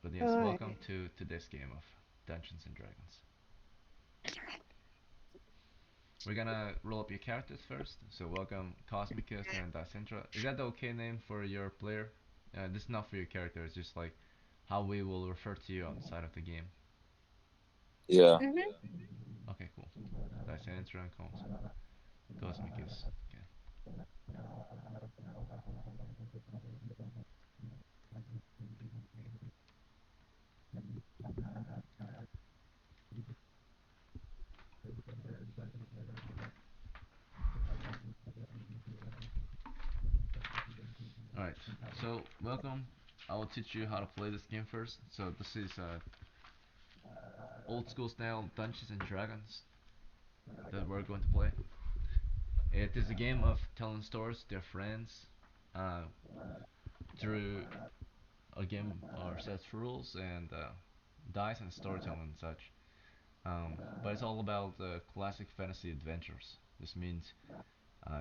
But yes, Alright. welcome to this game of Dungeons and Dragons. We're gonna roll up your characters first. So welcome Cosmicus and Dacentra. Is that the okay name for your player? This is not for your character. It's just like how we will refer to you outside of the game. Yeah. Mm-hmm. Okay, cool. Dacentra and Cosmicus. Okay. All right. So welcome. I will teach you how to play this game first. So this is old school style Dungeons and Dragons that we're going to play. It is a game of telling stories to their friends uh, through a game or sets of rules and dice and storytelling and such. But it's all about classic fantasy adventures. This means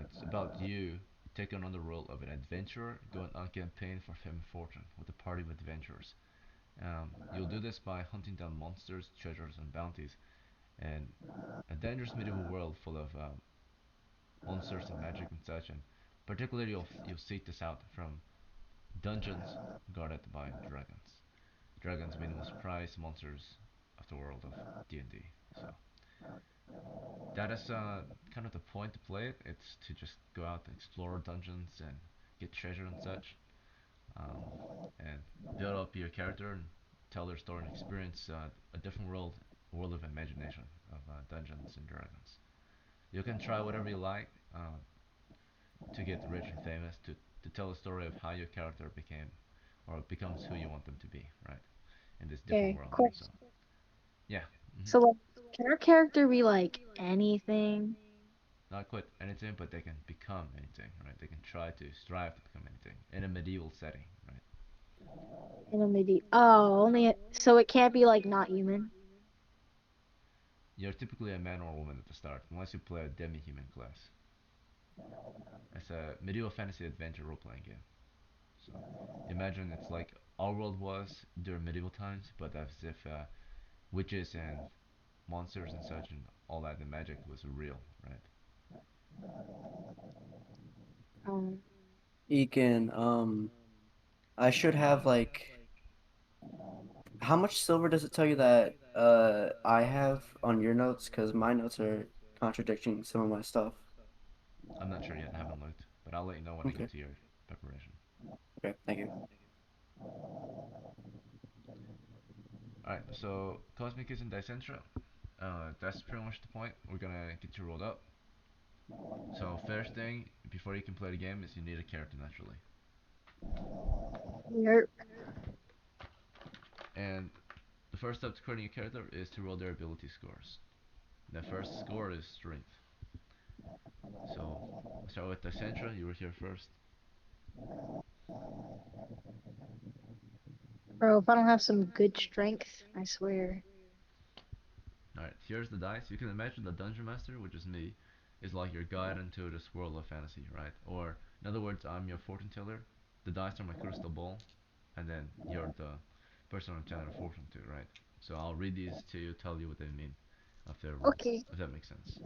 it's about you taking on the role of an adventurer going on campaign for fame and fortune with a party of adventurers. You'll do this by hunting down monsters, treasures, and bounties, and a dangerous medieval world full of monsters and magic and such. And particularly, you'll seek this out from dungeons guarded by dragons. Dragons meaning most prized monsters of the world of D&D. So that is kind of the point to play it. It's to just go out and explore dungeons and get treasure and such, um, and build up your character and tell their story and experience a different world of imagination of Dungeons and Dragons. You can try whatever you like to get rich and famous, to tell the story of how your character became or becomes who you want them to be, right? In this different Okay, world. So question. yeah, hmm So, like, can our character be like anything? not quite anything, but they can become anything, right? They can try to strive to become anything in a medieval setting, right? And then maybe only so it can't be like not human. You're typically a man or a woman at the start, unless you play a demi-human class. It's a medieval fantasy adventure role-playing game. So imagine it's like our world was during medieval times, but as if witches and monsters and such and all that, the magic was real, right? Um, Egan, I should have like how much silver does it tell you that I have on your notes? Because my notes are contradicting some of my stuff. I'm not sure yet, I haven't looked, but I'll let you know when I Okay. get to your preparation. Okay. Thank you. Alright, so Cosmic is in Dicentra. That's pretty much the point. We're gonna get you rolled up. So first thing before you can play the game is you need a character naturally. we're And the first step to creating a character is to roll their ability scores. The first score is strength. So we'll start with Dicentra, you were here first. bro. If I don't have some good strength, I swear. Alright, here's the dice. You can imagine the Dungeon Master, which is me, is like your guide into this world of fantasy, right? Or, in other words, I'm your fortune teller. The dice are my crystal ball, and then you're the person I'm telling a fortune to, right? So I'll read these to you, tell you what they mean, Okay, if that makes sense.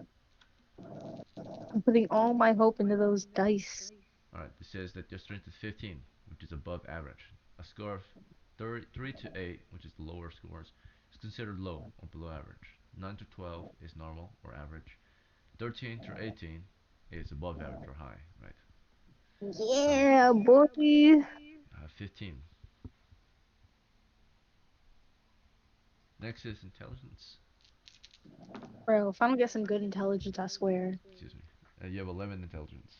I'm putting all my hope into those dice. Alright, this says that your strength is 15, which is above average. A score of 3 to 8, which is the lower scores, is considered low or below average. 9 to 12 is normal or average. 13 to 18 is above average or high, right? So, Yeah, boy. 15. Next is intelligence. Bro, if I don't get some good intelligence, I swear. Excuse me. You have 11 intelligence.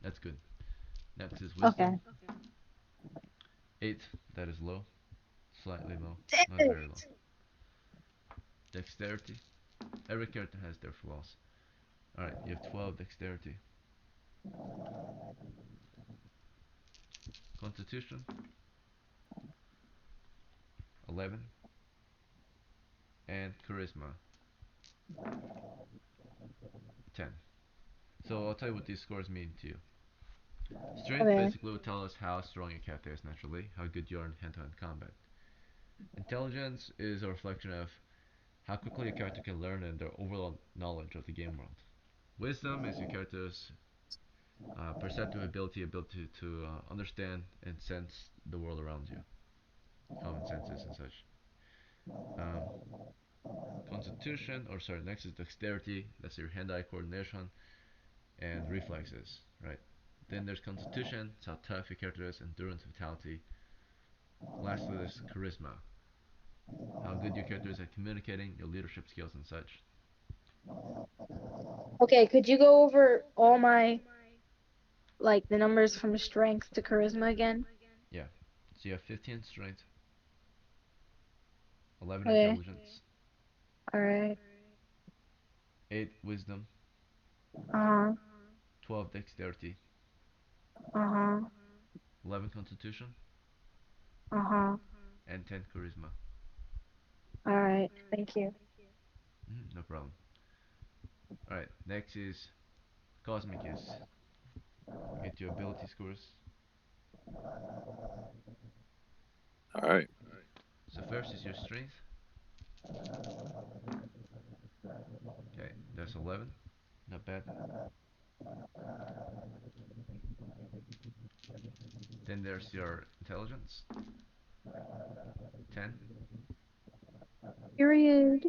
That's good. Next is wisdom. Okay. 8. That is low. Slightly low. Damn Not very low. it. Dexterity. Every character has their flaws. Alright, you have 12 dexterity. Constitution. 11. And charisma. 10. So I'll tell you what these scores mean to you. Strength Okay. basically will tell us how strong your character is naturally, how good you are in hand-to-hand combat. Intelligence is a reflection of how quickly your character can learn and their overall knowledge of the game world. Wisdom is your character's perceptive ability to understand and sense the world around you, common senses and such. Um, Constitution, or sorry, next is dexterity. That's your hand-eye coordination and reflexes, right? Then there's constitution, it's how tough your character is, endurance, vitality. Lastly, there's charisma, how good your character is at communicating, your leadership skills and such. Okay, could you go over all my like the numbers from strength to charisma again? Yeah. So you have 15 strength, 11 Okay. intelligence, All right. 8 wisdom, Uh-huh. 12 dexterity, Uh-huh. 11 constitution, Uh-huh. and 10 charisma. All right. Thank you. No problem. Alright, next is cosmic is. You get your ability scores. All right. So first is your strength. Okay, that's 11. Not bad. Then there's your intelligence. 10. Period.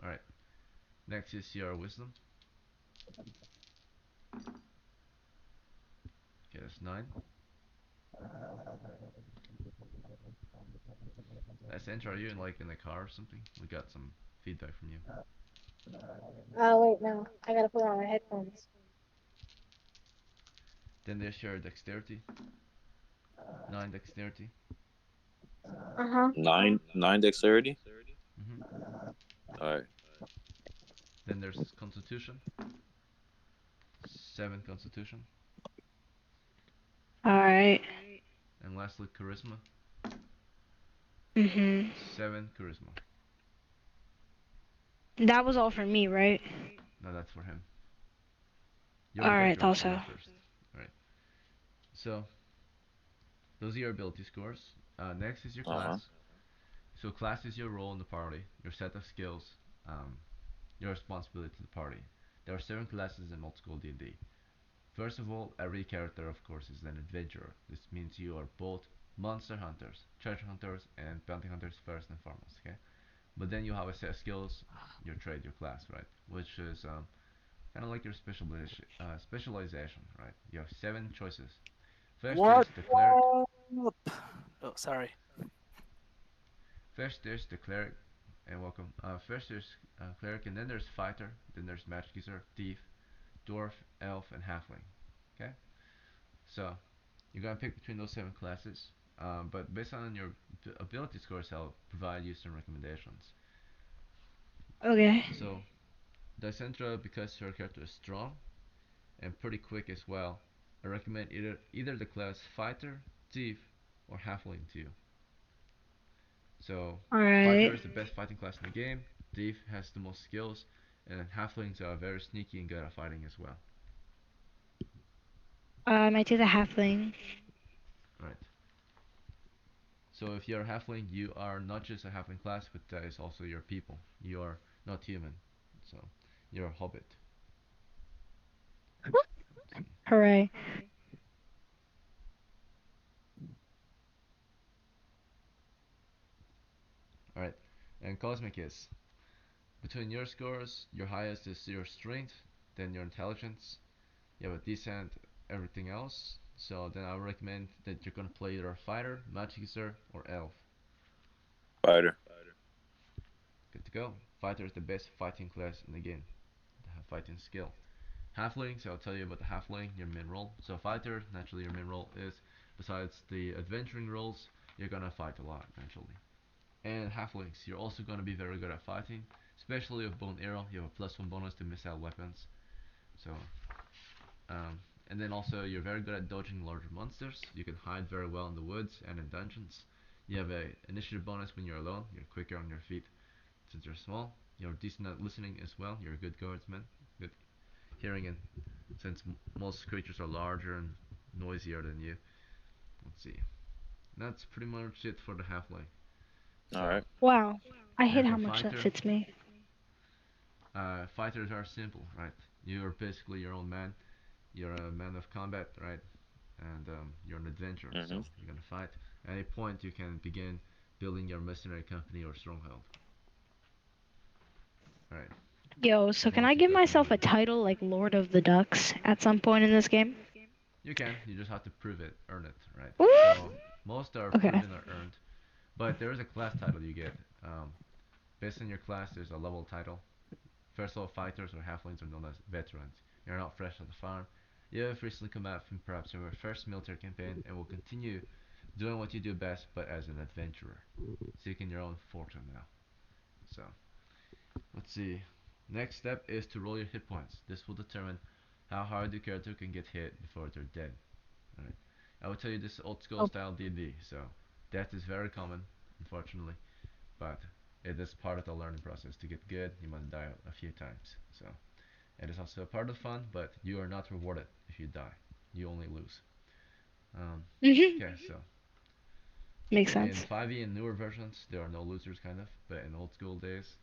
Alright, next is your wisdom. Okay, that's 9. That's enter. Are you in a car or something? We got some feedback from you. Oh wait, no. I gotta put on my headphones. Then there's your dexterity. 9 dexterity. Uh-huh. Nine dexterity. hmm All right. Then there's constitution. 7 constitution. All right. And lastly, charisma. Mhm. 7 charisma. That was all for me, right? Now that's for him. You All already got right, yours, so also. you're first. Alright. So, those are your ability scores. Next is your Uh huh. class. So, class is your role in the party, your set of skills, um, your responsibility to the party. There are 7 classes in old school D&D. First of all, every character, of course, is an adventurer. This means you are both monster hunters, treasure hunters, and bounty hunters first and foremost, okay? But then you have a set of skills, your trade, your class, right? Which is kind of like your specialization, right? You have 7 choices. First is What the cleric. up? Oh, sorry. First there's the cleric, and welcome. First there's cleric, and then there's fighter, then there's magic user, thief, dwarf, elf, and halfling. Okay, so you're gonna pick between those 7 classes, but based on your ability scores, I'll provide you some recommendations. Okay. So Dyscentra, because her character is strong and pretty quick as well, I recommend either the class fighter, thief, or halfling to you. So All fighter right. is the best fighting class in the game. Thief has the most skills, and halflings are very sneaky and good at fighting as well. I might take the halfling. Right. So if you're a halfling, you are not just a halfling class, but that is also your people. You are not human, so you're a hobbit. Let's see. Hooray. All right. And cosmic is between your scores. Your highest is your strength, then your intelligence. You have a decent everything else. So then I would recommend that you're gonna play either a fighter, magic user, or elf. Fighter. Good to go. Fighter is the best fighting class in the game. The fighting skill. Halflings, I'll tell you about the halfling, your main role. So fighter, naturally your main role is, besides the adventuring roles, you're gonna fight a lot, naturally. And halflings, you're also gonna be very good at fighting, especially with bone arrow. You have a +1 bonus to missile weapons. So, um, and then also you're very good at dodging larger monsters. You can hide very well in the woods and in dungeons. You have a initiative bonus when you're alone. You're quicker on your feet since you're small. You're decent at listening as well. You're a good guardsman. Good hearing it, since most creatures are larger and noisier than you. Let's see. That's pretty much it for the halfling. So, All right. Wow. I hate and how for much that fighter, fits me. fighters are simple, right? You're basically your own man. You're a man of combat, right? And you're an adventurer, so Mhm. you're gonna fight. At any point, you can begin building your mercenary company or stronghold. Right. Yo, so can I Most give myself importantly, a title like Lord of the Ducks at some point in this game? you can. You just have to prove it, earn it, right? Woo! So most are Okay. proven or earned, but there is a class title you get. Based on your class, there's a level title. First level fighters or halflings are known as veterans. You're not fresh on the farm. You have recently come out from perhaps your first military campaign and will continue doing what you do best, but as an adventurer, seeking your own fortune now. So, let's see. Next step is to roll your hit points. This will determine how hard your character can get hit before they're dead. Alright. I will tell you this is old school Oh. style D&D, so death is very common, unfortunately, but it is part of the learning process. To get good, you must die a few times. So, it is also a part of the fun, but you are not rewarded if you die. You only lose. Mhm. Okay, so Makes in sense. 5e and newer versions, there are no losers, kind of, but in old school days,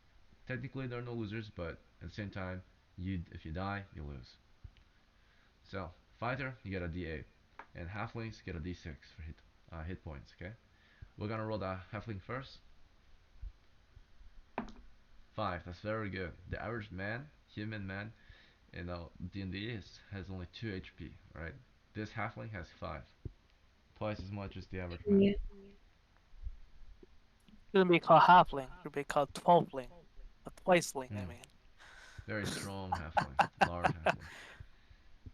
technically there are no losers, but at the same time, if you die, you lose. So, fighter, you get a D8, and halflings get a D6 for hit points. Okay, we're gonna roll the halfling first. 5. That's very good. The average man, human man, in D&D has only 2 HP. Right? This halfling has 5, twice as much as the average man. Yeah. Shouldn't be called halfling. Should be called twelveling. A twiceling, I Mm, mean. very strong halfling, large halfling.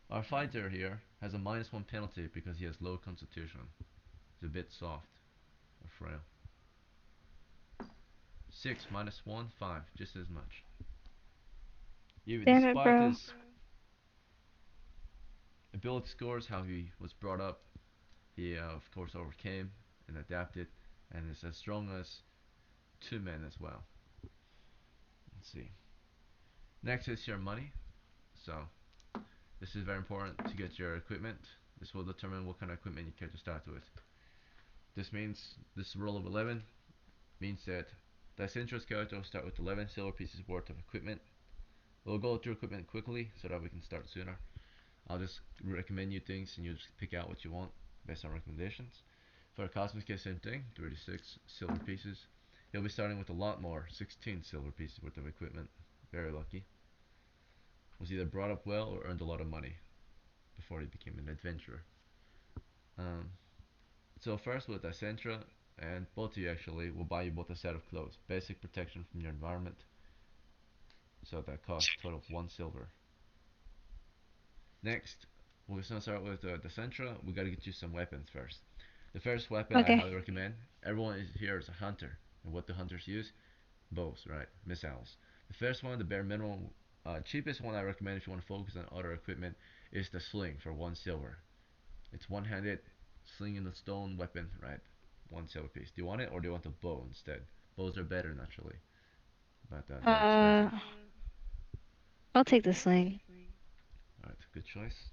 Our fighter here has a -1 penalty because he has low constitution. He's a bit soft or frail. 6 -1, 5, just as much. Even Damn it, despite bro. his ability scores, how he was brought up, he of course overcame and adapted, and is as strong as 2 men as well. Let's see. Next is your money. So this is very important to get your equipment. This will determine what kind of equipment you care to start with. This means this roll of 11 means that the Centros character will start with 11 silver pieces worth of equipment. We'll go through equipment quickly so that we can start sooner. I'll just recommend you things and you just pick out what you want based on recommendations. For a Cosmic case, same thing, 36 silver pieces. He'll be starting with a lot more, 16 silver pieces worth of equipment. Very lucky. Was either brought up well or earned a lot of money before he became an adventurer. Um, so first with Acentra, and both of you actually, will buy you both a set of clothes. Basic protection from your environment. So that costs a total of 1 silver. Next, we're gonna start with the Centra. We gotta get you some weapons first. The first weapon I Okay. highly recommend. Everyone here is a hunter, and what do hunters use? Bows, right? Missiles. The first one, the bare minimum, cheapest one I recommend if you want to focus on other equipment, is the sling for 1 silver. It's one-handed, sling in the stone weapon, right? 1 silver piece. Do you want it, or do you want the bow instead? Bows are better naturally, but they're expensive. Uh, I'll take the sling. Alright, good choice.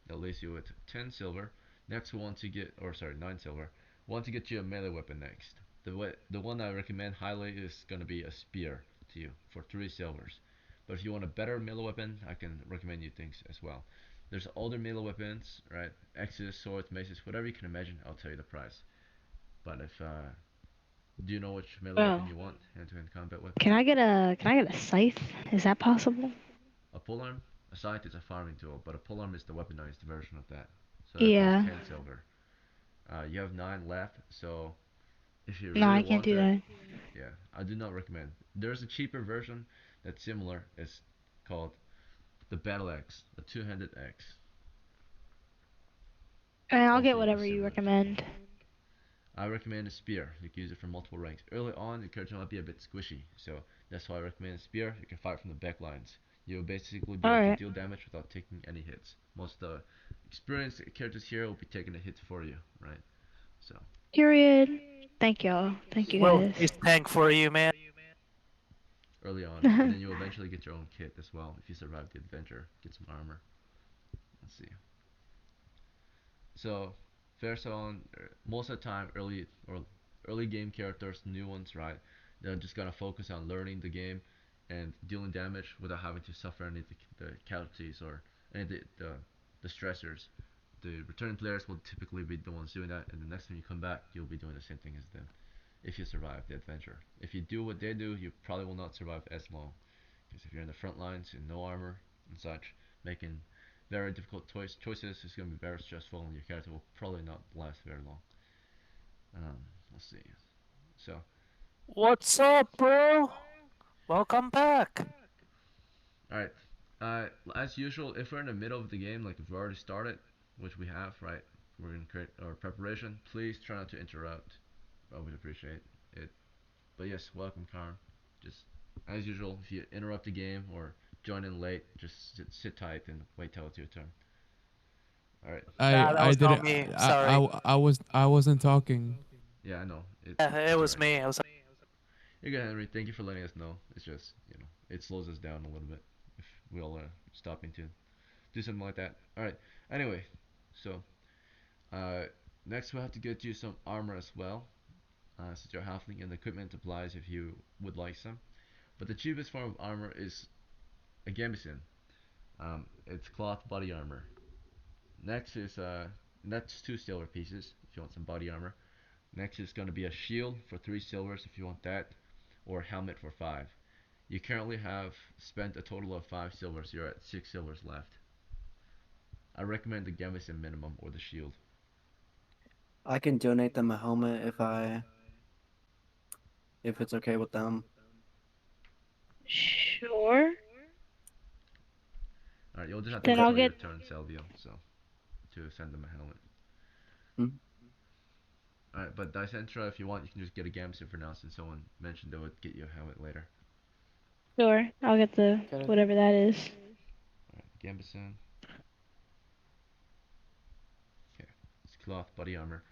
That leaves you with 10 silver. Next we want to get, or sorry, 9 silver. We want to get you a melee weapon next. The one I recommend highly is going to be a spear to you for 3 silvers. But if you want a better melee weapon, I can recommend you things as well. There's other melee weapons, right? Axes, swords, maces, whatever you can imagine, I'll tell you the price. But if, do you know which melee weapon Bro, you want? Hand-to-hand combat weapon? can I get a scythe? Is that possible? A polearm? A scythe is a farming tool, but a polearm is the weaponized version of that. So that costs Yeah. 10 silver. You have 9 left, so if you No, really I can't want do it, that. yeah, I do not recommend. There's a cheaper version that's similar. It's called the Battle Axe, a two-handed axe. I'll get Also uses whatever you similar. recommend. I recommend a spear. You can use it for multiple ranks. Early on, the character might be a bit squishy, so that's why I recommend a spear. You can fight from the back lines. You'll basically be able to Alright. deal damage without taking any hits. Most of the experienced characters here will be taking a hit for you, right? So, Period. Thank y'all. Thank you Well, guys. face tank for you, man. early on, and then you'll eventually get your own kit as well if you survive the adventure. Get some armor. Let's see. So, first on, most of the time, early game characters, new ones, right? They're just gonna focus on learning the game and dealing damage without having to suffer any of the casualties or any of the stressors. The returning players will typically be the ones doing that, and the next time you come back, you'll be doing the same thing as them. If you survive the adventure, if you do what they do, you probably will not survive as long. Because if you're in the front lines in no armor and such, making very difficult choices is going to be very stressful, and your character will probably not last very long. Let's see. So, What's up, bro? Welcome back. alright. As usual, if we're in the middle of the game, like if we already started, which we have, right? We're going to create our preparation. Please try not to interrupt. I would appreciate it. But yes, welcome, Karn. Just as usual, if you interrupt the game or join in late, just sit tight and wait till it's your turn. Alright. Nah, that I was not didn't me. Sorry. I wasn't talking. Yeah, I know. It It's was alright. me. I was. You're good, Henry. Thank you for letting us know. It's just, it slows us down a little bit if we all stopping to do something like that. Alright. Anyway, so, uh, next we'll have to get you some armor as well. Since you're halfling, and equipment applies if you would like some. But the cheapest form of armor is a gambeson. It's cloth body armor. Next is that's 2 silver pieces if you want some body armor. Next is going to be a shield for 3 silvers if you want that, or a helmet for 5. You currently have spent a total of 5 silvers. You're at 6 silvers left. I recommend the gambeson minimum or the shield. I can donate them a helmet if it's okay with them. Sure. Alright, you'll just have to Then wait I'll for your get. turn, Selvio, so to send them a helmet. Hmm? Alright, but Dicentra, if you want, you can just get a gambeson for now since someone mentioned they would get you a helmet later. Sure. I'll get the Get it? whatever that is. Alright, gambeson. Okay, it's cloth body armor.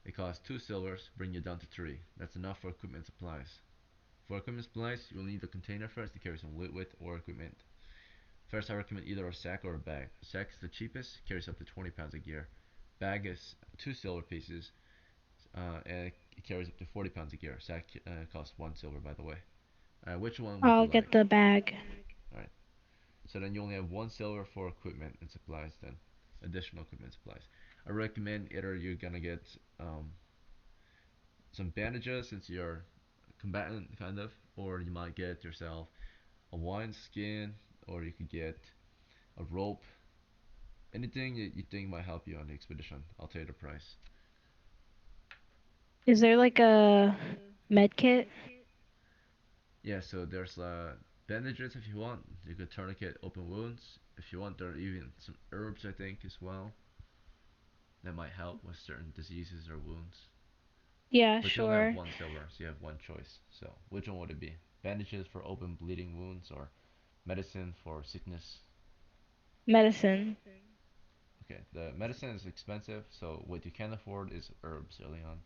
It costs 2 silvers, bring you down to 3. That's enough for equipment supplies. For equipment supplies, you'll need a container first to carry some loot with or equipment. First, I recommend either a sack or a bag. A sack is the cheapest, carries up to 20 pounds of gear. Bag is 2 silver pieces, and it carries up to 40 pounds of gear. Sack costs 1 silver, by the way. Which one would you I'll like? get the bag. Alright, so then you only have 1 silver for equipment and supplies then. Additional equipment and supplies. I recommend either you're gonna get some bandages since you're a combatant, kind of, or you might get yourself a wine skin, or you could get a rope. Anything that you think might help you on the expedition, I'll tell you the price. Is there like a med kit? Yeah, so there's bandages if you want. You could tourniquet open wounds. If you want, there are even some herbs, I think, as well. That might help with certain diseases or wounds. Yeah, But you only have sure. 1 silver, so you have one choice. So, which one would it be? Bandages for open bleeding wounds or medicine for sickness? Medicine. Okay, the medicine is expensive, so what you can afford is herbs early on.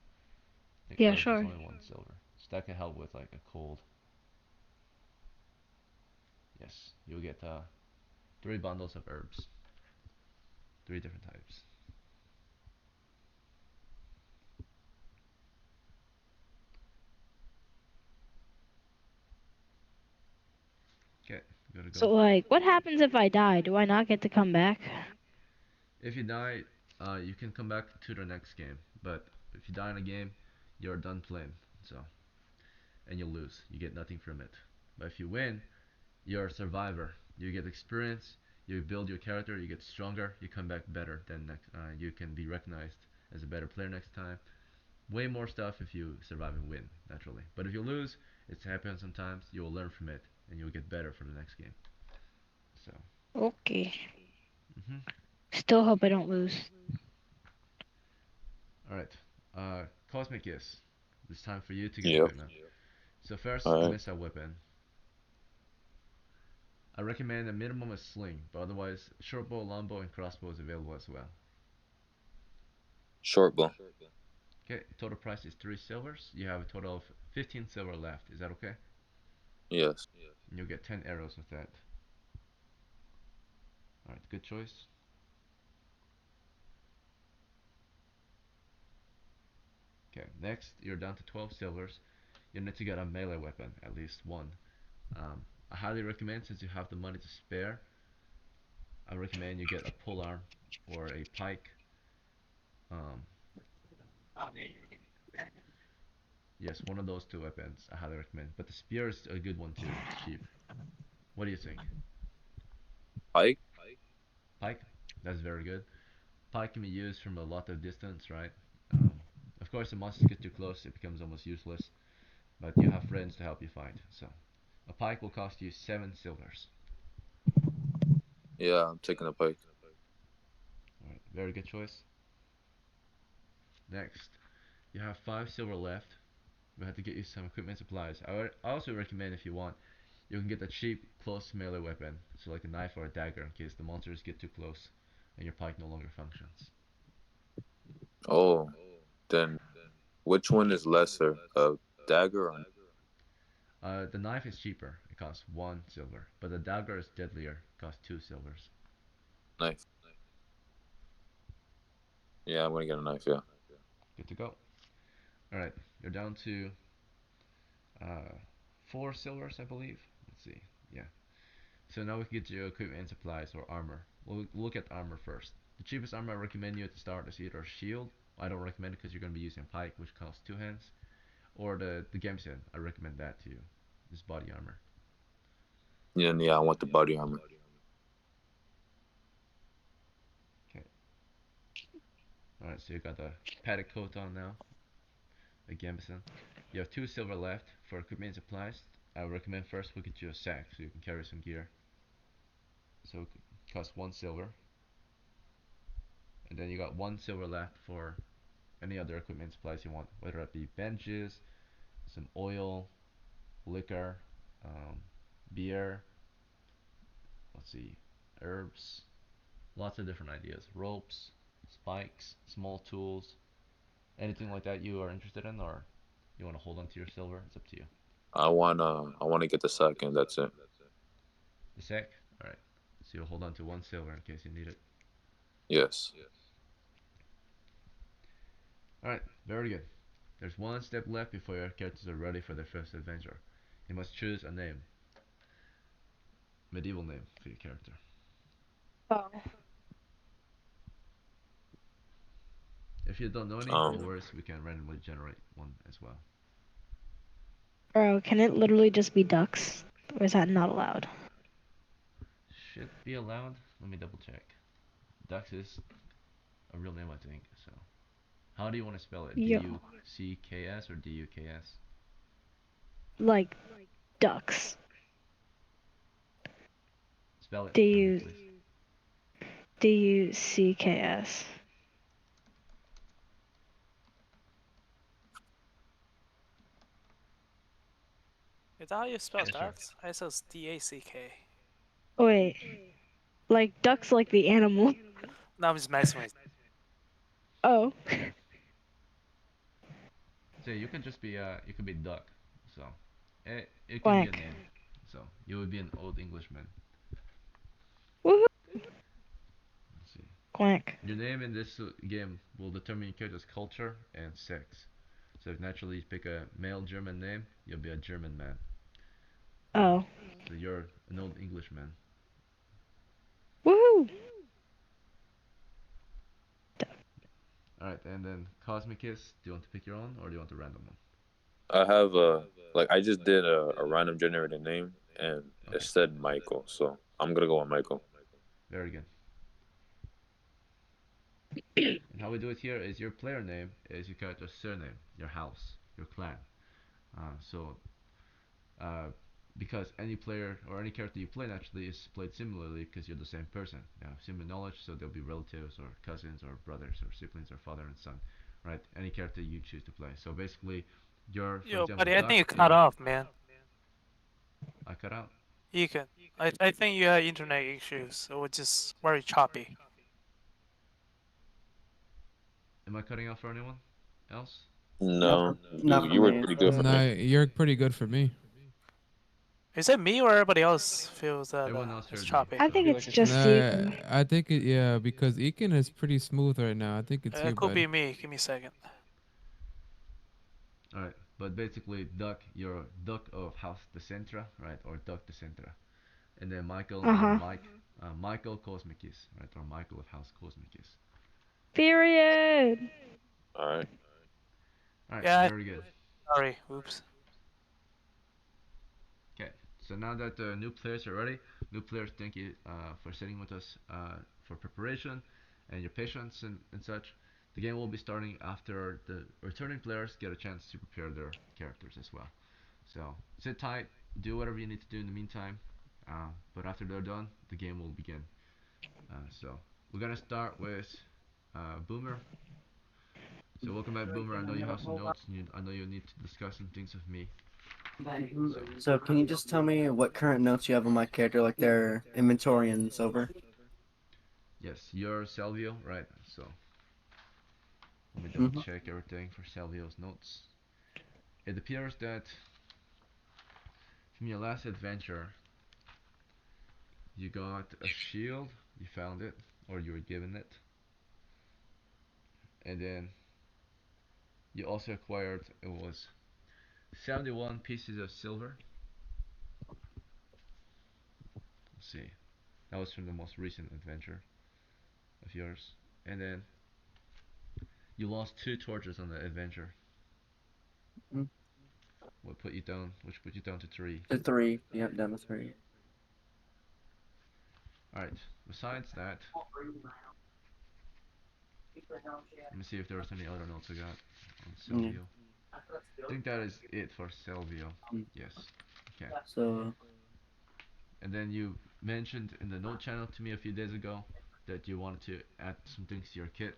I think Yeah, herbs is sure. only 1 silver. So that can help with like a cold. Yes, you'll get 3 bundles of herbs. 3 different types. Okay, gotta go. So like, what happens if I die? Do I not get to come back? If you die, you can come back to the next game. But if you die in a game, you're done playing. So, and you lose. You get nothing from it. But if you win, you're a survivor. You get experience. You build your character. You get stronger. You come back better. Then next, you can be recognized as a better player next time. Way more stuff if you survive and win, naturally. But if you lose, it's happens sometimes. You will learn from it, and you'll get better for the next game. So, Okay. mhm. Still hope I don't lose. All right. Cosmic Kiss. It's time for you to get Yep. equipment. So first, the Alright. missile weapon. I recommend a minimum of sling, but otherwise, short bow, longbow, and crossbow is available as well. Short bow. Okay, total price is 3 silvers. You have a total of 15 silver left. Is that okay? Yes. And you'll get 10 arrows with that. Alright, good choice. Okay, next you're down to 12 silvers. You need to get a melee weapon, at least one. I highly recommend, since you have the money to spare, I recommend you get a polearm or a pike. Um, yes, one of those two weapons I highly recommend. But the spear is a good one too. It's cheap. What do you think? Pike? Pike? That's very good. Pike can be used from a lot of distance, right? Um, of course, the monsters get too close, it becomes almost useless. But you have friends to help you fight. So, a pike will cost you 7 silvers. Yeah, I'm taking a pike. Alright, very good choice. Next, you have 5 silver left. We have to get you some equipment supplies. I also recommend, if you want, you can get a cheap close melee weapon, so like a knife or a dagger, in case the monsters get too close and your pike no longer functions. Oh, then which one is lesser? A dagger or The knife is cheaper, it costs 1 silver, but the dagger is deadlier, it costs 2 silvers. knife? Yeah, I'm gonna get a knife. Yeah. Good to go. Alright, you're down to uh, 4 silvers, I believe. Let's see, yeah. So now we can get you equipment and supplies, or armor. We'll look at armor first. The cheapest armor I recommend you at the start is either shield. I don't recommend it because you're going to be using pike, which costs 2 hands, or the Gemsen. I recommend that to you. This body armor. Yeah, yeah. I want the body armor. Okay. Alright, so you got the padded coat on now. The Gemsen. You have 2 silver left for equipment and supplies. I would recommend first we get you a sack so you can carry some gear. So it costs 1 silver. And then you got 1 silver left for any other equipment supplies you want, whether it be benches, some oil, liquor, um, beer, let's see, herbs, lots of different ideas, ropes, spikes, small tools, anything like that you are interested in, or you want to hold on to your silver. It's up to you. I wanna get the second. That's it. The sack. All right, so you'll hold on to 1 silver in case you need it. Yes. All right, very good. There's one step left before your characters are ready for their first adventure. You must choose a name, medieval name for your character. Oh. If you don't know any, no Um. worries, we can randomly generate one as well. Bro, can it literally just be ducks? Or is that not allowed? Should be allowed. Let me double check. Dux is a real name, I think. So, how do you want to spell it? Yo. Ducks or Duks? Like ducks. Spell it D for me, U please. Ducks. Is that how you spell Yes, sir. ducks? I says DACK. Wait. Like ducks like the animal. No, I'm just messing with Oh. So you can just be you could be Duck. So, it can be a Quack. name. So you would be an old Englishman. Woohoo. Let's see. Quack. Your name in this game will determine your character's culture and sex. So if naturally you pick a male German name, you'll be a German man. Oh. So you're an old Englishman. Woohoo. Alright, and then Cosmicus, do you want to pick your own or do you want a random one? I have I just did a random generated name and Okay. it said Michael, so I'm gonna go with Michael. Very good. And how we do it here is your player name is your character's surname, your house, your clan. So, uh, because any player or any character you play naturally is played similarly because you're the same person. You have similar knowledge, so they'll be relatives or cousins or brothers or siblings or father and son, right? Any character you choose to play. So basically, you're, for Yo, example, buddy, I Duck. think you cut off, man. I cut out. You can. I think you had internet issues, so it's just very choppy. Am I cutting out for anyone else? No, Not for you were me. pretty good for Nah, me. you're pretty good for me. Is it me or everybody else feels that Everyone else it's heard me. choppy? I think So. it's just you. Nah, I think it, yeah, because Ekin is pretty smooth right now. I think it's you, It could be bud. me. Give me a second. Alright, but basically, Duck, you're Duck of House Decentra, right? Or Duck Decentra. And then Michael, Uh you're huh. Michael Cosmicus, right? Or Michael of House Cosmicus. Period. All right. Alright, Yeah, very good. sorry. Oops. Okay, so now that the new players are ready, new players, thank you for sitting with us for preparation and your patience and such. The game will be starting after the returning players get a chance to prepare their characters as well. So sit tight, do whatever you need to do in the meantime, but after they're done, the game will begin. So we're gonna start with Boomer. So welcome back, Boomer. I know you have some notes, and I know you need to discuss some things with me. So So can you just tell me what current notes you have on my character, like their inventory and silver? yes, you're Salvio, right? So let me double Mm-hmm. check everything for Salvio's notes. It appears that from your last adventure, you got a shield, you found it, or you were given it, and then you also acquired, it was 71 pieces of silver. Let's see, that was from the most recent adventure of yours. And then you lost 2 torches on the adventure, Mm-hmm. which put you down to 3. The three. Yep, down to three. Alright, besides that, let me see if there was any other notes I got on Yeah. Salvio. I think that is it for Salvio. Mm. Yes. Okay. So And then you mentioned in the note channel to me a few days ago that you wanted to add some things to your kit.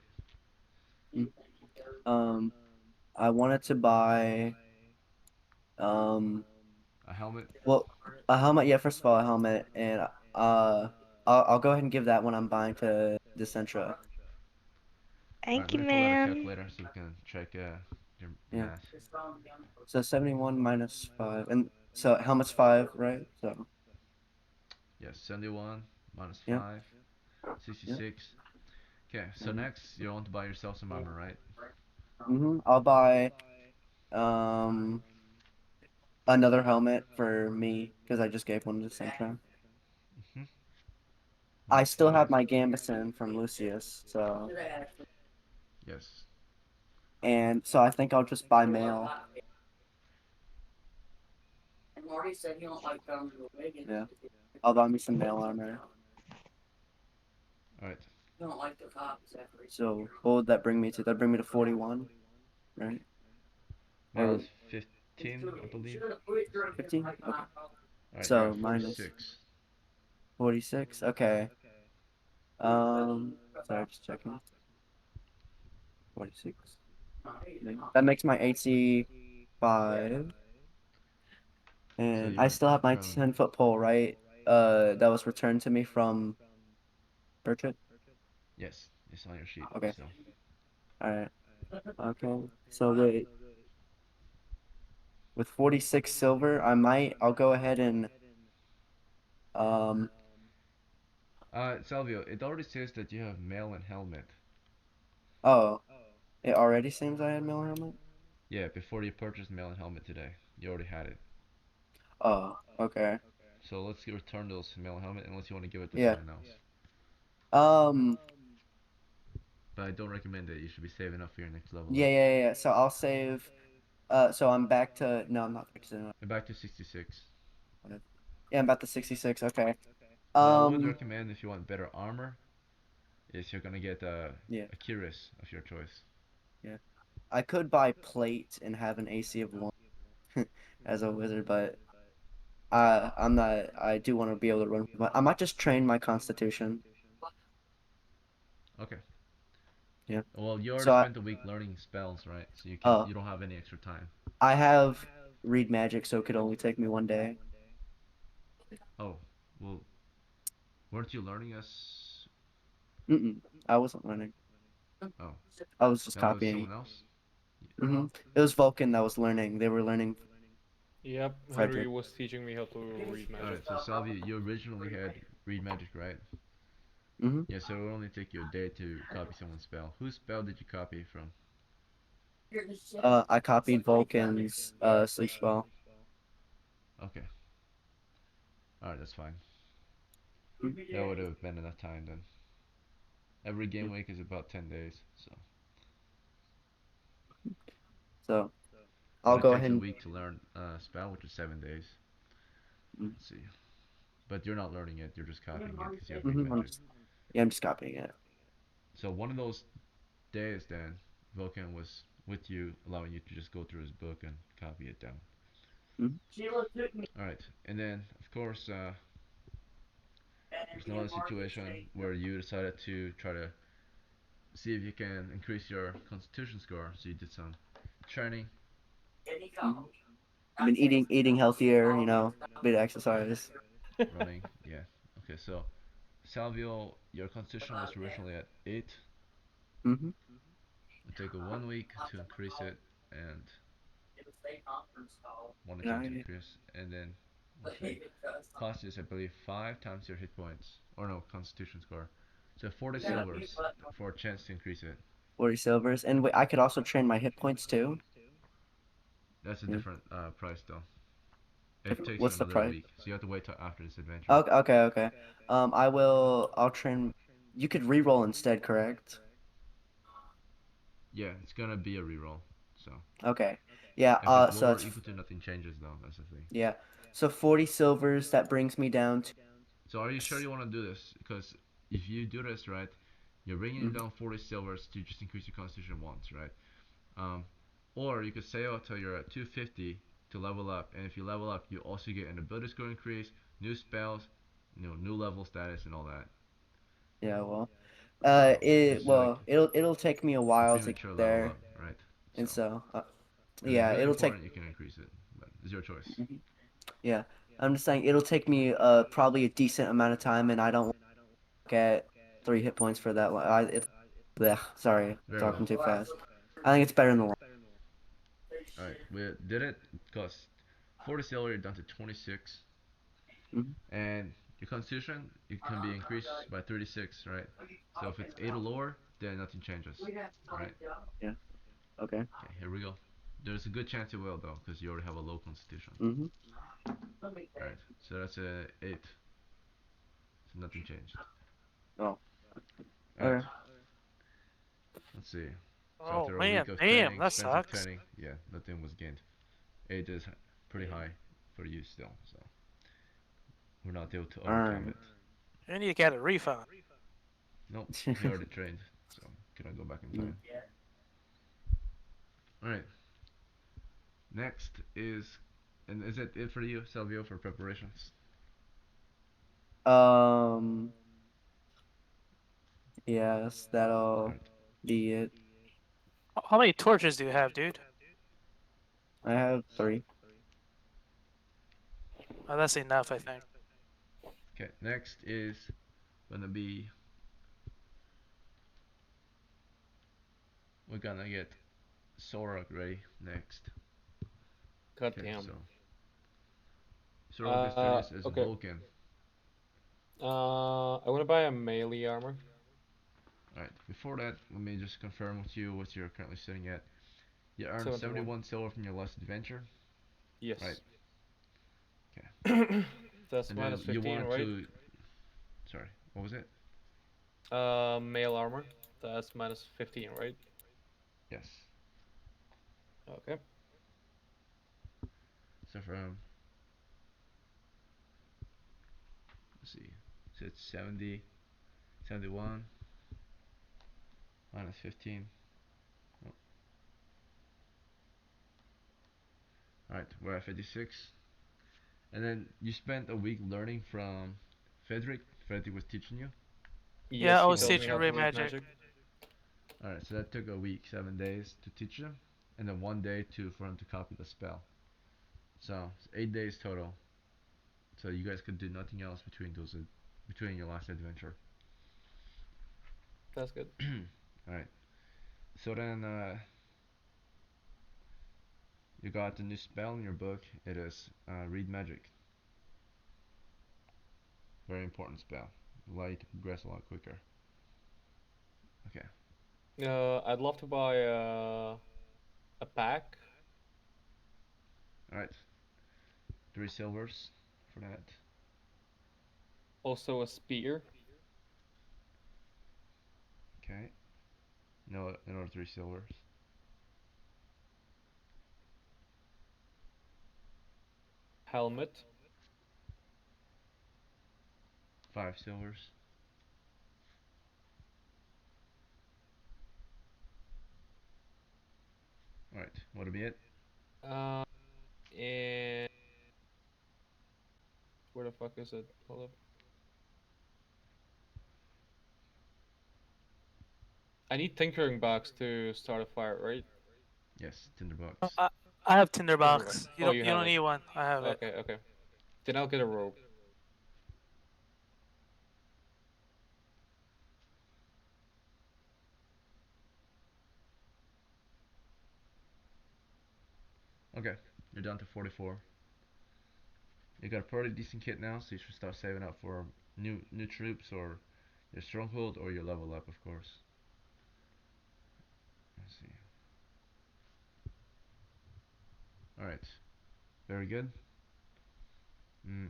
um, I wanted to buy um, A helmet. well, a helmet. Yeah, first of all, a helmet, and I'll go ahead and give that when I'm buying to Decentra. Alright, Thank let you, me pull out a man. calculator so we can check your Yeah. math. So 71 minus 5, and so helmet's 5, right? So Yes, 71 minus yeah, 5, yeah. 66. Okay, so Mhm. next you want to buy yourself some armor, right? I'll buy um another helmet for me because I just gave one to Decentra. Hmm. I Minus still 5. have my Gambison from Lucius, so Yes. and so I think I'll just buy mail. Yeah, I'll buy me some mail armor. Alright. So what would that bring me to? That bring me to 41, right? Or Minus 15, I believe. 15? Okay. Alright, you're So at minus 46. 46. Okay. Sorry, just checking. 46. That makes my AC 5. So And I you're still have my currently. 10-foot pole, right? That was returned to me from Burchett. Yes, it's on your sheet. Okay. So. Alright. Okay. So wait, with 46 silver, I'll go ahead and um Salvio, it already says that you have mail and helmet. oh, it already seems I had mail helmet. Yeah, before you purchased mail and helmet today, you already had it. Oh, okay. So let's return those mail and helmet unless you want to give it to Yeah. someone else. Um But I don't recommend it. You should be saving up for your next level yeah, up. yeah, yeah. So I'll save so I'm back to no, I'm not back to And back to 66. yeah, I'm back to 66. Okay. What I would Um recommend if you want better armor is you're gonna get yeah, a Cuirass of your choice. yeah. I could buy plate and have an AC of 1 as a wizard, but I'm not. I do want to be able to run. But I might just train my constitution. Okay. Yeah. Well, you already So spent a week learning spells, right? So uh, you don't have any extra time. I have read magic, so it could only take me 1 day. Oh, well, weren't you learning us? Mm-mm. I wasn't learning. Oh, I was just that was copying. someone else? It was Vulcan that was learning. They were learning. Yep, Frederick. Henry was teaching me how to read magic. Alright, so Salvi, you originally had read magic, right? Mhm. Yeah, so it will only take you a day to copy someone's spell. Whose spell did you copy from? I copied Vulcan's sleep spell. Okay. Alright, that's fine. Mhm. That would have been enough time then. Every game week is about 10 days, so. So But I'll it go takes ahead a and week to learn spell, which is 7 days. Mhm. Let's see. But you're not learning it, you're just copying it because you have read Mhm, magic. I'm just copying it. So one of those days then, Vulcan was with you, allowing you to just go through his book and copy it down. Mhm. Alright, and then, of course, there's another situation where you decided to try to see if you can increase your constitution score. So you did some training, I've been eating healthier, a bit of exercise. running. Yeah. Okay, so Salvio, your constitution was originally at 8. Mm-hmm. It took 1 week to increase it, and one attempt to Yeah, increase, and then let's see. Cost is, I believe, 5 times your hit points, or no, constitution score. So 40 silvers for a chance to increase it. 40 silvers, and wait, I could also train my hit points too. That's a Yeah. different price though. It takes you What's the another price? week, so you have to wait till after this adventure. Okay, okay. I'll train. You could re-roll instead, correct? Yeah, it's gonna be a reroll. So Okay. Yeah. if it's So lower it's equal to nothing changes though. That's the thing. yeah. So 40 silvers. That brings me down to. So are you sure you want to do this? Because if you do this right, you're bringing Mhm. down 40 silvers to just increase your constitution once, right? Um, or you could sail till you're at 250 to level up, and if you level up, you also get an ability score increase, new spells, new level status, and all that. Yeah. Well. So this is like It'll take me a while to premature get level there, up, right? and So so if it's yeah, really it'll take. important, you can increase it, but it's your choice. Mhm. Yeah. I'm just saying it'll take me probably a decent amount of time, and I don't want to get 3 hit points for that one. Blech, sorry, Very well. talking too fast. I think it's better in the long. All right, we did it. It cost 40 silver down to 26, Mhm. and your constitution it can be increased by 36, right? So if it's 8 or lower, then nothing changes. All right. Yeah. Okay. Okay, here we go. There's a good chance it will though, because you already have a low constitution. Mhm. All right, so that's a 8. So nothing changed. Oh. All right, Okay. let's see. So Oh after a man, week of damn, training, that expensive sucks. training, yeah, nothing was gained. 8 is pretty high for you still, so we're not able to All overcome right. it. You need to get a refund. Nope, you already trained, so cannot go back in Mm. time. All right, next is, and is it for you, Salvio, for preparations? Um. Yes, All that'll right, be it. How many torches do you have, dude? I have 3. Oh, that's enough, I think. okay. Next is gonna be we're gonna get Sorok ready next. God Okay, damn. so Sorok is ready as a Okay. Vulcan. I want to buy a melee armor. Alright, before that, let me just confirm with you what you're currently sitting at. You earned 71. 71 silver from your last adventure, right? Yes. Okay. That's And then minus you 15, wanted right? to. Sorry, what was it? Mail armor. That's minus 15, right? Yes. Okay. So let's see. So it's 70, 71, minus 15. Oh. Alright, we're at 56. And then you spent a week learning from Frederick. Frederick was teaching you. Yeah, Yes, I he was So told me teaching how from to read read magic. magic. Alright, so that took a week, 7 days to teach you, and then 1 day for him to copy the spell. So it's 8 days total. So you guys could do nothing else between your last adventure. That's good. Alright. So then You got a new spell in your book. It is Read Magic. Very important spell. Allow you to progress a lot quicker. Okay. I'd love to buy a pack. Alright. 3 silvers for that. Also a spear. Okay. No, another 3 silvers. Helmet. 5 silvers. Alright, what'll be it? And where the fuck is it? Hold up. I need tinkering box to start a fire, right? Yes, tinderbox. I have Tinderbox. Oh, you You have don't it. need one. I have it. Okay, okay. Then I'll get a rope. Okay, you're down to 44. You got a pretty decent kit now, so you should start saving up for new troops or your stronghold or your level up, of course. Let's see. Alright, very good.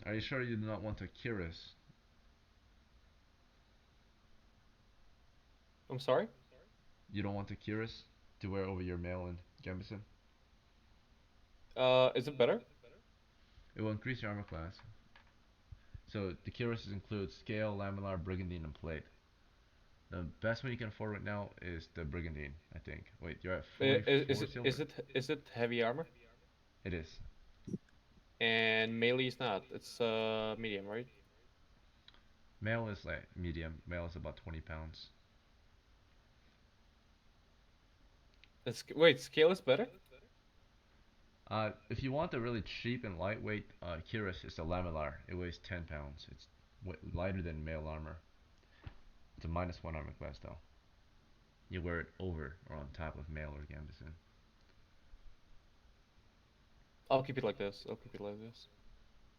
Are you sure you do not want a cuirass? I'm sorry? You don't want a cuirass to wear over your mail and gambeson? Is it better? It will increase your armor class. So the cuirasses include scale, lamellar, brigandine, and plate. The best one you can afford right now is the brigandine, I think. Wait, you're at 44 silver? Is it heavy armor? It is. And melee is not. It's medium, right? Mail is like medium. Mail is about 20 pounds. Wait, scale is better? If you want a really cheap and lightweight cuirass, it's a lamellar. It weighs 10 pounds. It's lighter than mail armor. It's a -1 armor class though. You wear it over or on top of mail or gambeson. I'll keep it like this. I'll keep it like this.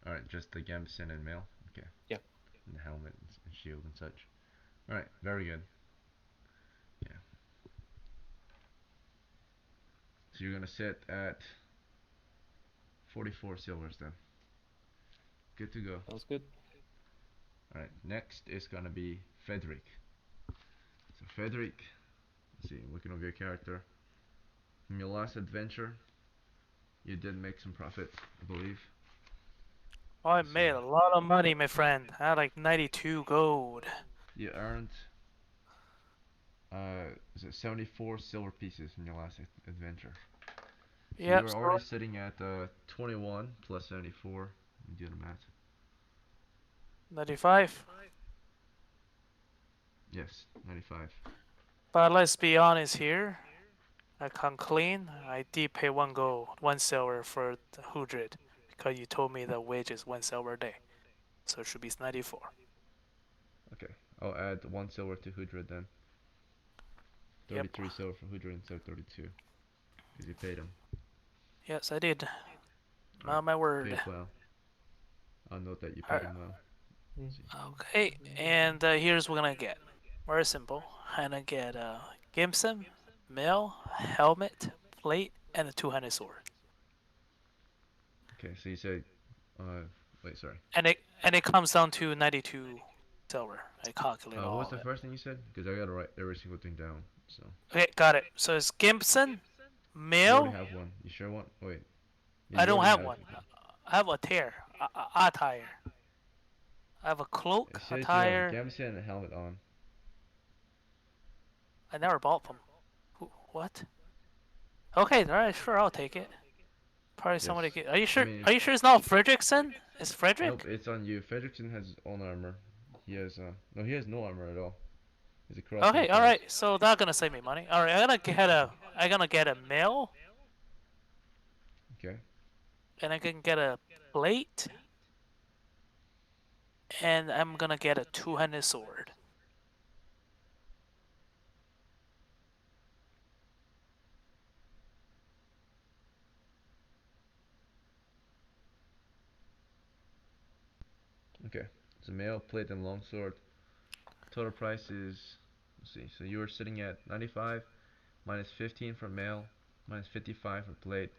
Alright, just the gambeson and mail? Okay. Yeah. And the helmet and shield and such. Alright, very good. Yeah. So you're gonna sit at 44 silvers then. Good to go. Sounds good. Alright, next is gonna be Frederick. So Frederick, let's see, looking over your character. From your last adventure, you did make some profit, I believe. I made a lot of money, my friend. I had like 92 gold. You earned is it 74 silver pieces from your last adventure. So Yep. you were already sitting at 21 plus 74. Let me do the math. 95. Yes, 95. But let's be honest here. I come clean. I did pay 1 gold, 1 silver for the 100 because you told me the wage is 1 silver a day, so it should be 94. Okay, I'll add 1 silver to 100 then. 33 silver for 100 instead of 32. Because you paid him. Yes, I did. My word. Paid well. I'll note that you paid him well. Okay, and here's what I'm gonna get. Very simple. I'm gonna get Gimson, mail, helmet, plate, and a 200 sword. Okay, so you said, wait, sorry. And it comes down to 92 silver. I calculate all What was the of it. first thing you said? Because I gotta write every single thing down. So. Okay, got it. So it's Gimson, You mail. already have one. You sure want? Wait. Yeah, I you don't already have one. I have a tear, attire. I have a cloak, It says attire. you have a gambeson and a helmet on. I never bought them. What? Okay, alright, sure, I'll take it. Probably somebody Yes. get. Are you sure? I mean, Are you sure it's not Fredrickson? It's Frederick? Nope, it's on you. Fredrickson has his own armor. He has no, he has no armor at all. He's a cross. Okay, all right. So that's gonna save me money. All right, I'm gonna get a mail, Okay. and I can get a plate, and I'm gonna get a 200 sword. Okay, it's a male, plate, and longsword. Total price is, let's see, so you were sitting at 95, minus 15 for male, minus 55 for plate,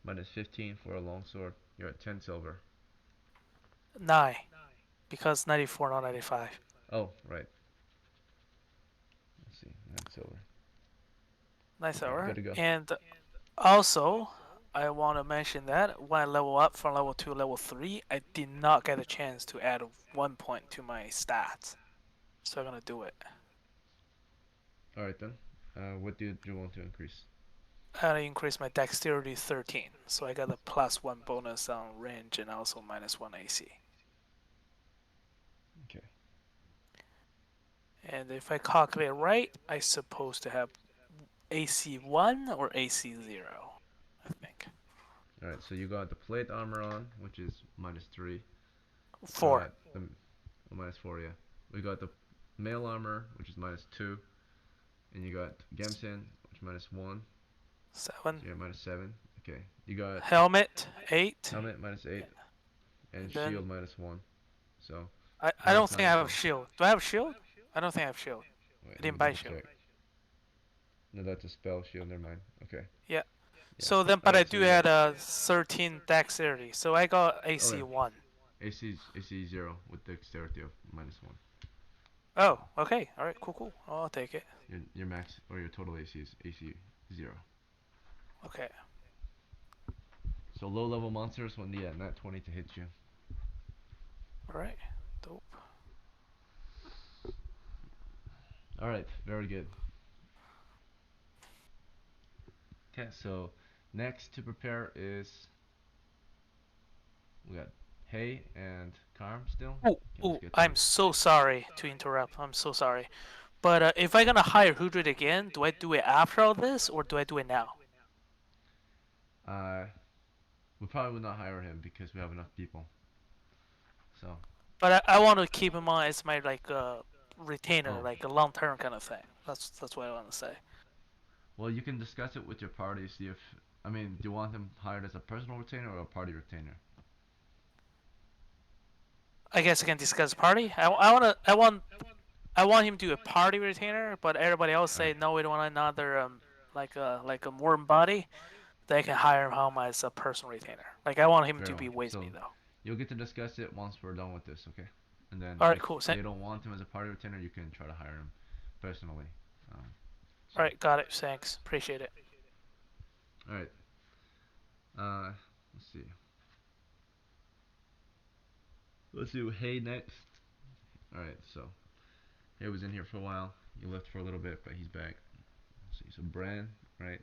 minus 15 for a longsword. You're at 10 silver. 9, because 94, not 95. Oh, right. Let's see, 9 silver. Nice Alright, hour. good to go. And also, I want to mention that when I level up from level 2 to level 3, I did not get a chance to add 1 point to my stats. So I'm gonna do it. Alright then. What do you want to increase? I increased my dexterity 13, so I got a +1 bonus on range and also -1 AC. Okay. And if I calculate right, I supposed to have AC 1 or AC 0, I think. Alright, so you got the plate armor on, which is -3. 4. Got the -4, yeah. We got the mail armor, which is -2, and you got Gemsen, which -1. 7. So you're at -7. Okay. You got Helmet 8. helmet -8, and And then shield -1. So I don't think I have a so. shield. Do I have a shield? I don't think I have shield. Wait, I let me didn't buy double shield. check. No, that's a spell shield. Never mind. Okay. Yeah. Yeah. So then, but I Alright, so do you add got a 13 dexterity, so I got oh AC yeah, 1. AC 0 with dexterity of -1. Oh, okay. All right, cool. I'll take it. Your max or your total AC is AC 0. Okay. So low level monsters will need a nat 20 to hit you. All right. Dope. Alright, very good. Okay, so next to prepare is we got Hay and Karm still. Oh, Okay, let's get to I'm it. so sorry to interrupt. I'm so sorry. But if I'm gonna hire Hudrid again, do I do it after all this or do I do it now? We probably would not hire him because we have enough people. So, But I want to keep him on as my retainer, oh, like a long-term kind of thing. That's what I want to say. well, you can discuss it with your party. See if I mean, do you want him hired as a personal retainer or a party retainer? I guess I can discuss party. I want him to do a party retainer, but everybody else say Alright, no. We don't want another like a warm body. They can hire him as a personal retainer. Like I want him very to well. be with So me though. you'll get to discuss it once we're done with this, okay? And then All right, if cool. they don't want him as a party retainer, you can try to hire him personally. Um, All so, right, got it. Thanks. Appreciate it. alright. Let's see. Let's do Hay next. Alright, so Hay was in here for a while. You left for a little bit, but he's back. Let's see. So Bran, right?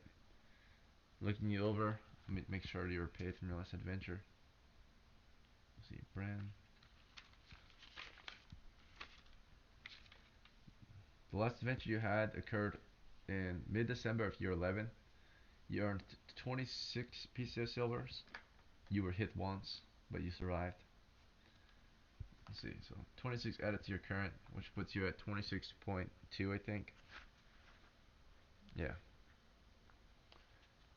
Looking you over. Make sure you're paid from your last adventure. Let's see, Bran. The last adventure you had occurred in mid-December of year 11. You earned 26 pieces of silvers. You were hit once, but you survived. Let's see, so 26 added to your current, which puts you at 26.2, I think. Yeah.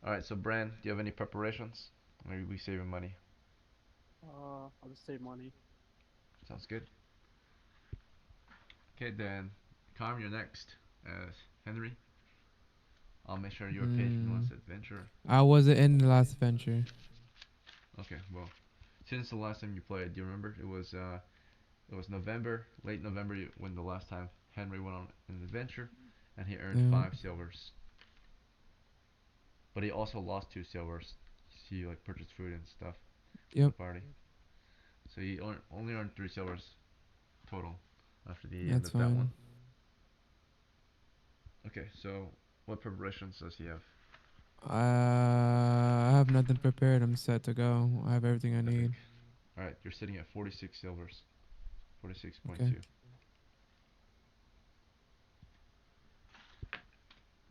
Alright, so Bran, do you have any preparations? Maybe we saving money. I'll just save money. Sounds good. Okay, then, Carm, you're next. Henry, I'll make sure you're paid from the last adventure. I wasn't in the last venture. Okay, well, since the last time you played, do you remember? It was November, late November, when the last time Henry went on an adventure, and he earned Yeah. 5 silvers. But he also lost 2 silvers. He like purchased food and stuff for the Yep. party. So he only earned 3 silvers total after the end That's of that one. fine. Okay, so what preparations does he have? I have nothing prepared. I'm set to go. I have everything I need. Alright, you're sitting at 46 silvers. 46.2. Okay.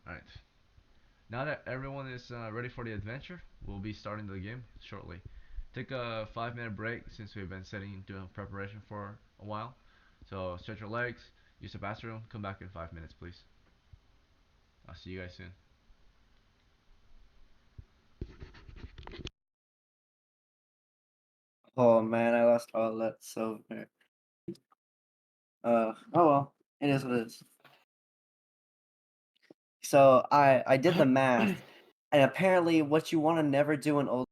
Alright. Now that everyone is ready for the adventure, we'll be starting the game shortly. Take a 5-minute break since we've been doing preparation for a while. So stretch your legs, use the bathroom, come back in 5 minutes please. I'll see you guys soon. Oh man, I lost all that silver. Oh well, it is what it is. So I did the math, and apparently, what you want to never do in old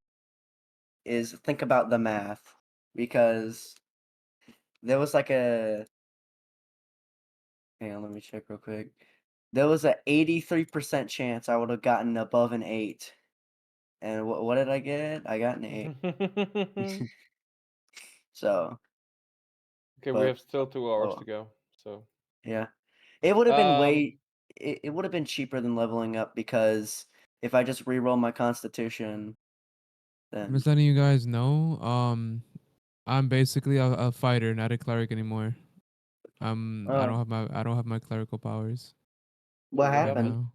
is think about the math, because there was like a. Hang on, let me check real quick. There was a 83% chance I would have gotten above an 8. And what did I get? I got an 8. So, Okay, we but have still 2 hours oh to go. So yeah, it would have been um it would have been cheaper than leveling up, because if I just re-roll my constitution, I'm then just letting you guys know. I'm basically a fighter, not a cleric anymore. uh, I don't have my clerical powers what what right happened? happened?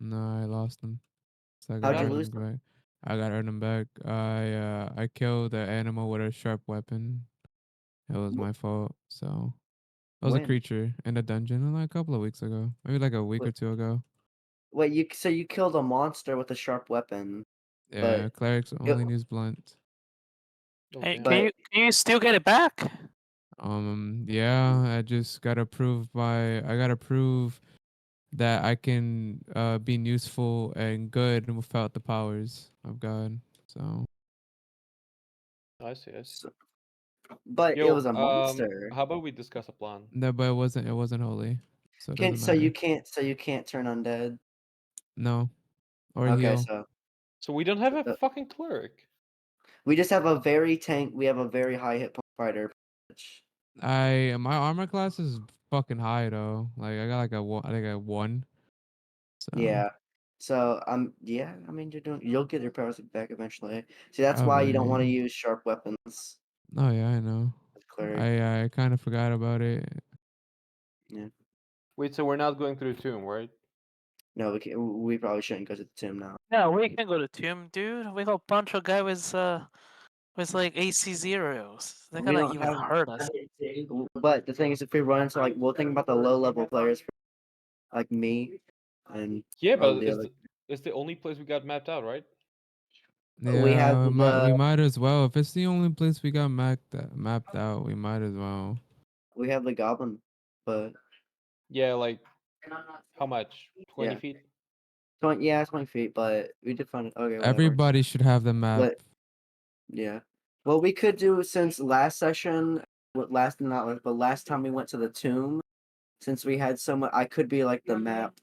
now. No, I lost them. So I What How'd gotta you earn happened? them lose them? back. I gotta earn them back. I killed an animal with a sharp weapon. It was my fault. So it was a When? creature in a dungeon like a couple of weeks ago, maybe like a week or Wait, two ago. wait, you killed a monster with a sharp weapon, Yeah, but clerics it, only use blunt. Hey, Okay. but can you still get it back? Yeah, I just gotta prove I gotta prove that I can be useful and good without the powers of God. So I see, I see. so, but it was Yo, a monster. how about we discuss a plan? no, but it wasn't holy, so it Can doesn't matter. so you can't turn undead. No, or Okay, heal. so So we don't have a uh, fucking cleric. we just have a very tank. We have a very high hit point fighter. Which, My armor class is fucking high though. Like I got like I think a 1. So yeah. So yeah. I mean, you'll get your powers back eventually. See, that's why you don't want to probably. use sharp weapons Oh yeah, I know. with cleric. I kind of forgot about it. Yeah. Wait, so we're not going through the tomb, right? No, we probably shouldn't go to the tomb now. Yeah, we can go to Tomb, dude. We got a bunch of guys with like AC zeros. They're We gonna don't even have. hurt us. But the thing is, if we run into like, we'll think about the low level players like me and Yeah, all but the other. it's the only place we got mapped out, right? We have Yeah, we the might as well. If it's the only place we got mapped out, we might as well. goblin, but Yeah, like how much? 20 yeah, feet? 20 feet. But we did find it. Okay, whatever. Everybody should have the map. But yeah, what we could do since last session, last time we went to the tomb, since we had so much, I could be like the map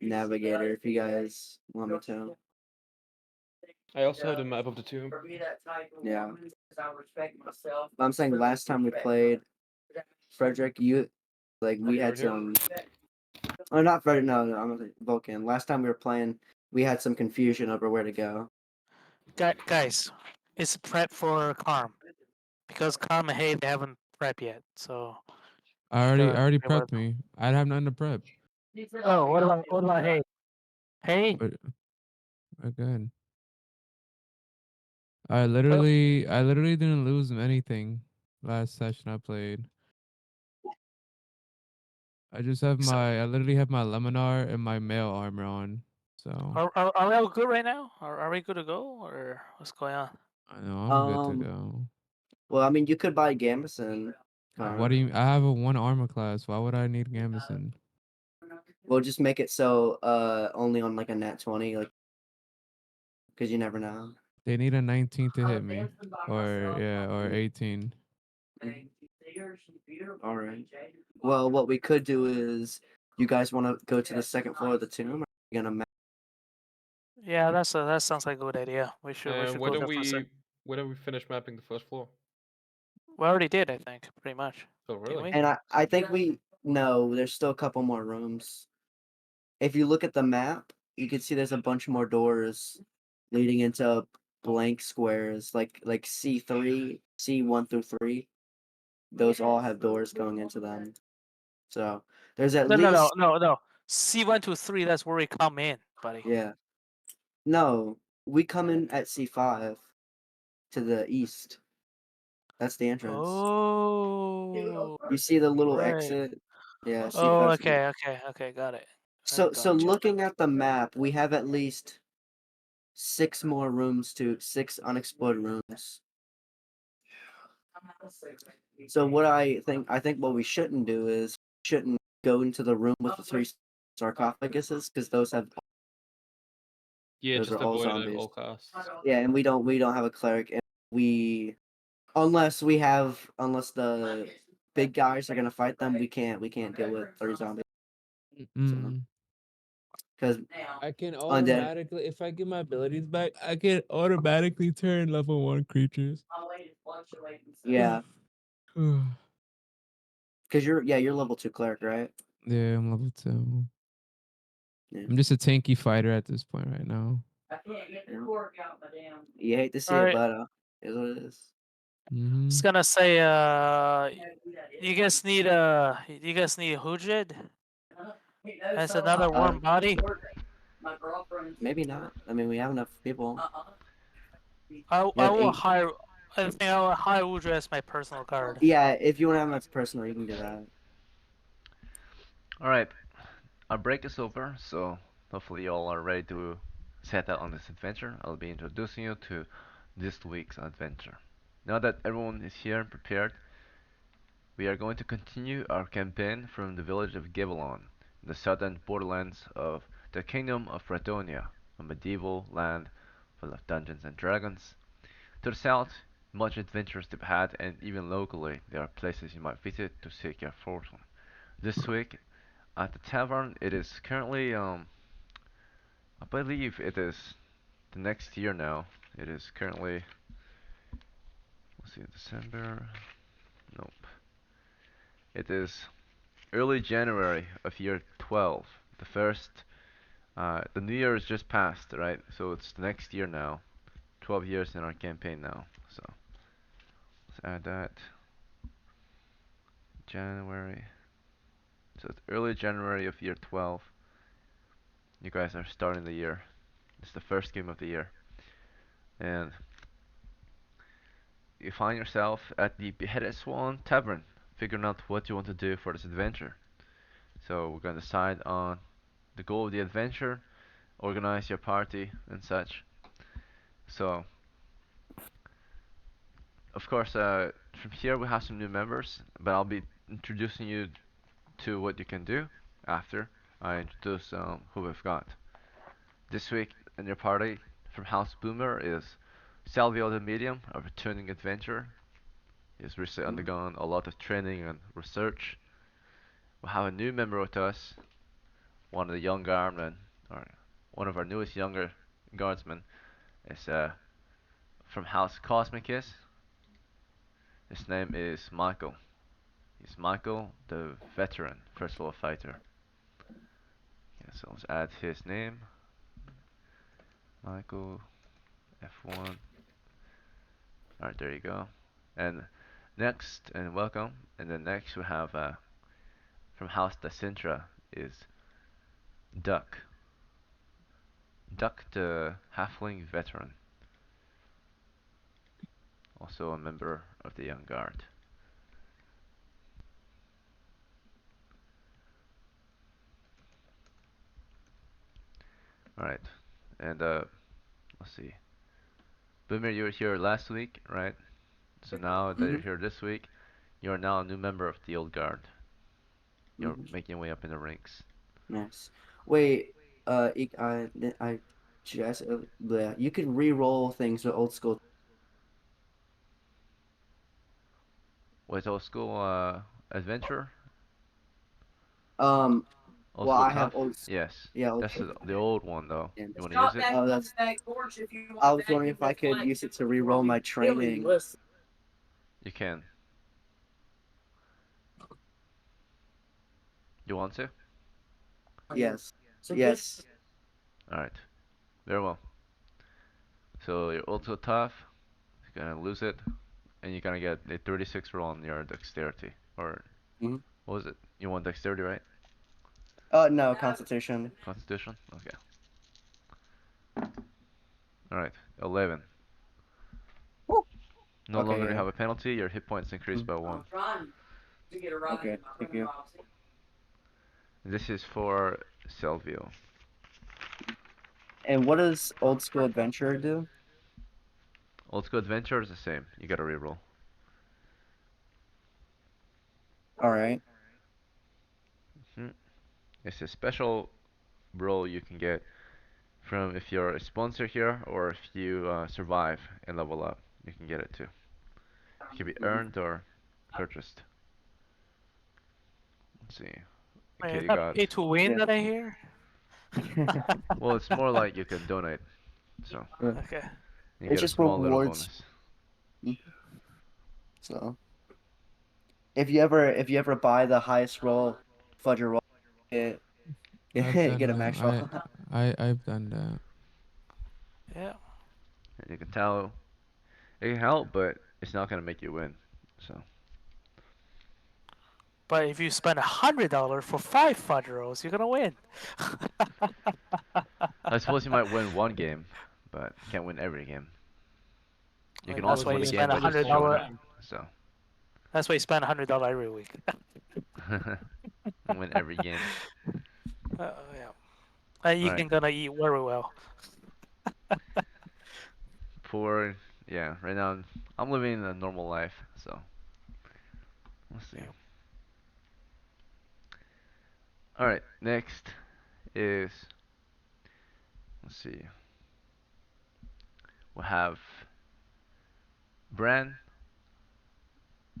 navigator if you guys want me to. I also have the map of the tomb. Yeah. I'm saying last time we played, Frederick, we You had were here. some. Oh, not Frederick. No, I'm gonna say Vulcan. Last time we were playing, we had some confusion over where to go. Guys, it's prep for Karm because Karm and Hay they haven't prep yet. So I already prepped me. I'd have nothing to prep. Oh, what about Hay? Hey, But good. well, I literally didn't lose anything last session I played. so I literally have my Leminar and my mail armor on. So are we all good right now? Are we good to go or what's going on? I know I'm good to Um. go. Well, I mean, you could buy Gambeson. What do you? I have a 1 armor class. Why would I need Gambeson? We'll just make it so only on like a nat 20, like, because you never know. They need a 19 to hit me, or yeah, or 18. All right. Well, what we could do is, you guys want to go to the second floor of the tomb? Or are you gonna Yeah, that sounds like a good idea. We should And go there for a sec. why don't we finish mapping the first floor? We already did, I think, pretty much. Oh Didn't really? we? And I think no, there's still a couple more rooms. If you look at the map, you can see there's a bunch more doors leading into blank squares, like C3, C1 through 3. Those all have doors going into them. So there's at No, least no. C1 to 3. That's where we come in, buddy. yeah. No, we come in at C5 to the east. That's the entrance. Oh, You see the little right. exit? Yeah, Oh, C5. okay, got it. So Gotcha. looking at the map, we have at least 6 unexplored rooms. So what I think what we shouldn't do is shouldn't go into the room with the 3 sarcophaguses because those have Yeah, those just are all avoid it at zombies. all costs. Yeah, and we don't have a cleric, and we unless the big guys are gonna fight them, we can't deal with 3 zombies Mm. because I can undead. automatically, if I get my abilities back, I can automatically turn level 1 creatures. Yeah, Yeah, because you're level 2 cleric, right? I'm level 2. Yeah. I'm just a tanky fighter at this point right now. You hate to see All it, right. but is what it is. Mm-hmm. Just gonna say, you guys need Hudred as another warm body. Maybe not. I mean, we have enough people. I You have will 8. hire. I think I will hire Hudred as my personal guard. Yeah, if you want to have that personal, you can do that. Alright, our break is over, so hopefully you all are ready to set out on this adventure. I'll be introducing you to this week's adventure. Now that everyone is here and prepared, we are going to continue our campaign from the village of Gibalon, in the southern borderlands of the Kingdom of Fredonia, a medieval land full of dungeons and dragons. To the south, much adventures to be had, and even locally, there are places you might visit to seek your fortune. This week, at the tavern, it is currently, I believe it is the next year now. It is currently, let's see, December. Nope. It is early January of year 12. The first, the New Year is just passed, right? So it's the next year now. 12 years in our campaign now. So let's add that. January. So it's early January of year 12. You guys are starting the year. It's the first game of the year. And you find yourself at the Beheaded Swan Tavern, figuring out what you want to do for this adventure. So we're going to decide on the goal of the adventure, organize your party and such. So, of course, from here we have some new members, but I'll be introducing you to what you can do after I introduce who we've got. This week in your party from House Boomer is Salvio the Medium, a returning adventurer. He's recently undergone a lot of training and research. We have a new member with us, one of the young guardmen, or one of our newest younger guardsmen, is from House Cosmicus. His name is Michael. He's Michael, the veteran, first level fighter. Yeah, so let's add his name. Michael, F1. Alright, there you go. And next, and welcome. And then next we have from House Dacintra is Duck. Duck, the halfling veteran. Also a member of the Young Guard. Alright, and let's see. Boomer, you were here last week, right? So now that you're here this week, you are now a new member of the Old Guard. You're making your way up in the ranks. Nice. Wait, I should ask. You can re-roll things with old school. With old school adventure? Um, Old well, school I tough? have old. Yes. Yeah, old That's school. the old one though. Yeah. You want to use it? Oh, that's. I was wondering if I could use it to re-roll my training. You can. You want to? Yes. Yes. Alright. Very well. So you're also tough. You're gonna lose it. And you're gonna get a 36 roll on your dexterity. Or Mhm. what was it? You want dexterity, right? No, Constitution. Constitution? Okay. Alright. 11. Woo. No Okay, longer do you yeah. have a penalty, your hit points increase by 1. Okay, thank you. This is for Selvio. And what does old school adventurer do? Old school adventure is the same. You gotta reroll. All right. It's a special role you can get from if you're a sponsor here or if you survive and level up. You can get it too. It can be earned or purchased. Let's see. Wait, Okay, is you that got. pay to win Yeah. that I hear? Well, it's more like you can donate, so Okay. you It's get a just small little rewards. bonus. So if you ever buy the highest roll, Fudger roll, get I've get done a that. max roll. I've done that. Yeah. And you can tell it can help, but it's not gonna make you win. So But if you spend $100 for 5 fudge rolls, you're gonna win. I suppose you might win one game, but you can't win every game. You Like, can that's always why win you a game spend by just showing $100. up. So That's why you spend $100 every week. win every game. Yeah. And you Right. can gonna eat very well. Poor. Yeah. Right now I'm living a normal life. So let's see. Yeah. All right. Next is let's see. We'll have Bran,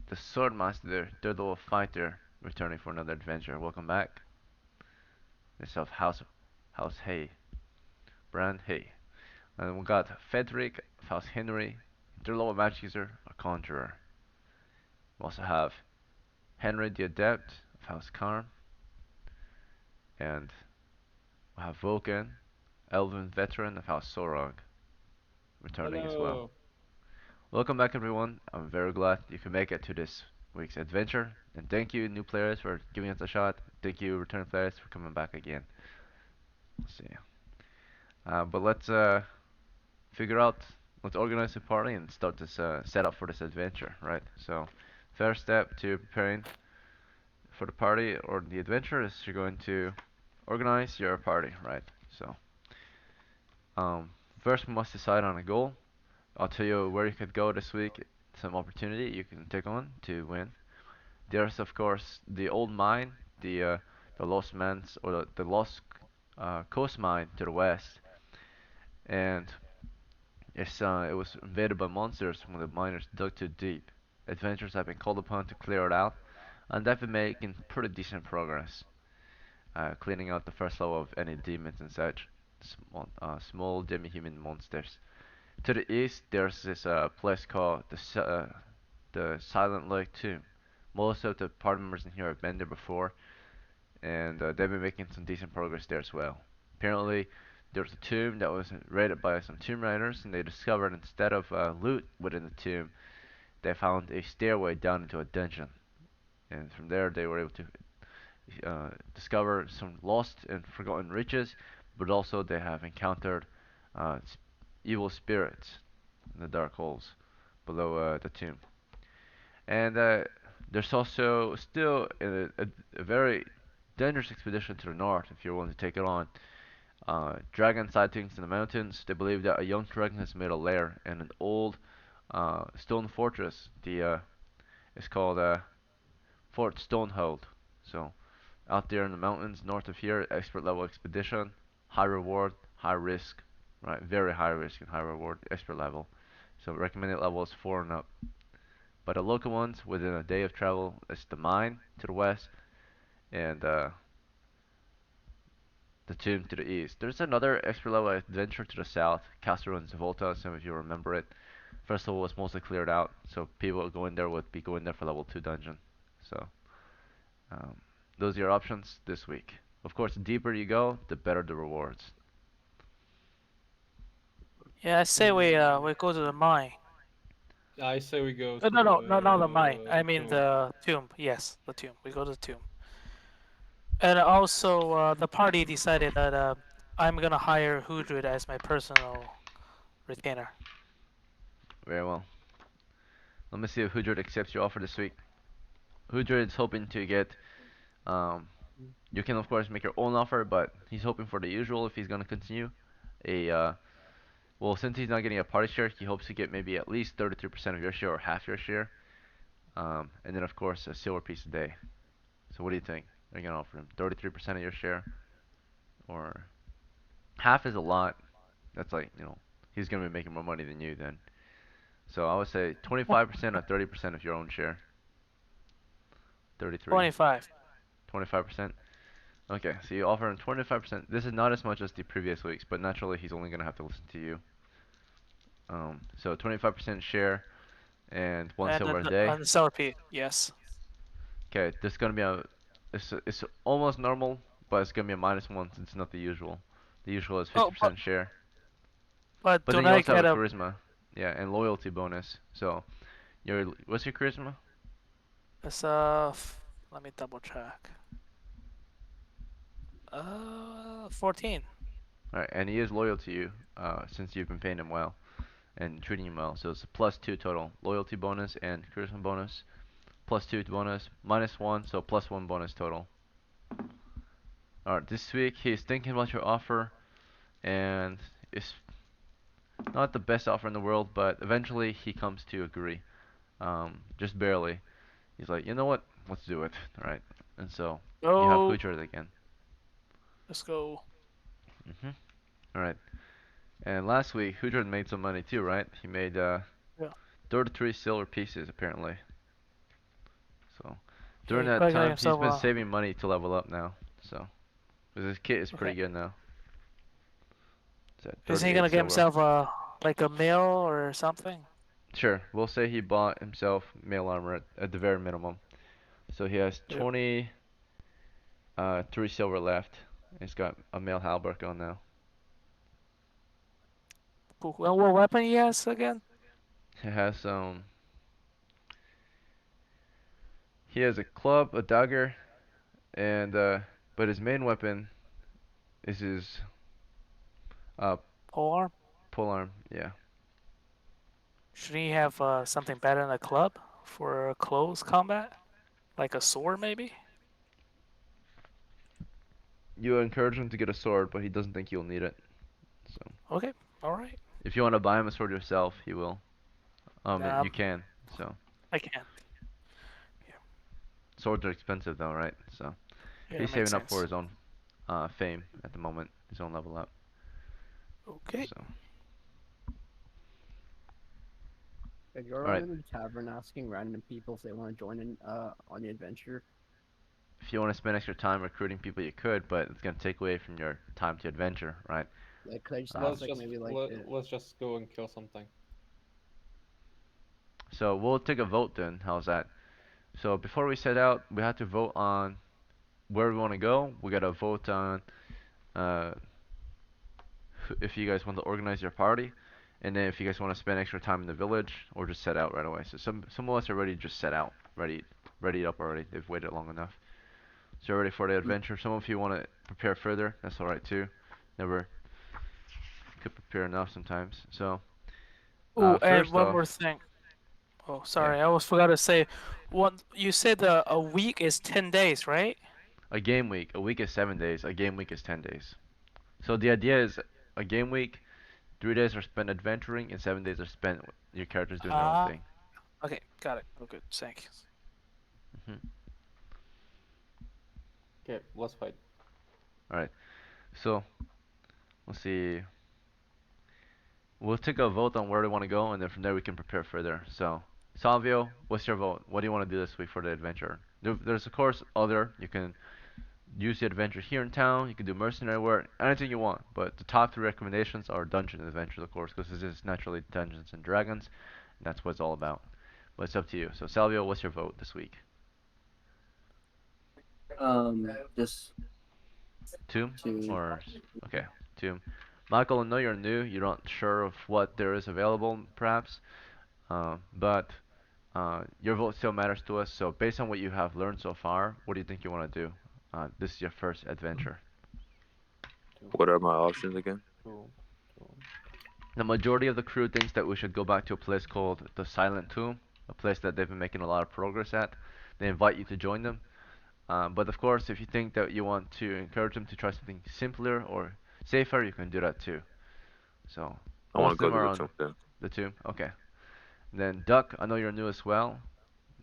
the Swordmaster, Daredevil fighter, returning for another adventure. Welcome back. This of House Hay. Bran Hay. And we got Frederick of House Henry, Daredevil magic user, a conjurer. We also have Henry the Adept of House Karn, and we have Vulcan, Elven veteran of House Sorog, returning as well. Hello. Welcome back everyone. I'm very glad you can make it to this week's adventure. And thank you new players for giving us a shot. Thank you return players for coming back again. Let's see. But let's figure out, let's organize a party and start this setup for this adventure, right? So first step to preparing for the party or the adventure is you're going to organize your party, right? So first we must decide on a goal. I'll tell you where you could go this week, some opportunity you can take on to win. There's of course the old mine, the Lost Man's or the Lost Coast Mine to the west, and it was invaded by monsters when the miners dug too deep. Adventurers have been called upon to clear it out, and they've been making pretty decent progress, cleaning out the first level of any demons and such, small demi-human monsters. To the east, there's this place called the Silent Lake Tomb. Most of the party members in here have been there before, and they've been making some decent progress there as well. Apparently, there was a tomb that was raided by some tomb raiders, and they discovered instead of loot within the tomb, they found a stairway down into a dungeon. And from there, they were able to discover some lost and forgotten riches, but also they have encountered uh, evil spirits in the dark holes below the tomb. And there's also still a very dangerous expedition to the north if you're willing to take it on. Dragon sightings in the mountains. They believe that a young dragon has made a lair in an old stone fortress. It's called Fort Stonehold. So out there in the mountains north of here, expert level expedition, high reward, high risk, right? Very high risk and high reward, expert level. So recommended level is 4 and up. But the local ones within a day of travel is the mine to the west and the tomb to the east. There's another expert level adventure to the south, Castle and Zavolta, some of you remember it. First level was mostly cleared out, so people going there would be going there for level 2 dungeon. So um, those are your options this week. Of course, the deeper you go, the better the rewards. Yeah, I say we go to the mine. I say we go No, to no, no, no, not the mine. I mean tomb. the tomb. Yes, the tomb. We go to the tomb. And also, the party decided that I'm gonna hire Hudrid as my personal retainer. Very well. Let me see if Hudrid accepts your offer this week. Hudrid is hoping to get you can of course make your own offer, but he's hoping for the usual if he's gonna continue. Well, since he's not getting a party share, he hopes to get maybe at least 33% of your share or half your share. And then of course a silver piece a day. So what do you think? Are you gonna offer him 33% of your share, or half is a lot? That's like, he's gonna be making more money than you then. So I would say 25% or 30% of your own share. 33. 25. 25%. Okay, so you offer him 25%. This is not as much as the previous weeks, but naturally he's only gonna have to listen to you. So 25% share and one And silver a the, day. on the sour pea, yes. Okay, this is gonna be it's almost normal, but it's gonna be a -1 since it's not the usual. The usual is Oh, 50% share. but But then don't you I also have get a a? charisma, yeah, and loyalty bonus. So what's your charisma? It's let me double check. 14. All right, and he is loyal to you, since you've been paying him well and treating him well. So it's a +2 total, loyalty bonus and charisma bonus. +2 bonus, -1, so +1 bonus total. Alright, this week he's thinking about your offer, and it's not the best offer in the world, but eventually he comes to agree. Just barely. He's like, you know what? Let's do it. Alright, and so you have Oh, Hujard again. let's go. Alright, and last week Hujard made some money too, right? He made Yeah. 33 silver pieces apparently. So during He that probably got time, he's himself been saving money to level up now. So, because his kit is pretty Okay. good now. It's at Is he 38 gonna get silver. himself like a meal or something? Sure, we'll say he bought himself mail armor at the very minimum. So he has Yep. 3 silver left. He's got a mail halberd on now. Cool. Well, what weapon he has again? He has he has a club, a dagger, and but his main weapon is his uh Polearm? polearm. Yeah. Should he have something better than a club for close combat? Like a sword, maybe? You encourage him to get a sword, but he doesn't think you'll need it. So Okay, alright. if you want to buy him a sword yourself, he will. Um, You can. So I can. swords are expensive though, right? So Yeah, he's makes saving up for sense. his own fame at the moment, his own level up. Okay. So If you're Alright. in the tavern asking random people if they want to join in on the adventure, if you want to spend extra time recruiting people, you could, but it's gonna take away from your time to adventure, right? like could I just Um, ask Let's like just maybe like let's just go and kill something. So we'll take a vote then. How's that? So before we set out, we have to vote on where we want to go. We gotta vote on uh, if you guys want to organize your party, and then if you guys want to spend extra time in the village or just set out right away. So some of us are ready to just set out, ready up already. They've waited long enough. So you're ready for the adventure. Some of you want to prepare further. That's all right too. Never could prepare enough sometimes. So Oh, and first one off, more thing. Oh, yeah, sorry, I almost forgot to say. One, you said a week is 10 days, right? a game week. A week is 7 days. A game week is 10 days. So the idea is a game week. 3 days are spent adventuring, and 7 days are spent your characters doing their own Ah, thing. okay, got it. Oh, good, thank you. Okay, let's fight. All right. So let's see. We'll take a vote on where we want to go, and then from there we can prepare further. So, Salvio, what's your vote? What do you want to do this week for the adventure? There's of course other. You can use the adventure here in town. You can do mercenary work, anything you want. But the top 3 recommendations are dungeon adventures, of course, because this is naturally Dungeons and Dragons, and that's what it's all about. But it's up to you. So, Salvio, what's your vote this week? Just Tomb to or okay, Tomb. Michael, I know you're new. You're not sure of what there is available, perhaps, but your vote still matters to us. So, based on what you have learned so far, what do you think you want to do? This is your first adventure. What are my options again? The majority of the crew thinks that we should go back to a place called the Silent Tomb, a place that they've been making a lot of progress at. They invite you to join them. But of course, if you think that you want to encourage them to try something simpler or safer, you can do that too. So I want most to of go them to are the on tomb then. the tomb. Okay. Then Duck, I know you're new as well.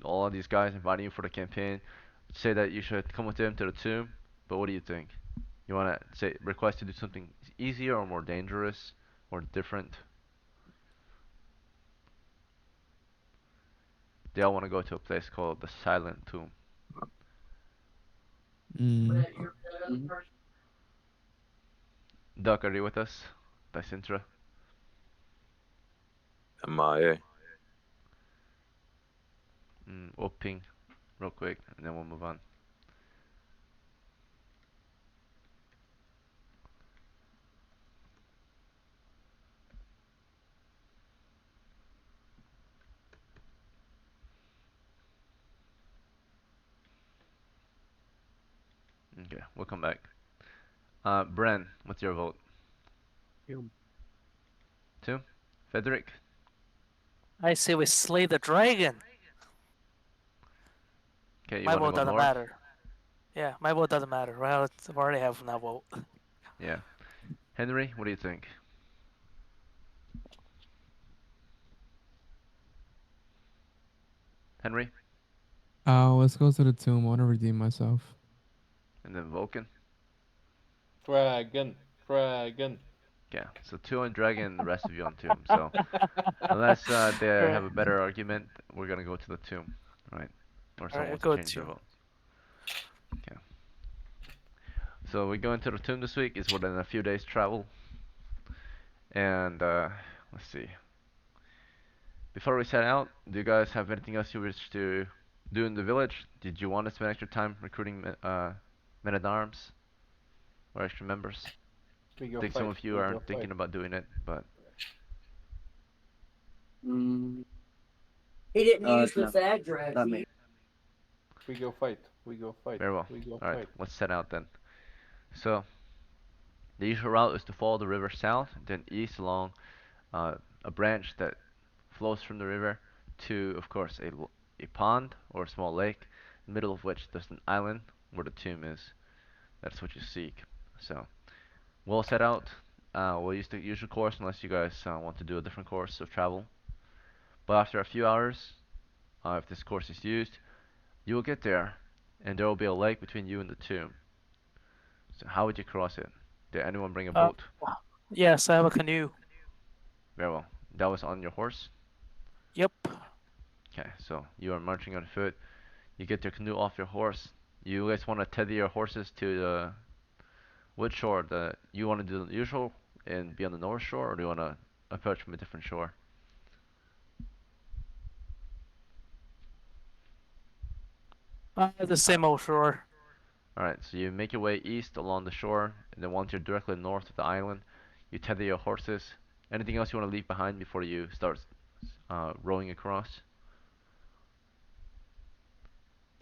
All of these guys inviting you for the campaign. say that you should come with him to the tomb, but what do you think? You wanna say request to do something easier or more dangerous or different? They all want to go to a place called the Silent Tomb. Mm. Duck, are you with us? By Sintra. MIA. We'll ping real quick and then we'll move on. Okay, we'll come back. Bren, what's your vote? Tomb. Tomb? Frederick? I say we slay the dragon. Okay, you My wanna vote go doesn't north? matter. Yeah, my vote doesn't matter. Well, I already have that vote. Yeah. Henry, what do you think? Henry? Let's go to the tomb. I want to redeem myself. And then Vulcan? Dragon. Dragon. Yeah, so 2 on Dragon and the rest of you on Tomb. So, unless they have a better argument, we're gonna go to the Tomb, right? Or someone Alright, wants go to change their Tomb. vote. Okay. So we go into the Tomb this week. It's within a few days travel. And let's see. Before we set out, do you guys have anything else you wish to do in the village? Did you want to spend extra time recruiting men at arms or extra members? We I go think fight. some of you we are go thinking fight. about doing it, but He didn't use the fag drive. Not me. We go fight. We go fight. very well. We go Alright, fight. let's set out then. So, the usual route is to follow the river south, then east along a branch that flows from the river to, of course, a pond or a small lake, in the middle of which there's an island where the tomb is. That's what you seek. So, we'll set out. We'll use the usual course unless you guys want to do a different course of travel. But after a few hours, if this course is used, you will get there, and there will be a lake between you and the tomb. So how would you cross it? Did anyone bring a boat? Yes, I have a canoe. Very well. That was on your horse? Yep. Okay, so you are marching on foot. You get your canoe off your horse. You guys want to tether your horses to the which shore? You want to do the usual and be on the north shore, or do you want to approach from a different shore? The same old shore. Alright, so you make your way east along the shore, and then once you're directly north of the island, you tether your horses. Anything else you want to leave behind before you start rowing across?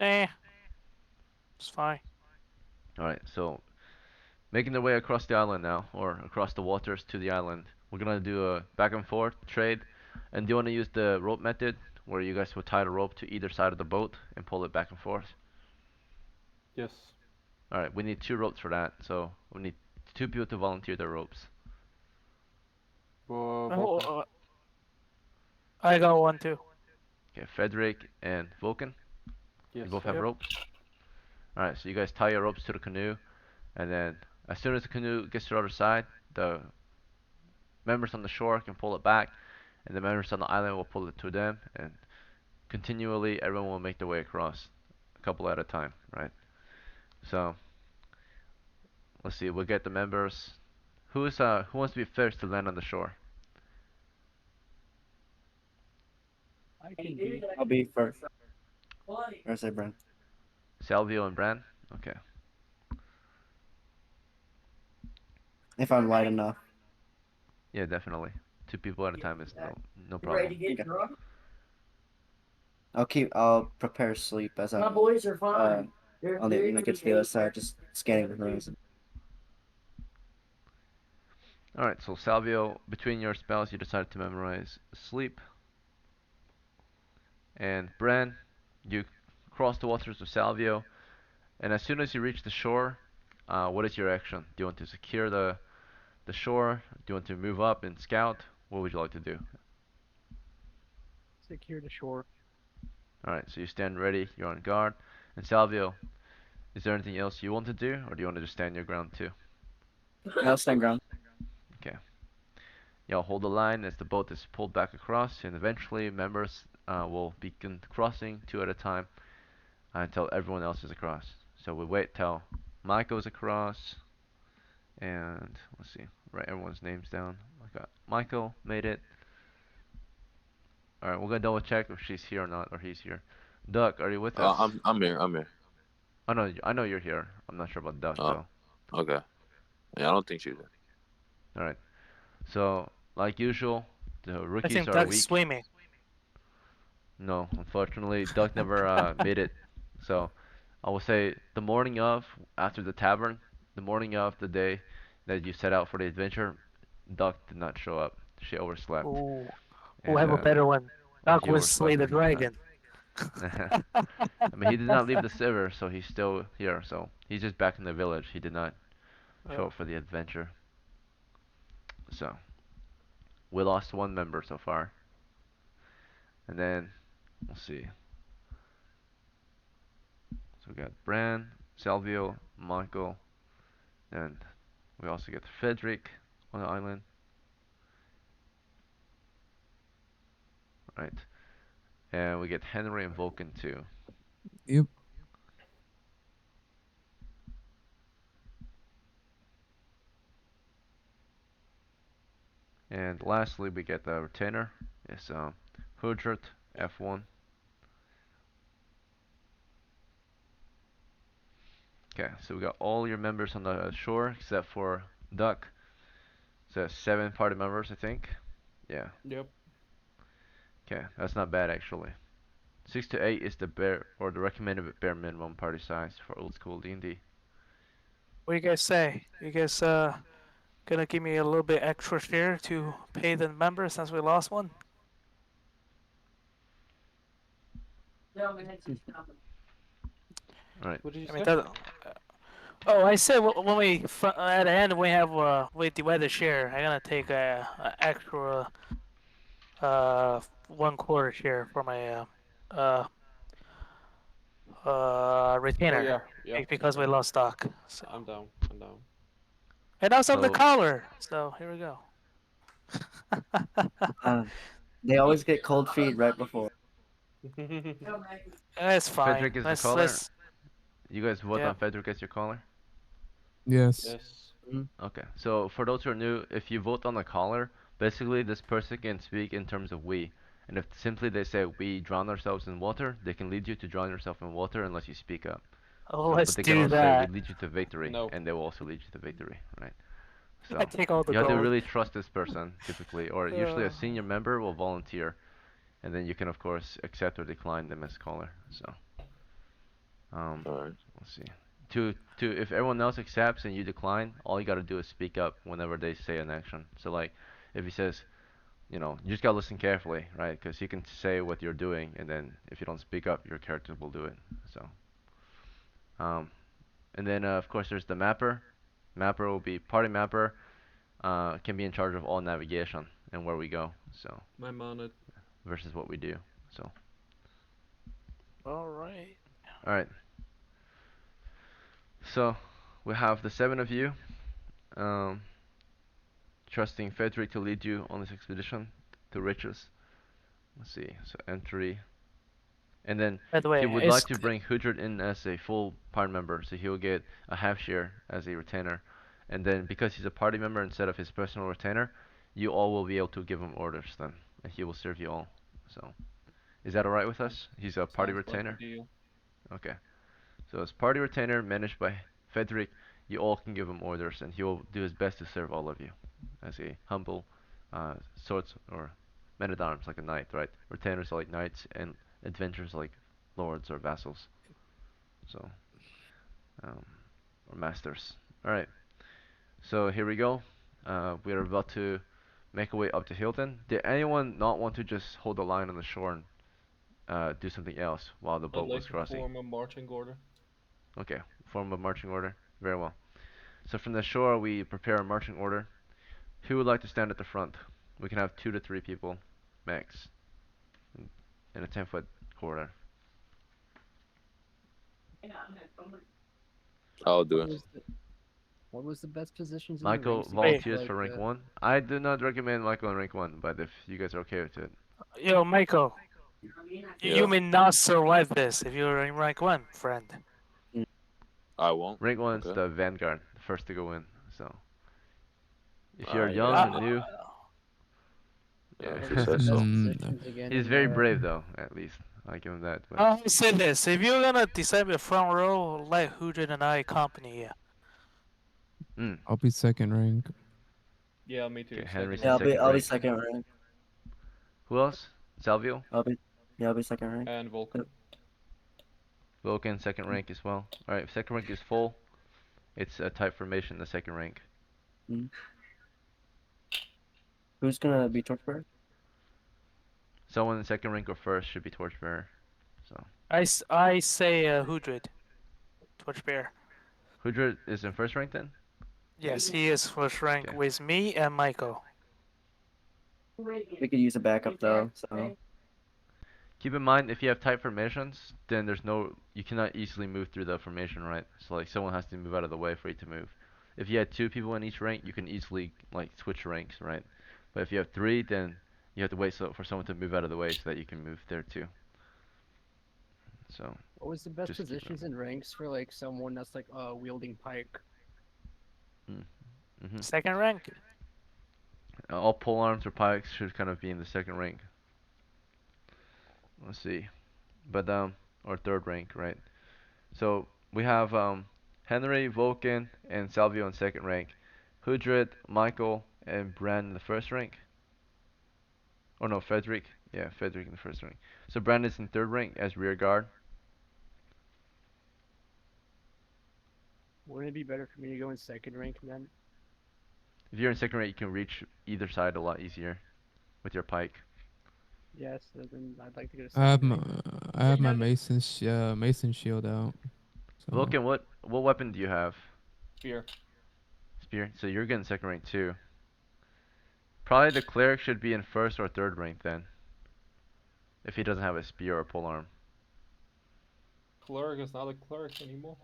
It's fine. Alright, so making their way across the island now, or across the waters to the island. We're gonna do a back and forth trade. And do you want to use the rope method, where you guys will tie the rope to either side of the boat and pull it back and forth? Yes. Alright, we need 2 ropes for that, so we need 2 people to volunteer their ropes. Vulcan. I got one too. Okay, Frederick and Vulcan, Yes. you both have Yep. ropes? Alright, so you guys tie your ropes to the canoe, and then as soon as the canoe gets to the other side, the members on the shore can pull it back, and the members on the island will pull it to them, and continually everyone will make their way across, a couple at a time, right? So, let's see, we'll get the members. Who wants to be first to land on the shore? I can be. I'll be first. Or say Brent. Salvio and Bran? Okay. If I'm light enough. Yeah, definitely. 2 people at a time is no problem. I'll prepare sleep as I'm boys are fine. on the when I get to the other side, just scanning the horizon. Alright, so Salvio, between your spells you decided to memorize sleep. And Bran, you cross the waters with Salvio, and as soon as you reach the shore, what is your action? Do you want to secure the shore? Do you want to move up and scout? What would you like to do? Secure the shore. Alright, so you stand ready, you're on guard. And Salvio, is there anything else you want to do, or do you want to just stand your ground too? I'll stand ground. Okay. Y'all hold the line as the boat is pulled back across, and eventually members will begin crossing two at a time until everyone else is across. So we wait till Michael's across, and let's see, write everyone's names down. I got Michael made it. All right, we're gonna double check if she's here or not, or he's here. Duck, are you with us? I'm here. I'm here. I know you're here. I'm not sure about Duck Oh, though. okay. Yeah, I don't think she's there. All right. So like usual, the I rookies think are Doug's weak. swimming. No, unfortunately, Duck never made it. So I will say the morning of, after the tavern, the morning of the day that you set out for the adventure, Duck did not show up. She overslept, Ooh, who and have a better one? Doug you will slay overslept the the whole time. dragon. I mean, he did not leave the river, so he's still here. So he's just back in the village. He did not show up for the adventure. So we lost one member so far, and then we'll see. So we got Bran, Salvio, Michael, and we also get Frederick on the island. Right. And we get Henry and Vulcan too. Yep. And lastly, we get the retainer. It's Hudret F1. Okay, so we got all your members on the shore except for Duck. So 7 party members, I think. Yeah. Yep. Okay, that's not bad actually. 6 to 8 is the bare or the recommended bare minimum party size for old school D&D. What do you guys say? You guys gonna give me a little bit extra share to pay the members since we lost one? Alright. What did you I mean, say? oh, I said when we at the end we have we divide the share. I'm gonna take a extra 1/4 share for my retainer Oh, yeah. because we lost stock. So. I'm down. I'm down. And also the So- collar. So here we go. They always get cold feet right before. It's fine. Frederick is the let's, caller? let's You guys vote Yeah. on Frederick as your caller? Yes. Yes. Okay, so for those who are new, if you vote on the caller, basically this person can speak in terms of we. And if simply they say we drown ourselves in water, they can lead you to drown yourself in water unless you speak up. oh, So, let's but they can do also that. say we lead you to victory, No. and they will also lead you to victory, right? So I take all the you have to gold. really trust this person typically, or usually a senior member will volunteer, and then you can of course accept or decline them as caller. So Alright. let's see. To if everyone else accepts and you decline, all you gotta do is speak up whenever they say an action. So like, if he says, you just gotta listen carefully, right? Because he can say what you're doing, and then if you don't speak up, your character will do it. So, and then of course there's the mapper. Mapper will be party mapper. Can be in charge of all navigation and where we go. So I'm on it. versus what we do. So, All right. all right. So we have the 7 of you, trusting Frederick to lead you on this expedition to riches. Let's see. So entry, and then By the way, he would it's like to bring Hudred in as a full party member, so he'll get a half share as a retainer. And then because he's a party member instead of his personal retainer, you all will be able to give him orders then, and he will serve you all. So, is that alright with us? He's a party Sounds like a retainer? deal. Okay. So as party retainer managed by Frederick, you all can give him orders, and he will do his best to serve all of you as a humble swords or men at arms, like a knight, right? Retainers are like knights, and adventurers are like lords or vassals. So, or masters. All right. So here we go. We are about to make our way up to Hilton. Did anyone not want to just hold the line on the shore and do something else while the I'd boat like was to crossing? form a marching order. Okay, form a marching order. Very well. So from the shore, we prepare a marching order. Who would like to stand at the front? We can have 2 to 3 people, max, in a 10-foot corridor. I'll do What it. was the, what was the best positions in the Michael ranks again? volunteers Like for rank the 1. I do not recommend Michael in rank 1, but if you guys are okay with it. Yo, Michael, Yeah. you may not survive this if you're in rank 1, friend. I won't. Rank 1's Okay. the vanguard, the first to go in. So if you're Alright, you young guys and know. new, Yeah, yeah. if what you was say the so. best Mm, positions again He's in very brave though, at least. I'll give him that. But I'll say this: if you're gonna disable front row, let Hudrin and I accompany you. I'll be second rank. Yeah, me too. okay, Second Henry's Yeah, in rank. second I'll be rank. second rank. Who else? Salvio, I'll be second rank. And Vulcan. Vulcan, second rank as well. All right, second rank is full. It's a type formation, the second rank. Who's gonna be torchbearer? Someone in second rank or first should be torchbearer. So I say Hudrid, Torchbearer. Hudra is in first rank then. Yes, he is first rank Okay. with me and Michael. We could use a backup though. So Keep in mind, if you have tight formations, then you cannot easily move through the formation, right? So like someone has to move out of the way for you to move. If you had 2 people in each rank, you can easily like switch ranks, right? But if you have 3, then you have to wait for someone to move out of the way so that you can move there too. So what was the best just keep that. positions in ranks for like someone that's like wielding pike? Second rank. All pole arms or pikes should kind of be in the second rank. Let's see, but or third rank, right? So we have Henry, Vulcan, and Salvio in second rank. Hudred, Michael, and Brand in the first rank. Oh no, Frederick. Yeah, Frederick in the first rank. So Brand is in third rank as rear guard. Wouldn't it be better for me to go in second rank then? If you're in second rank, you can reach either side a lot easier with your pike. Yes, then I'd like to go to I have second my rank. I have my mason shield out. So Vulcan, what weapon do you have? Spear. Spear. So you're getting second rank too. Probably the cleric should be in first or third rank then. If he doesn't have a spear or a polearm. Cleric is not a cleric anymore.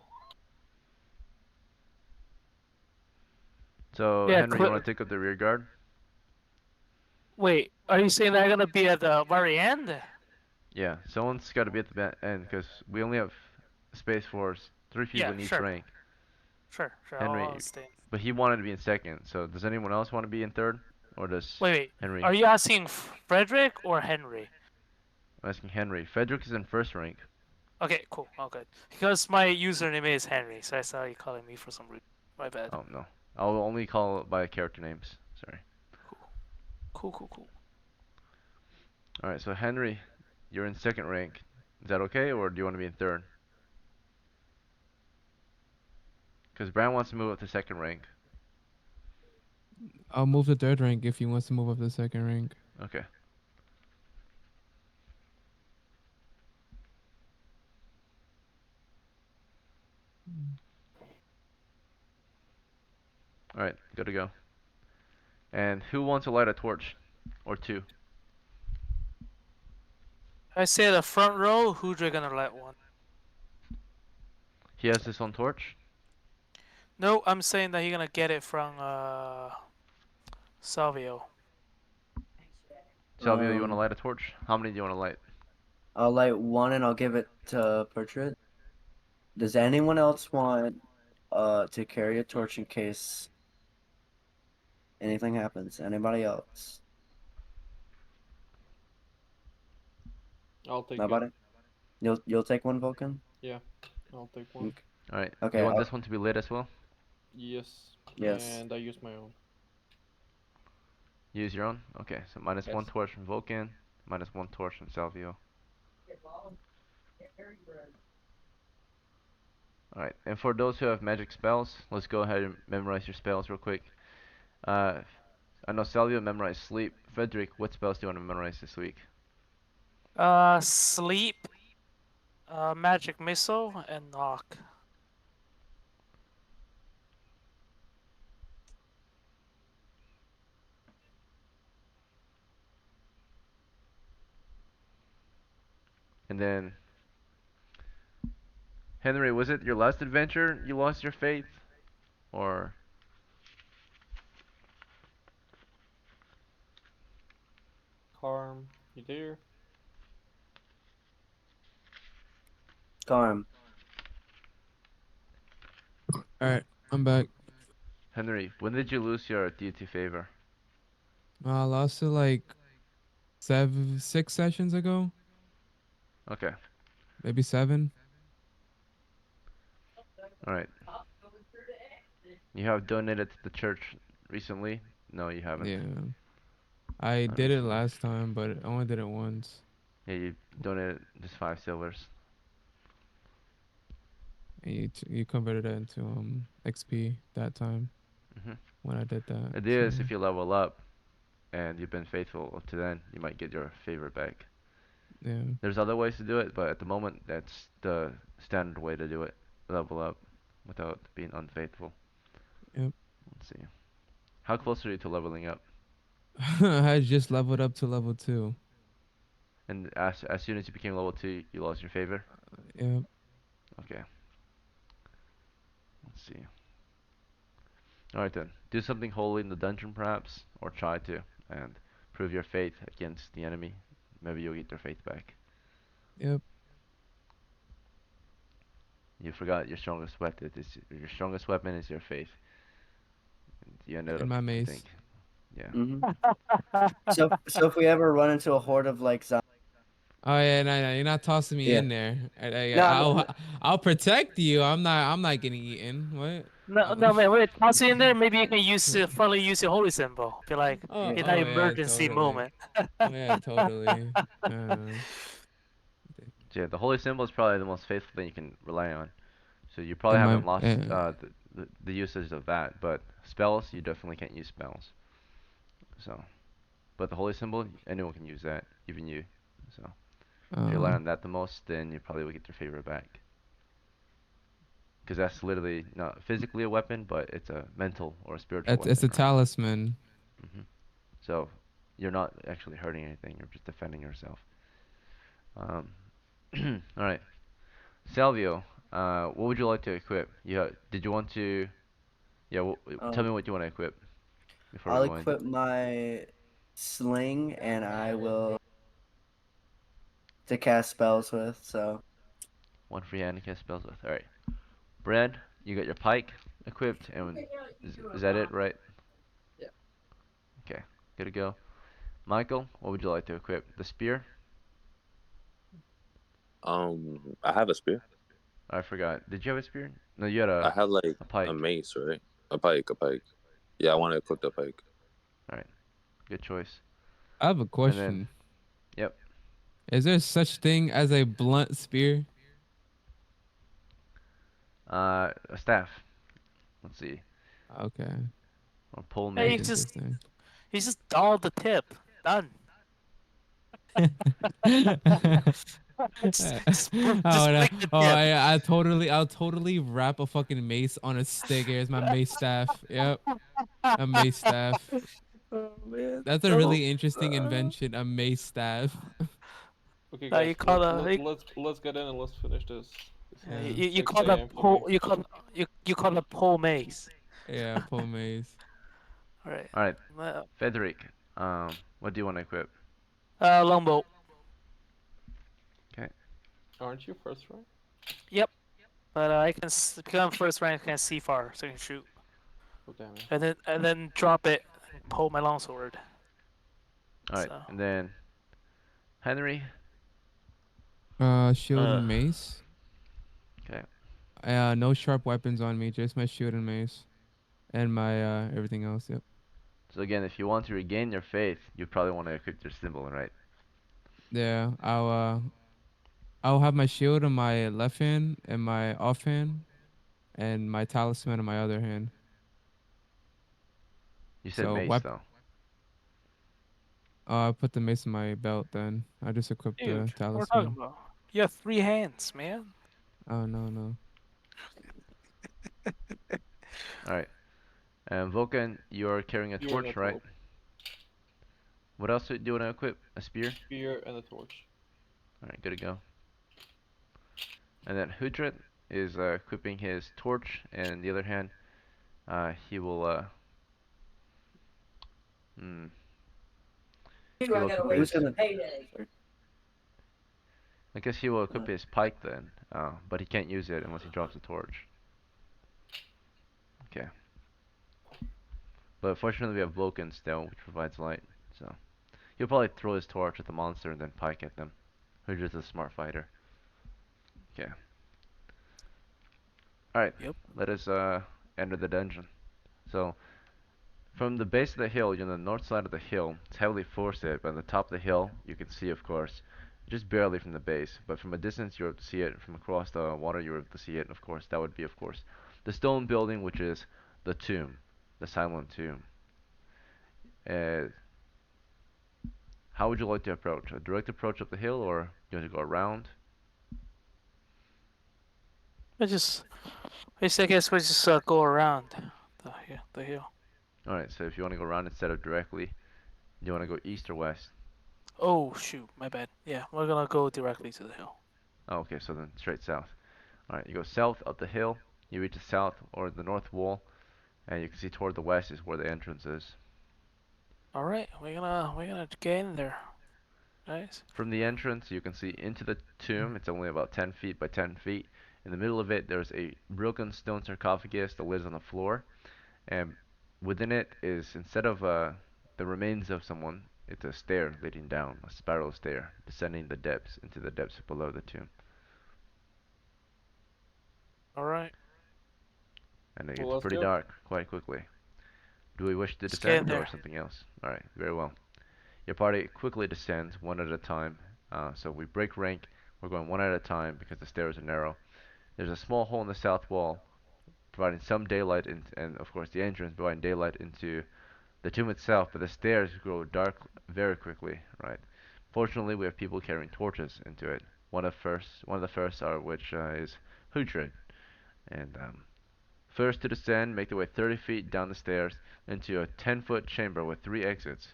So Yeah, Henry, you want to take up the rear guard? Wait, are you saying they're gonna be at the very end? Yeah, someone's got to be at the end because we only have space for 3 people Yeah, in each sure. rank. Sure, Henry, I'll stay. but he wanted to be in second. So does anyone else want to be in third, or does Wait, Henry? are you asking Frederick or Henry? I'm asking Henry. Frederick is in first rank. Okay, cool. Oh, good. Because my username is Henry, so I saw you calling me for some reason. My bad. Oh no, I'll only call it by character names. Sorry. Cool. All right, so Henry, you're in second rank. Is that okay, or do you want to be in third? Because Brand wants to move up to second rank. I'll move to third rank if he wants to move up to second rank. Okay. All right, good to go. And who wants to light a torch, or 2? I say the front row, who's gonna light one? He has his own torch. No, I'm saying that he's gonna get it from Salvio. Salvio, you want to light a torch? How many do you want to light? I'll light one and I'll give it to Portrait. Does anyone else want to carry a torch in case anything happens? Anybody else? I'll take Nobody? it. You'll take one, Vulcan? Yeah, I'll take one. All right. Okay, You want I'll- this one to be lit as well? Yes. Yes. And I use my own. Use your own? Okay, so minus 1 Yes. torch from Vulcan, minus 1 torch from Salvio. Alright, and for those who have magic spells, let's go ahead and memorize your spells real quick. I know Salvio memorized sleep. Frederick, what spells do you want to memorize this week? Sleep, magic missile, and knock. And then Henry, was it your last adventure you lost your faith? Or Carm, you there? Carm. Alright, I'm back. Henry, when did you lose your deity favor? I lost it like 6 sessions ago, Okay. maybe 7. Alright. You have donated to the church recently? No, you haven't. Yeah. I Not did it recently. last time, but I only did it once. Yeah, you donated just 5 silvers. And you converted it into XP that time Mhm. when I did that. The idea is so, if you level up and you've been faithful up to then, you might get your favor back. yeah. There's other ways to do it, but at the moment that's the standard way to do it. Level up without being unfaithful. Yep. Let's see. How close are you to leveling up? I just leveled up to level 2. And as soon as you became level 2, you lost your favor? Yep. Okay. Let's see. Alright then. Do something holy in the dungeon perhaps, or try to, and prove your faith against the enemy. Maybe you'll get your faith back. Yep. You forgot your strongest weapon. Your strongest weapon is your faith. And you ended And up, my I mace. think. Yeah. So if we ever run into a horde of like zombies. Oh yeah, no, you're not tossing me Yeah. in there. No, I'll protect you. I'm not getting eaten. What? No, man, wait. Toss it in there. Maybe you can finally use your holy symbol. Be like, Oh, in that oh yeah, emergency totally. moment. Oh yeah, totally. So yeah, the holy symbol is probably the most faithful thing you can rely on. So you probably And my haven't lost the usage of that, but spells, you definitely can't use spells. So, but the holy symbol, anyone can use that, even you. So, if you rely on that the most, then you probably will get your favor back. Because that's literally not physically a weapon, but it's a mental or a spiritual it's a weapon. talisman. So, you're not actually hurting anything, you're just defending yourself. Alright. Salvio, what would you like to equip? Did you want to... Yeah, tell me what you want to equip before I'll we go in. equip my sling and I will to cast spells with. So One free hand to cast spells with. Alright. Brad, you got your pike equipped, and is that it, right? Yeah. Okay, good to go. Michael, what would you like to equip? The spear? I have a spear. I forgot. Did you have a spear? No, you had I have like a pike. a mace, right? A pike. Yeah, I want to equip the pike. Alright, good choice. I have a And question. then, yep. Is there such thing as a blunt spear? A staff. Let's see. Okay. Or pole Hey, mace. Interesting. you just dull the tip. Done. Just flick the tip. I'll totally wrap a fucking mace on a stick. Here's my mace staff. Yep, a mace staff. Oh, man. That's a really interesting invention. A mace staff. Okay, No, guys, you call let's get in and let's finish this. Yeah. you 6 call that a.m. for pole me. you call that pole mace. Yeah, pole mace. All right. Alright, Frederick, what do you want to equip? Longbow. Okay. Aren't you first rank? Yep. But I can become first rank. I can see far, so I can shoot. Oh damn it. And then drop it. And pull my longsword. Alright, So. and then Henry. Shield and mace. Okay. No sharp weapons on me. Just my shield and mace, and my everything else. Yep. So again, if you want to regain your faith, you probably want to equip your symbol, right? Yeah. I'll have my shield in my left hand and my offhand, and my talisman in my other hand. You said mace though. I put the mace in my belt. Then I just equipped Dude, the what we're talisman. talking about? You have 3 hands, man. Oh no. Alright. And Vulcan, you're carrying a torch, right? What else do you want to equip? A spear? Spear and a torch. Alright, good to go. And then Hudred, is equipping his torch, and the other hand, he will hmm, he will equip Who's his. gonna? I guess he will equip his pike then, but he can't use it unless he drops a torch. Okay. But fortunately we have Vulcan still, which provides light, so he'll probably throw his torch at the monster and then pike at them. Who's just a smart fighter. Okay. Alright, Yep. let us enter the dungeon. So from the base of the hill, you're on the north side of the hill. It's heavily forested, but on the top of the hill, you can see, of course, just barely from the base. But from a distance, you're able to see it. From across the water, you're able to see it. And of course, that would be, of course, the stone building, which is the tomb, the silent tomb. How would you like to approach? A direct approach up the hill, or you want to go around? I guess we just go around the hill. Alright, so if you want to go around instead of directly, you want to go east or west? Oh shoot, my bad. Yeah, we're gonna go directly to the hill. Oh, okay, so then straight south. Alright, you go south up the hill, you reach the south or the north wall, and you can see toward the west is where the entrance is. All right, we're gonna get in there, guys. From the entrance, you can see into the tomb. It's only about 10 feet by 10 feet. In the middle of it, there's a broken stone sarcophagus. The lid's on the floor, and within it is, instead of the remains of someone, it's a stair leading down, a spiral stair, descending the depths into the depths below the tomb. All right. And it Well, gets let's pretty go. dark quite quickly. Do we wish to Let's get in descend or there. something else? Alright, very well. Your party quickly descends one at a time. So we break rank. We're going one at a time because the stairs are narrow. There's a small hole in the south wall, providing some daylight, and of course the entrance providing daylight into the tomb itself. But the stairs grow dark very quickly. Right. Fortunately, we have people carrying torches into it. One of the first are which is Hudred, and first to descend, make their way 30 feet down the stairs into a 10-foot chamber with 3 exits.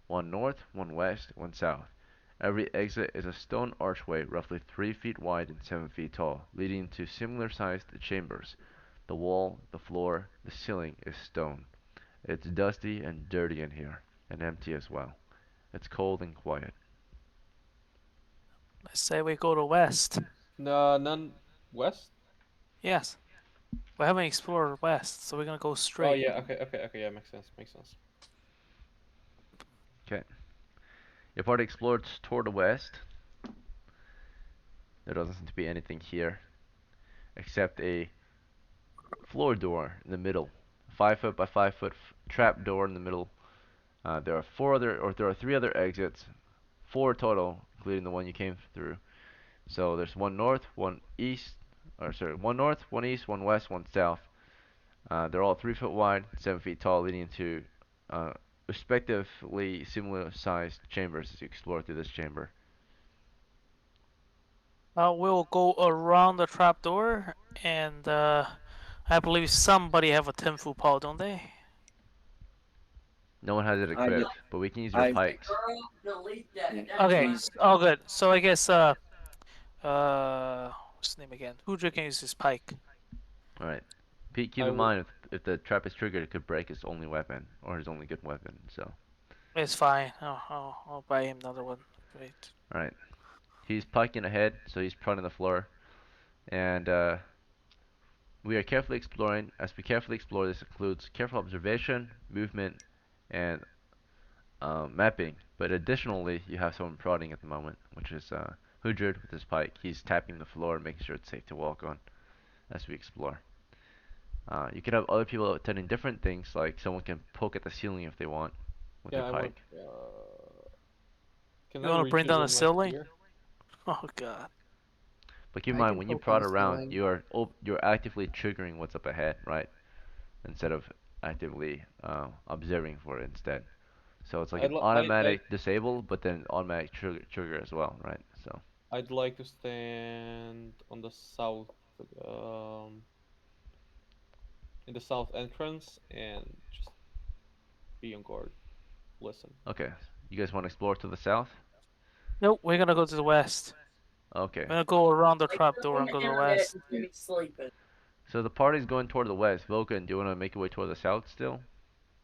One north, one west, one south. Every exit is a stone archway roughly 3 feet wide and 7 feet tall, leading to similar sized chambers. The wall, the floor, the ceiling is stone. It's dusty and dirty in here, and empty as well. It's cold and quiet. Let's say we go to west. No, none west. Yes. We haven't explored west, so we're gonna go straight. Oh yeah, okay, yeah, makes sense. Okay. Your party explores toward the west. There doesn't seem to be anything here except a floor door in the middle. 5 foot by 5 foot trap door in the middle. There are 3 other exits, 4 total, including the one you came through. So there's one north, one east, one north, one east, one west, one south. They're all 3 foot wide, 7 feet tall, leading to respectively similar sized chambers as you explore through this chamber. We'll go around the trapdoor, and I believe somebody have a 10-foot pole, don't they? No one has it I do. equipped, but we can use your I- pikes. Okay. Please. Oh, good. So I guess what's his name again? Hudra can use his pike. Alright. Pete, keep I in will- mind if the trap is triggered, it could break his only weapon, or his only good weapon, so. It's fine. I'll buy him another one. Wait. Alright. He's piking ahead, so he's prodding the floor. And we are carefully exploring. As we carefully explore, this includes careful observation, movement, and mapping. But additionally, you have someone prodding at the moment, which is Hudred with his pike. He's tapping the floor, making sure it's safe to walk on as we explore. You can have other people attending different things, like someone can poke at the ceiling if they want with Yeah, their I want. pike. Can You I wanna reach bring it down with the my ceiling? spear? Oh god. But keep in I mind, can when you poke prod on the around, ceiling. you're actively triggering what's up ahead, right? Instead of actively observing for it instead. So it's like I'd an li- automatic disable, but then automatic trigger as well, right? So I'd like to stand on the south, um, in the south entrance and just be on guard. Listen. okay, you guys want to explore to the south? Nope, we're gonna go to the west. Okay. I'm gonna go around the trap door and go to the west. So the party's going toward the west. Vulcan, do you want to make your way toward the south still?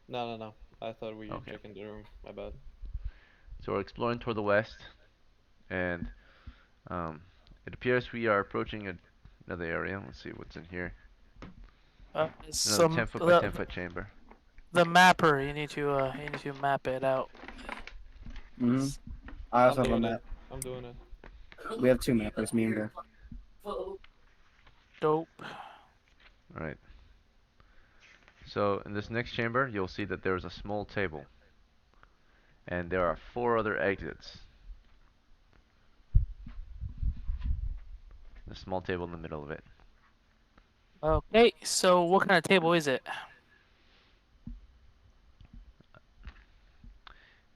No. I thought we Okay. checked in the room. My bad. So we're exploring toward the west, and it appears we are approaching another area. Let's see what's in here. Another Some 10 foot by 10 foot chamber. the mapper. You need to map it out. Mm-hmm. I also have a doing map. I'm doing it. We have 2 mappers, me and Bear. Dope. Alright. So in this next chamber, you'll see that there's a small table. And there are 4 other exits. A small table in the middle of it. Okay, so what kind of table is it?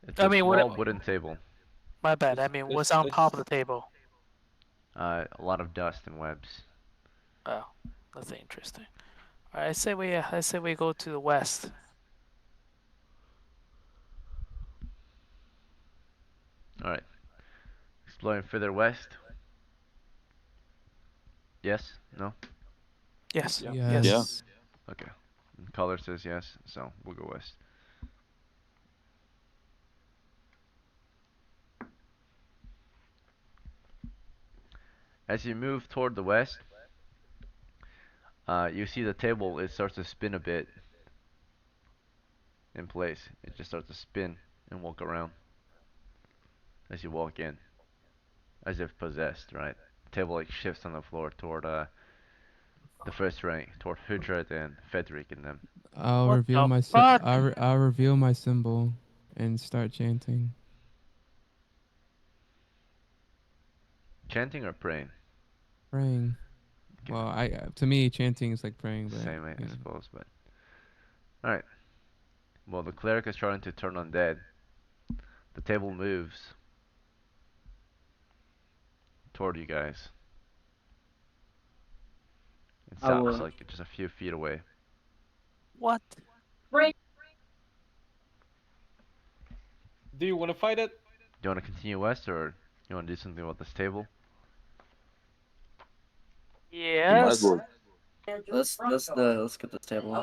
It's I a mean, what- small wooden table. My bad. I mean, what's on top of the table? A lot of dust and webs. Oh, that's interesting. All right, I say we go to the west. Alright. Exploring further west. Yes? No? Yes. Yes. Yeah. Okay. Caller says yes, so we'll go west. As you move toward the west, you see the table, it starts to spin a bit in place. It just starts to spin and walk around as you walk in. As if possessed, right? The table like shifts on the floor toward the first rank, toward Hudred and Fedric and them. I'll What reveal the my fuck? I'll reveal my symbol and start chanting. Chanting or praying? Praying. Okay. Well, to me chanting is like praying, but Same, I you know. suppose, but alright. Well, the cleric is trying to turn undead. The table moves toward you guys. It I stops will- like just a few feet away. What? Do you want to fight it? Do you want to continue west or you want to do something about this table? You might as Yes. well. Let's get this table.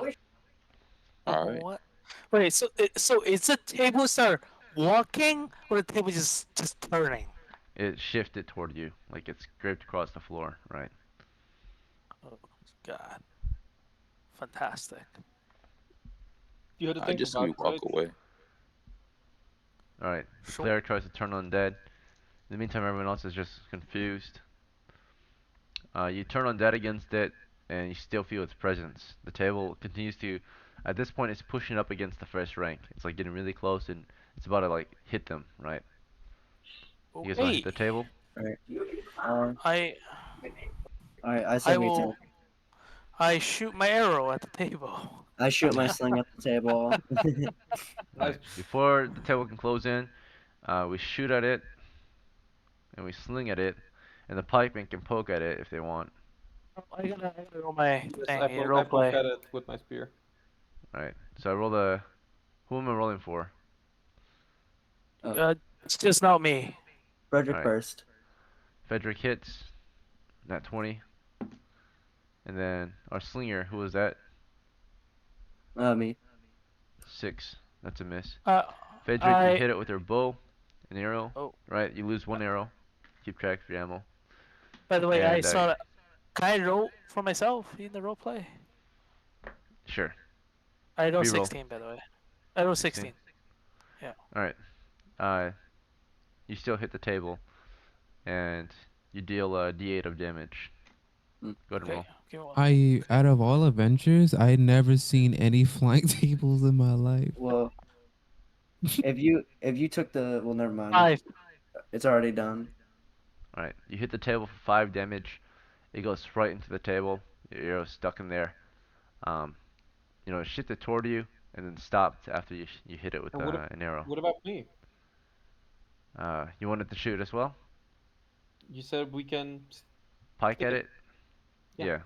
Alright. What? Wait. So is the table start walking or the table just turning? It shifted toward you, like it's scraped across the floor, right? Oh God. Fantastic. You had to I think just about we it, walk right? away. Alright, the Sure. cleric tries to turn undead. In the meantime, everyone else is just confused. You turn undead against it, and you still feel its presence. The table continues to, at this point, it's pushing up against the first rank. It's like getting really close, and it's about to like hit them, right? You guys want to hit the table? Um, I Alright, I say I we will. take. I shoot my arrow at the table. I shoot my sling at the table. Alright, before the table can close in, we shoot at it, and we sling at it, and the pikemen can poke at it if they want. I gotta roll my Yes, thing. I in poke, role I poke play. at it with my spear. Alright, so I roll the. Who am I rolling for? It's just not me. Frederick Alright. first. Frederick hits, nat 20. And then our slinger, who was that? Me. 6. That's a miss. Frederick, Frederick, you hit it with your bow, an arrow. Oh. Right, you lose 1 arrow. Keep track of your ammo. By the way, I And, saw. Can I roll for myself in the role play? Sure. I rolled Reroll. 16, by the way. I rolled 16. Alright. You still hit the table. And you deal D8 of damage. Mm. Go ahead and roll. Give me one. Out of all adventures, I had never seen any flying tables in my life. Well, if you took the never mind. 5. It's already done. Alright, you hit the table for 5 damage. It goes right into the table. Your arrow's stuck in there. It shifted toward you and then stopped after you hit it with And an arrow. What about me? You wanted to shoot as well? You said we can. Pike Stick at it. it? Yeah. Yeah.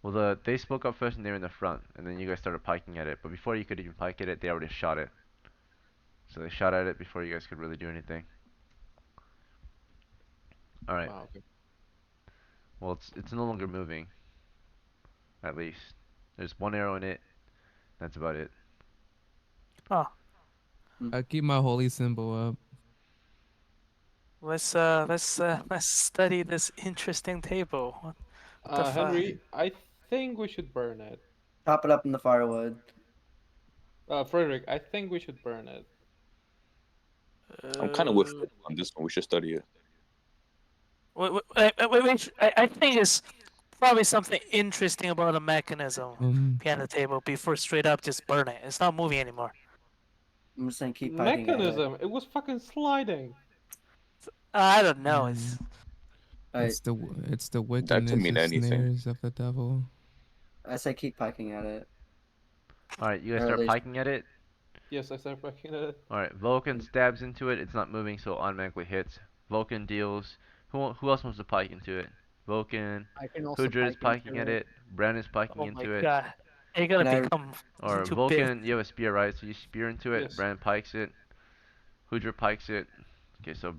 Well, they spoke up first and they were in the front, and then you guys started piking at it. But before you could even pike at it, they already shot it. So they shot at it before you guys could really do anything. All right. Wow, okay. Well, it's no longer moving. At least there's one arrow in it. That's about it. Oh, I keep my holy symbol up. let's study this interesting table. What the fuck? Henry, I think we should burn it. Chop it up in the firewood. Frederick, I think we should burn it. I'm kind of with Uh, Fred on this one. We should study it. wait, I think it's probably something interesting about the mechanism behind the table before straight up just burn it. It's not moving anymore. I'm just saying keep piping at it. Mechanism. It was fucking sliding. I don't know. It's It's the it's the That wickedness could mean and anything. snares of the devil. I say keep piking at it. All right, you guys Or at start least- piking at it. Yes, I started fucking it. All right, Vulcan stabs into it. It's not moving, so it automatically hits. Vulcan deals. Who else wants to pike into it? Vulcan. I can also Hudra is pike piking at it. Brandon's piking oh my into it. god. You're gonna Can I- become Or too big. Vulcan, you have a spear, right? So you spear into it. Yes. Brandon pikes it. Hudra pikes it. Okay, so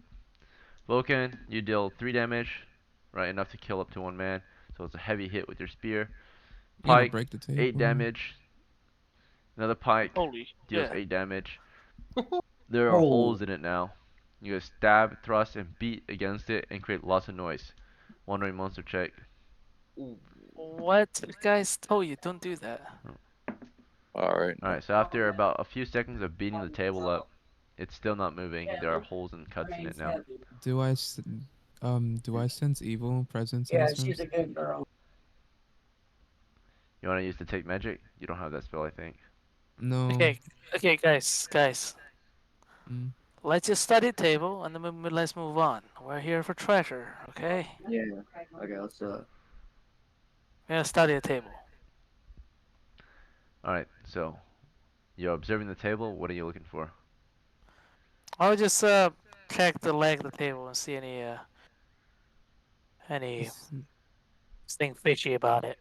Vulcan, you deal 3 damage, right? Enough to kill up to 1 man. So it's a heavy hit with your spear. You gotta Pike, break the table. 8 damage. Another pike Holy deals shit. 8 damage. There are Oh. holes in it now. You guys stab, thrust, and beat against it and create lots of noise. Wandering monster check. Ooh. What? Guys told you don't do that. All right. Alright, so after about a few seconds of beating the table up, it's still not moving. There are holes and cuts in it now. Do I sense evil presence in this room? good girl. You want to use Detect Magic? You don't have that spell, I think. No. Okay, guys. Mm. Let's just study table and then let's move on. We're here for treasure, okay? Yeah. Okay, let's do it. We're gonna study the table. Alright, so you're observing the table. What are you looking for? I'll just check the leg of the table and see any It's- thing fishy about it.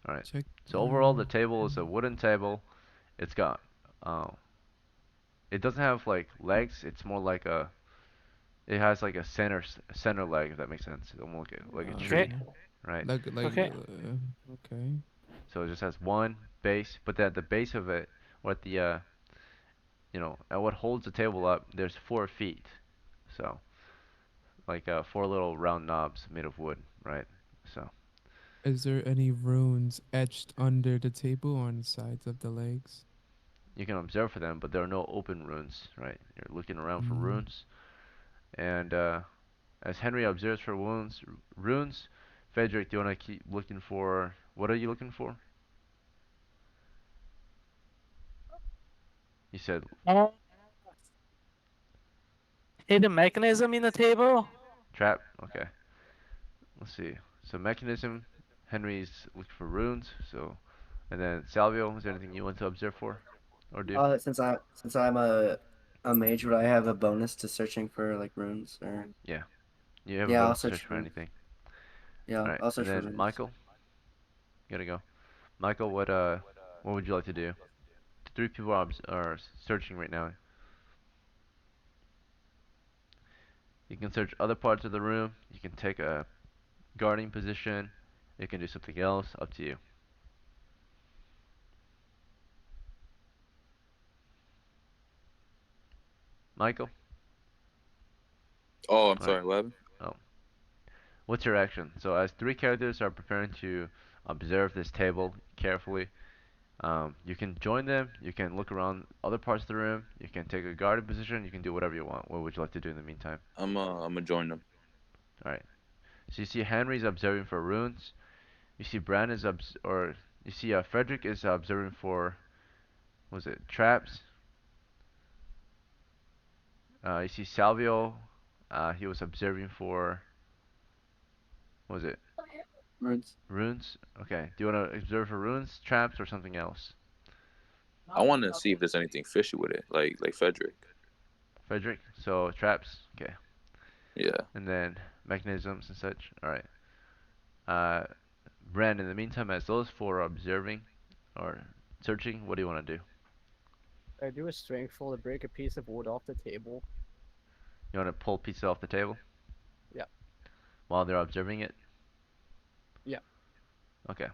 Alright, Check. so overall the table is a wooden table. It's got, it doesn't have like legs. It's more like it has like a center leg, if that makes sense. It's almost like a tree, Okay. right? Like Okay. Okay. So it just has one base, but at the base of it, or at the at what holds the table up, there's 4 feet. So like 4 little round knobs made of wood, right? So Is there any runes etched under the table or on the sides of the legs? you can observe for them, but there are no open runes, right? You're looking around for Mm. runes, and as Henry observes for runes, Frederick, do you want to keep looking for? What are you looking for? You said Hidden mechanism in the table? trap. Okay. Let's see. So mechanism. Henry's looking for runes. So, and then Salvio, is there anything you want to observe for, or do? Since I'm a mage, would I have a bonus to searching for like runes or? You have Yeah, a I'll bonus to search search for for- anything. Yeah, All right. I'll search And for then runes. Michael. Gotta go. Michael, what would you like to do? 3 people are searching right now. You can search other parts of the room. You can take a guarding position. You can do something else. Up to you. Michael, Oh, I'm Alright. sorry. 11. what's your action? So as 3 characters are preparing to observe this table carefully, you can join them. You can look around other parts of the room. You can take a guarded position. You can do whatever you want. What would you like to do in the meantime? I'm gonna join them. Alright. So you see Henry's observing for runes. You see Brandon's you see Frederick is observing for, what was it, traps? You see Salvio, he was observing for, what was it, Runes. runes? Okay. Do you want to observe for runes, traps, or something else? I want to see if there's anything fishy with it, like Frederick. Frederick. So traps. Okay. Yeah. And then mechanisms and such. All right. Brandon, in the meantime, as those 4 are observing or searching, what do you want to do? I do a strength roll to break a piece of wood off the table. You want to pull pieces off the table? Yeah. while they're observing it? Yeah. Okay.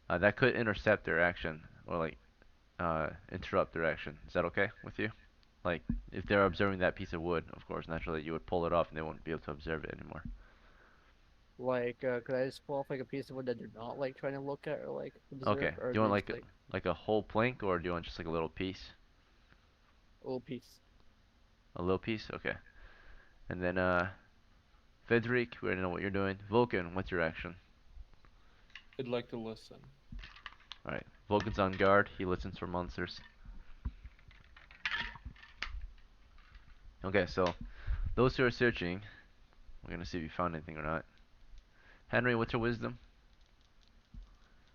That could intercept their action or like interrupt their action. Is that okay with you? Like if they're observing that piece of wood, of course, naturally you would pull it off and they won't be able to observe it anymore. Like, could I just pull off like a piece of wood that they're not like trying to look at or like Okay. observe, or Do you want they just, like a whole plank or do you want just like a little piece? a little piece? A little piece? Okay. And then Frederick, we already know what you're doing. Vulcan, what's your action? I'd like to listen. Alright. Vulcan's on guard. He listens for monsters. Okay, so those who are searching, we're gonna see if you found anything or not. Henry, what's your wisdom?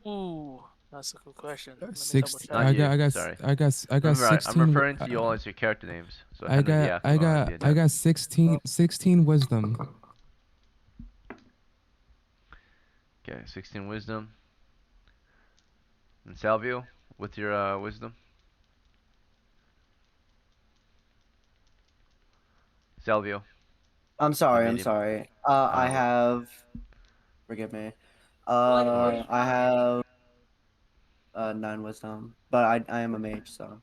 Ooh, that's a good question. Let me double Six. check. Not I you, got. I got. sorry. I got. I got Remember, I'm 16. referring to you all as your character names. So I Henry the got. Aquanaut would be a I depth. got 16 wisdom. Okay, 16 wisdom. And Salvio, what's your wisdom? Salvio. I'm sorry. I'm medium. sorry. I what? have. Forgive me. Course. I have 9 wisdom, but I am a mage, so.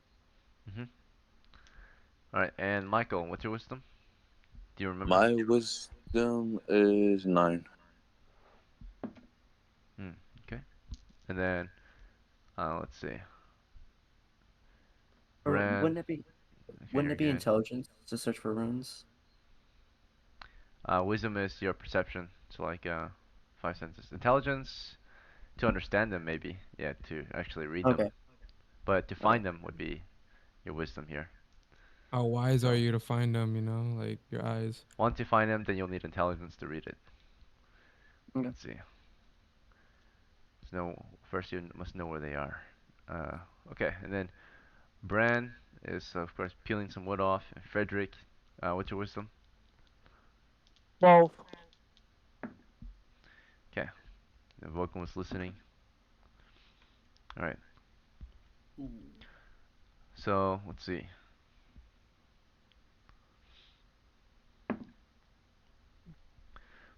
Alright, and Michael, what's your wisdom? Do you remember? My wisdom is 9. Okay. And then, let's see. Or Bran. wouldn't it be? Okay, Wouldn't you're it be good. intelligence to search for runes? Wisdom is your perception, so like 5 senses. Intelligence, to understand them maybe. Yeah, to actually read them. Okay. But to find them would be your wisdom here. How wise So- are you to find them? You know, like your eyes. Once you find them, then you'll need intelligence to read it. Okay. Let's see. So first you must know where they are. Okay, and then Bran is of course peeling some wood off. And Frederick, what's your wisdom? 12. Okay. The Vulcan was listening. Alright. So, let's see.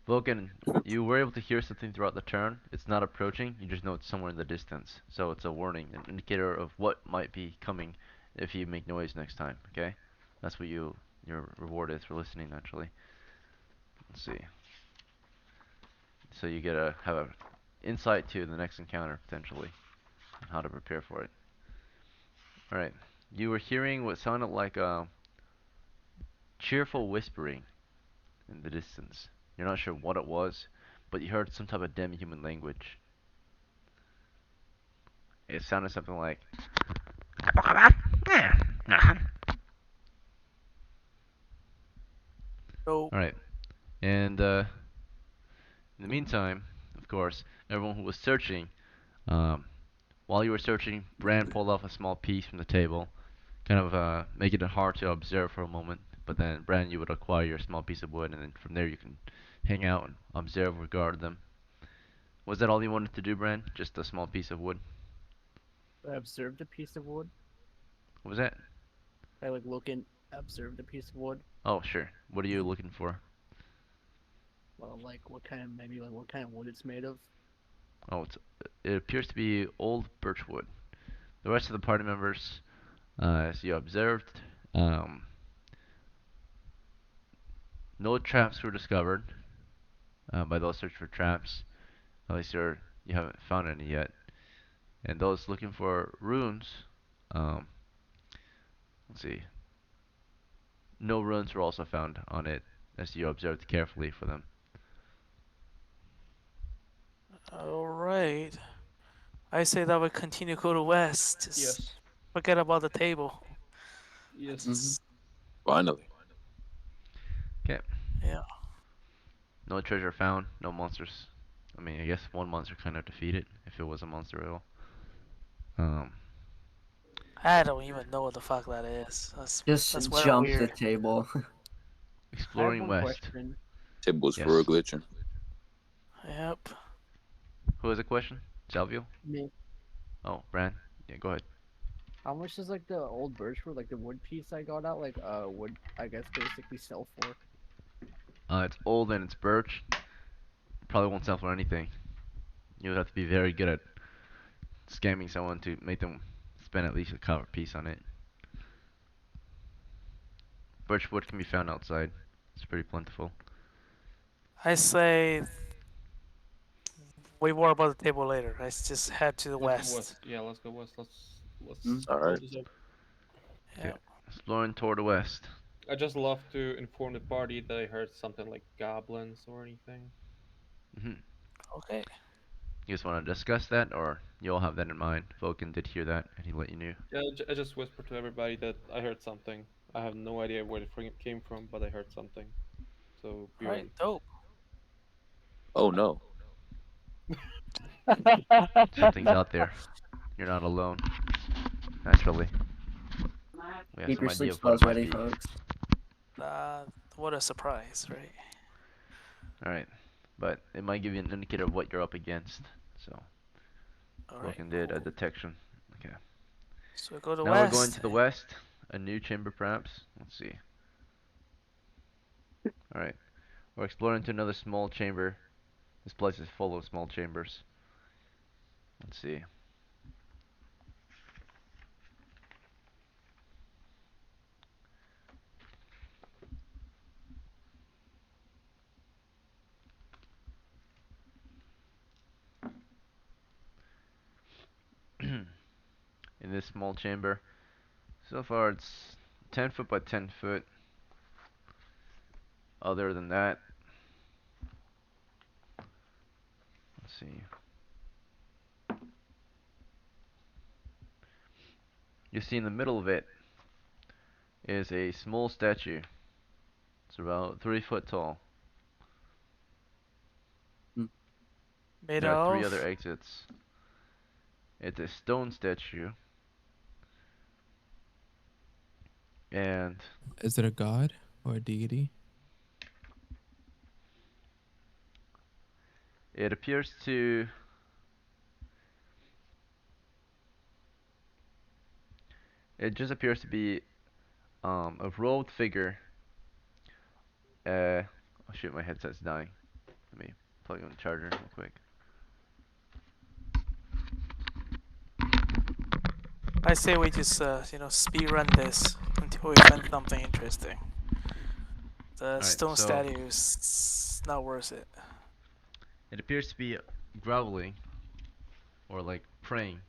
Vulcan, you were able to hear something throughout the turn. It's not approaching, you just know it's somewhere in the distance. So it's a warning, an indicator of what might be coming if you make noise next time, okay? That's what your reward is for listening, naturally. Let's see. So you get a have a insight to the next encounter, potentially, and how to prepare for it. Alright. You were hearing what sounded like cheerful whispering in the distance. You're not sure what it was, but you heard some type of demi-human language. It sounded something like. So, Alright. And in the meantime, of course, everyone who was searching, while you were searching, Bran pulled off a small piece from the table, kind of making it hard to observe for a moment. But then, Bran, you would acquire your small piece of wood, and then from there you can hang out and observe, regard them. Was that all you wanted to do, Bran? Just a small piece of wood? I observed a piece of wood. What was that? I like look and observed a piece of wood. Oh, sure. What are you looking for? Well, like what kind of maybe like what kind of wood it's made of. Oh, it appears to be old birch wood. The rest of the party members, as you observed, no traps were discovered by those searching for traps. At least you haven't found any yet. And those looking for runes, let's see. No runes were also found on it, as you observed carefully for them. alright. I say that we continue go to west. Just Yes. forget about the table. Yes. Finally. Okay. Yeah. No treasure found. No monsters. I mean, I guess one monster kind of defeated, if it was a monster at all. I don't even know what the fuck that is. That's Just where jump the weird. table. I have Exploring one west. question. Tables Yes. for a glitching. Yep. Who has a question? Salvio? Me. Oh, Bran? Yeah, go ahead. How much does like the old birch wood, like the wood piece I got out, like would I guess basically sell for? It's old and it's birch. Probably won't sell for anything. You would have to be very good at scamming someone to make them spend at least a copper piece on it. Birch wood can be found outside. It's pretty plentiful. I say we worry about the table later. Let's just head to the Let's go west. west. Yeah, let's go west. Let's All blow right. this up. Yeah. Okay. Exploring toward the west. I just love to inform the party that I heard something like goblins or anything. Okay. You guys want to discuss that, or you all have that in mind? Vulcan did hear that, and he let you know. Yeah, I just whispered to everybody that I heard something. I have no idea where it came from, but I heard something. So be Alright, ready. dope. Oh no. Something's out there. You're not alone. Naturally. We have Keep some your idea sleep of what it spells might ready, be. folks. What a surprise, right? Alright. But it might give you an indicator of what you're up against. So, Alright. Vulcan did a Cool. detection. Okay. So we go to Now west. we're going to the west. A new chamber, perhaps. Let's see. Alright. We're exploring to another small chamber. This place is full of small chambers. Let's see. In this small chamber, so far it's 10 foot by 10 foot. Other than that, let's see. You see in the middle of it is a small statue. It's about 3 foot tall. Made There are 3 of. other exits. It's a stone statue. And Is it a god or a deity? it appears to it just appears to be a robed figure. Oh shoot, my headset's dying. Let me plug in the charger real quick. I say we just speed run this until we find something interesting. The Alright, stone so statue is not worth it. it appears to be groveling or like praying,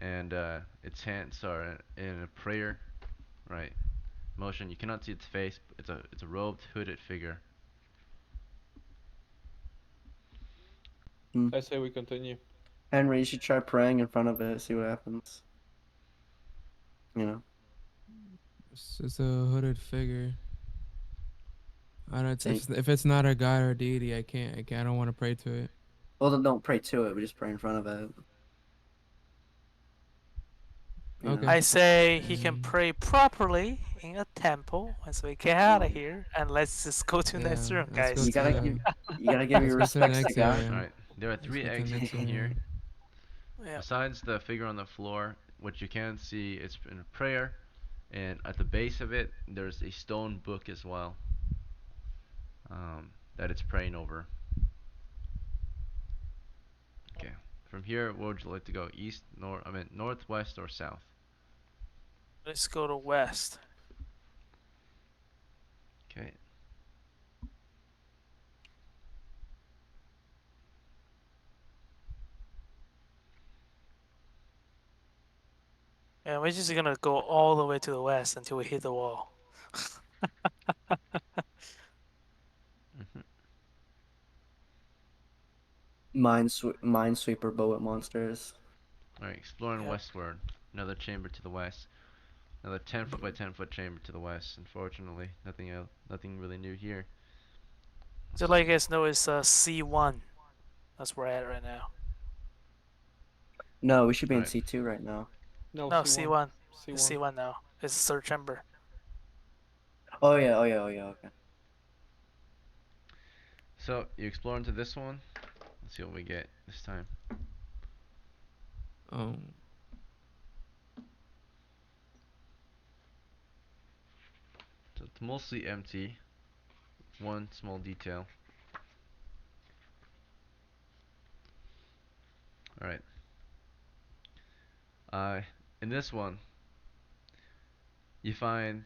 and its hands are in a prayer, right? Motion. You cannot see its face. It's a robed, hooded figure. I say we continue. Henry, you should try praying in front of it, see what happens. You know? It's just a hooded figure. I don't. See? If it's not a god or a deity, I can't. I don't want to pray to it. Well, then don't pray to it, but just pray in front of it. You know? Okay. I say he can pray properly in a temple, and so we get out of here, and let's just go to the next Yeah, room, let's guys. go You gotta to- give, you gotta give your Let's go to the respects to next God. area. Alright, there are 3 go to the exits next in here. area. Yeah. Besides the figure on the floor, what you can see is in a prayer, and at the base of it, there's a stone book as well. That it's praying over. Okay. From here, where would you like to go? East, north, northwest or south? Let's go to west. Okay. And we're just gonna go all the way to the west until we hit the wall. Minesweeper bullet monsters. Alright, exploring Yep. westward. Another chamber to the west. Another 10 foot by 10 foot chamber to the west. Unfortunately, nothing really new here. So like you guys know, it's C1. That's where we're at right now. No, we should be in Alright. C2 right now. No, No, C1. C1. C1. It's C1 now. It's the third chamber. Oh yeah, okay. So, you explore into this one. Let's see what we get this time. So it's mostly empty. one small detail. Alright. In this one, you find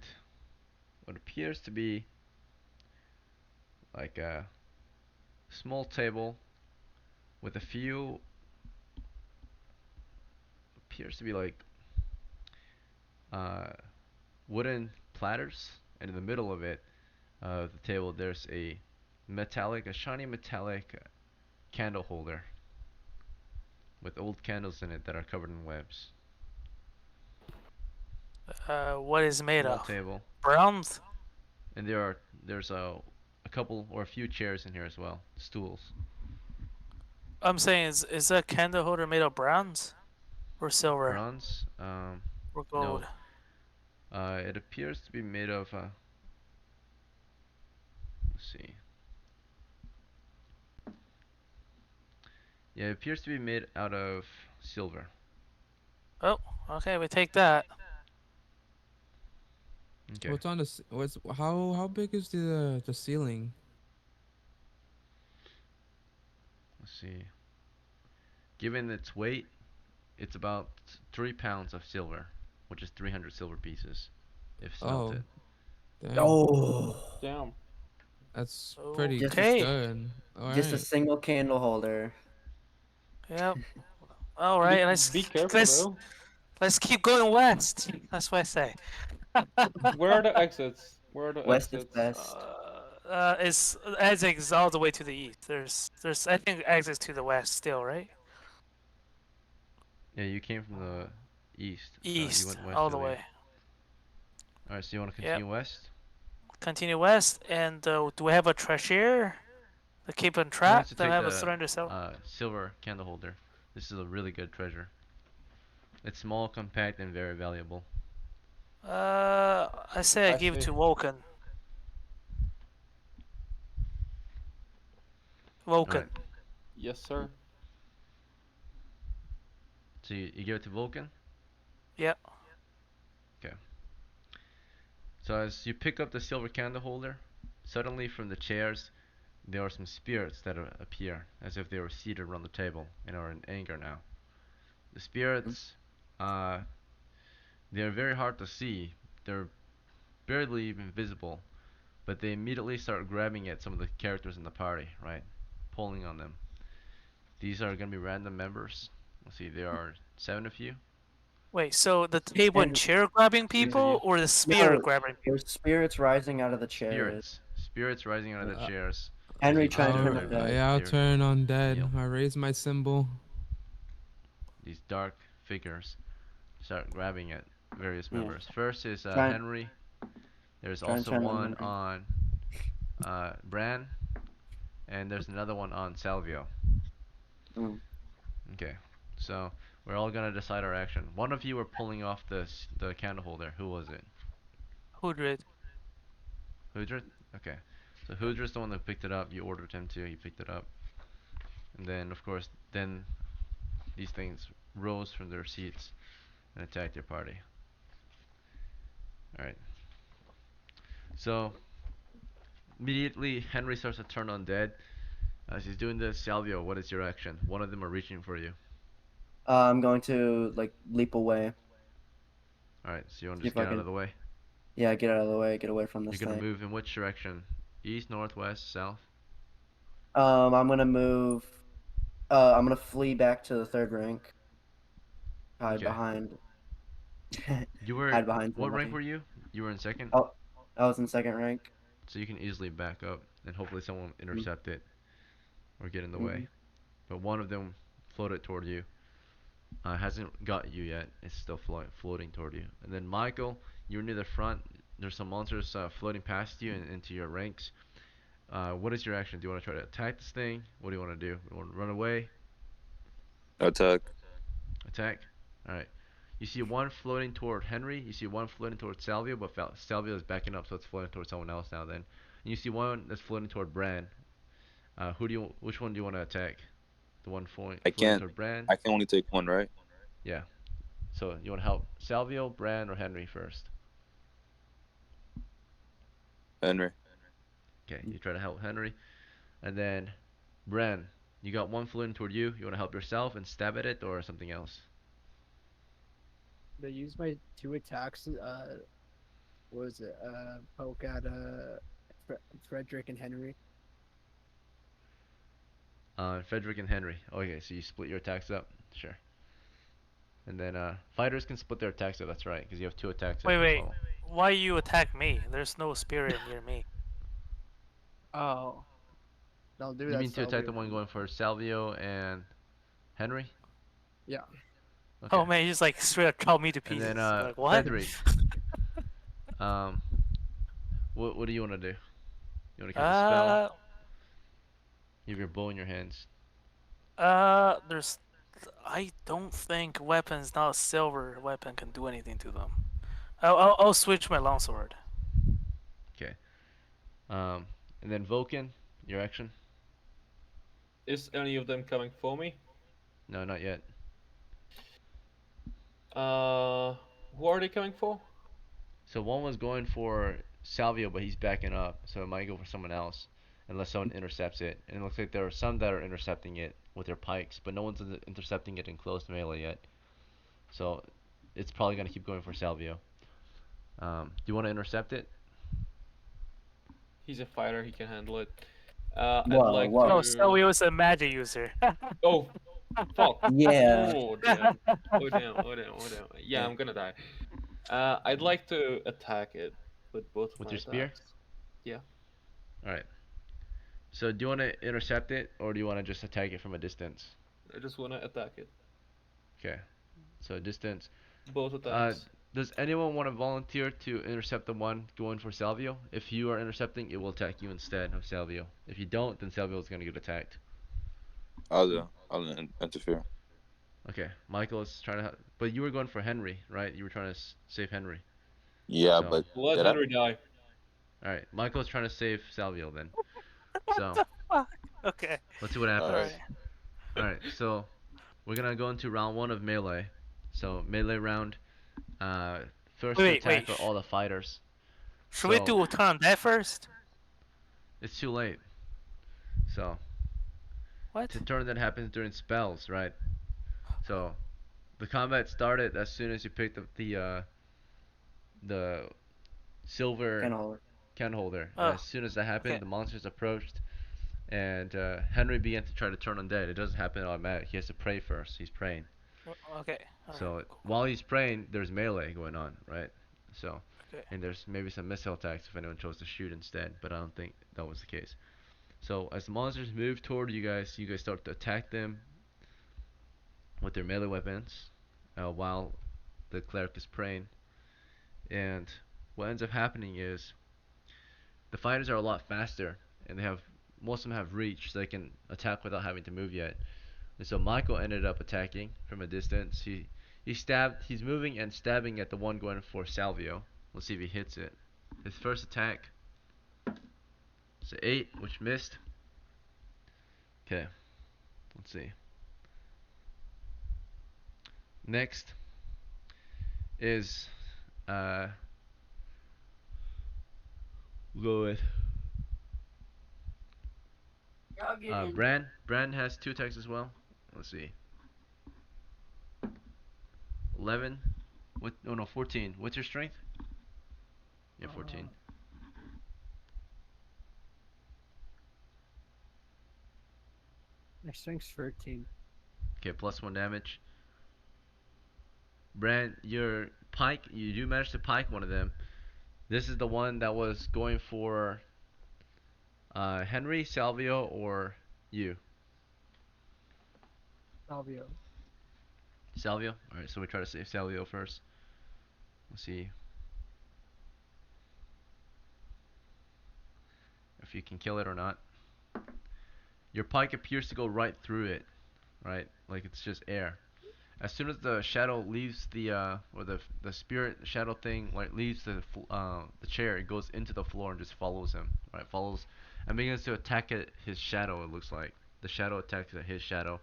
what appears to be like a small table with a few, appears to be like uh, wooden platters, and in the middle of it, the table, there's a shiny metallic candle holder with old candles in it that are covered in webs. What is made Small of? table, Bronze? and there's a couple or a few chairs in here as well, stools. I'm saying, is that candle holder made of bronze or silver Bronze, or gold? no, it appears to be made of let's see. Yeah, it appears to be made out of silver. Oh, okay, we take that. Okay. What's on the what's how big is the ceiling? Let's see. Given its weight, it's about 3 pounds of silver, which is 300 silver pieces, if Oh, smelted. damn. Oh, Damn. That's pretty Just Okay. good. All just a right. single candle holder. Yep. All right, Be careful let's keep going west. That's what I say. though. Where are the exits? Where are the West is exits? best. It's exits all the way to the east. There's I think exits to the west still, right? Yeah, you came from the east, so you East, went west all the earlier. way. Alright, so you want to Yep. continue west? Continue west, and do we have a treasure to keep on Who track? wants to That take I have a the surrender cell. silver candle holder? This is a really good treasure. It's small, compact, and very valuable. I say I give it see. to Vulcan. Vulcan. Alright, Yes, sir. so you give it to Vulcan? Yep. Okay. So as you pick up the silver candle holder, suddenly from the chairs, there are some spirits that appear, as if they were seated around the table and are in anger now. The spirits, they are very hard to see. They're barely even visible, but they immediately start grabbing at some of the characters in the party, right? Pulling on them. These are going to be random members. Let's see, there are 7 of you. Wait, so the table and And- chair grabbing people, or the spirit No, grabbing people? There's spirits rising out of the chairs. Spirits rising out of the chairs. Henry, These try and are turn very on valuable dead. Yeah, I'll spirits. turn on dead. Neil. I raise my symbol. These dark figures start grabbing at various Yeah. members. First is Try- Henry. There's try and also turn on one Henry. on Bran, and there's another one on Salvio. Mm. Okay, so we're all gonna decide our action. One of you are pulling off the candle holder. Who was it? Hudred. Hudred? Okay. So Hudred's the one that picked it up. You ordered him to. He picked it up. And then, of course, then these things rose from their seats and attacked your party. Alright. So, immediately, Henry starts to turn undead. As he's doing this, Salvio, what is your action? One of them are reaching for you. I'm going to leap away. Alright, so you want to See just if I get out can- of the way? Yeah, get out of the way. Get away from this You're gonna thing. move in which direction? East, north, west, south? I'm gonna move. I'm gonna flee back to the third rank. Hide Okay. behind. You were Hide behind what rank somebody. were you? You were in second? Oh, I was in second rank. So you can easily back up and hopefully someone will intercept it or get in the way. But one of them floated toward you. Hasn't got you yet. It's still floating toward you. And then Michael, you're near the front. There's some monsters floating past you and into your ranks. What is your action? Do you want to try to attack this thing? What do you want to do? You want to run away? Attack. Attack? Alright. You see one floating toward Henry. You see one floating toward Salvio, but Salvio is backing up, so it's floating toward someone else now then. And you see one that's floating toward Bran. Which one do you want to attack? The one floating toward Bran? I can only take one, right? Yeah. So you want to help Salvio, Bran, or Henry first? Henry. Okay, you try to help Henry. And then, Bran, you got one floating toward you. You want to help yourself and stab at it or something else? They use my 2 attacks. What was it? Poke at Frederick and Henry. Frederick and Henry. Okay, so you split your attacks up. Sure. And then fighters can split their attacks up. That's right, because you have 2 attacks that Wait, can wait. follow. Why you attack me? There's no spirit near me. Oh. Don't do You that. mean to attack the Salvio. one going for Salvio and Henry? Yeah. Okay. Oh man, you just like straight up chop me to And pieces. then Like what? Frederick. Um, what do you want to do? You want to cast a spell? You have your bow in your hands. There's. I don't think weapons, not a silver weapon, can do anything to them. I'll switch my longsword. Okay. And then Vulcan, your action? Is any of them coming for me? No, not yet. Who are they coming for? So one was going for Salvio, but he's backing up, so it might go for someone else, unless someone intercepts it. And it looks like there are some that are intercepting it with their pikes, but no one's intercepting it in close melee yet. So it's probably gonna keep going for Salvio. Do you want to intercept it? He's a fighter. He can handle it. Whoa, I'd like whoa. Oh, to. so he was a magic user. Oh, fuck. Yeah. Oh damn. Oh damn. Oh damn. Oh damn. Yeah, I'm gonna die. I'd like to attack it with both of With my your spear? attacks. Yeah. All right. So do you want to intercept it, or do you want to just attack it from a distance? I just wanna attack it. Okay. So distance. Both attacks. Does anyone want to volunteer to intercept the one going for Salvio? If you are intercepting, it will attack you instead of Salvio. If you don't, then Salvio is gonna get attacked. I'll interfere. Okay, Michael is trying to, but you were going for Henry, right? You were trying to save Henry. Yeah, So- but Let did I- Henry die. All right, Michael is trying to save Salvio then. So Okay. let's see what happens. Alright. All right, so we're gonna go into round 1 of melee. So melee round. First to Wait, attack wait. are all the fighters. Should we So- do a turn on that first? It's too late. So What? the turn that happens during spells, right? So the combat started as soon as you picked up the silver can holder. Oh, As soon as that happened, okay. the monsters approached, and Henry began to try to turn undead. It doesn't happen automatic. He has to pray first. He's praying. Okay. alright, So cool. while he's praying, there's melee going on, right? So, Okay. and there's maybe some missile attacks if anyone chose to shoot instead, but I don't think that was the case. So as the monsters move toward you guys start to attack them with their melee weapons, while the cleric is praying. And what ends up happening is the fighters are a lot faster, and most of them have reach, so they can attack without having to move yet. And so Michael ended up attacking from a distance. He's moving and stabbing at the one going for Salvio. Let's see if he hits it. His first attack. It's an 8, which missed. Okay. Let's see. Next is we'll go with Bran. Bran has 2 attacks as well. Let's see. 11. What? Oh no, 14. What's your strength? Yeah, 14. My strength's 13. Okay, +1 damage. Bran, your pike. You do manage to pike one of them. This is the one that was going for Henry, Salvio, or you. Salvio. Salvio? Alright, so we try to save Salvio first. Let's see if you can kill it or not. Your pike appears to go right through it, right? Like it's just air. As soon as the shadow leaves or the spirit shadow thing like leaves the chair, it goes into the floor and just follows him, right? Follows and begins to attack at his shadow. It looks like the shadow attacks at his shadow.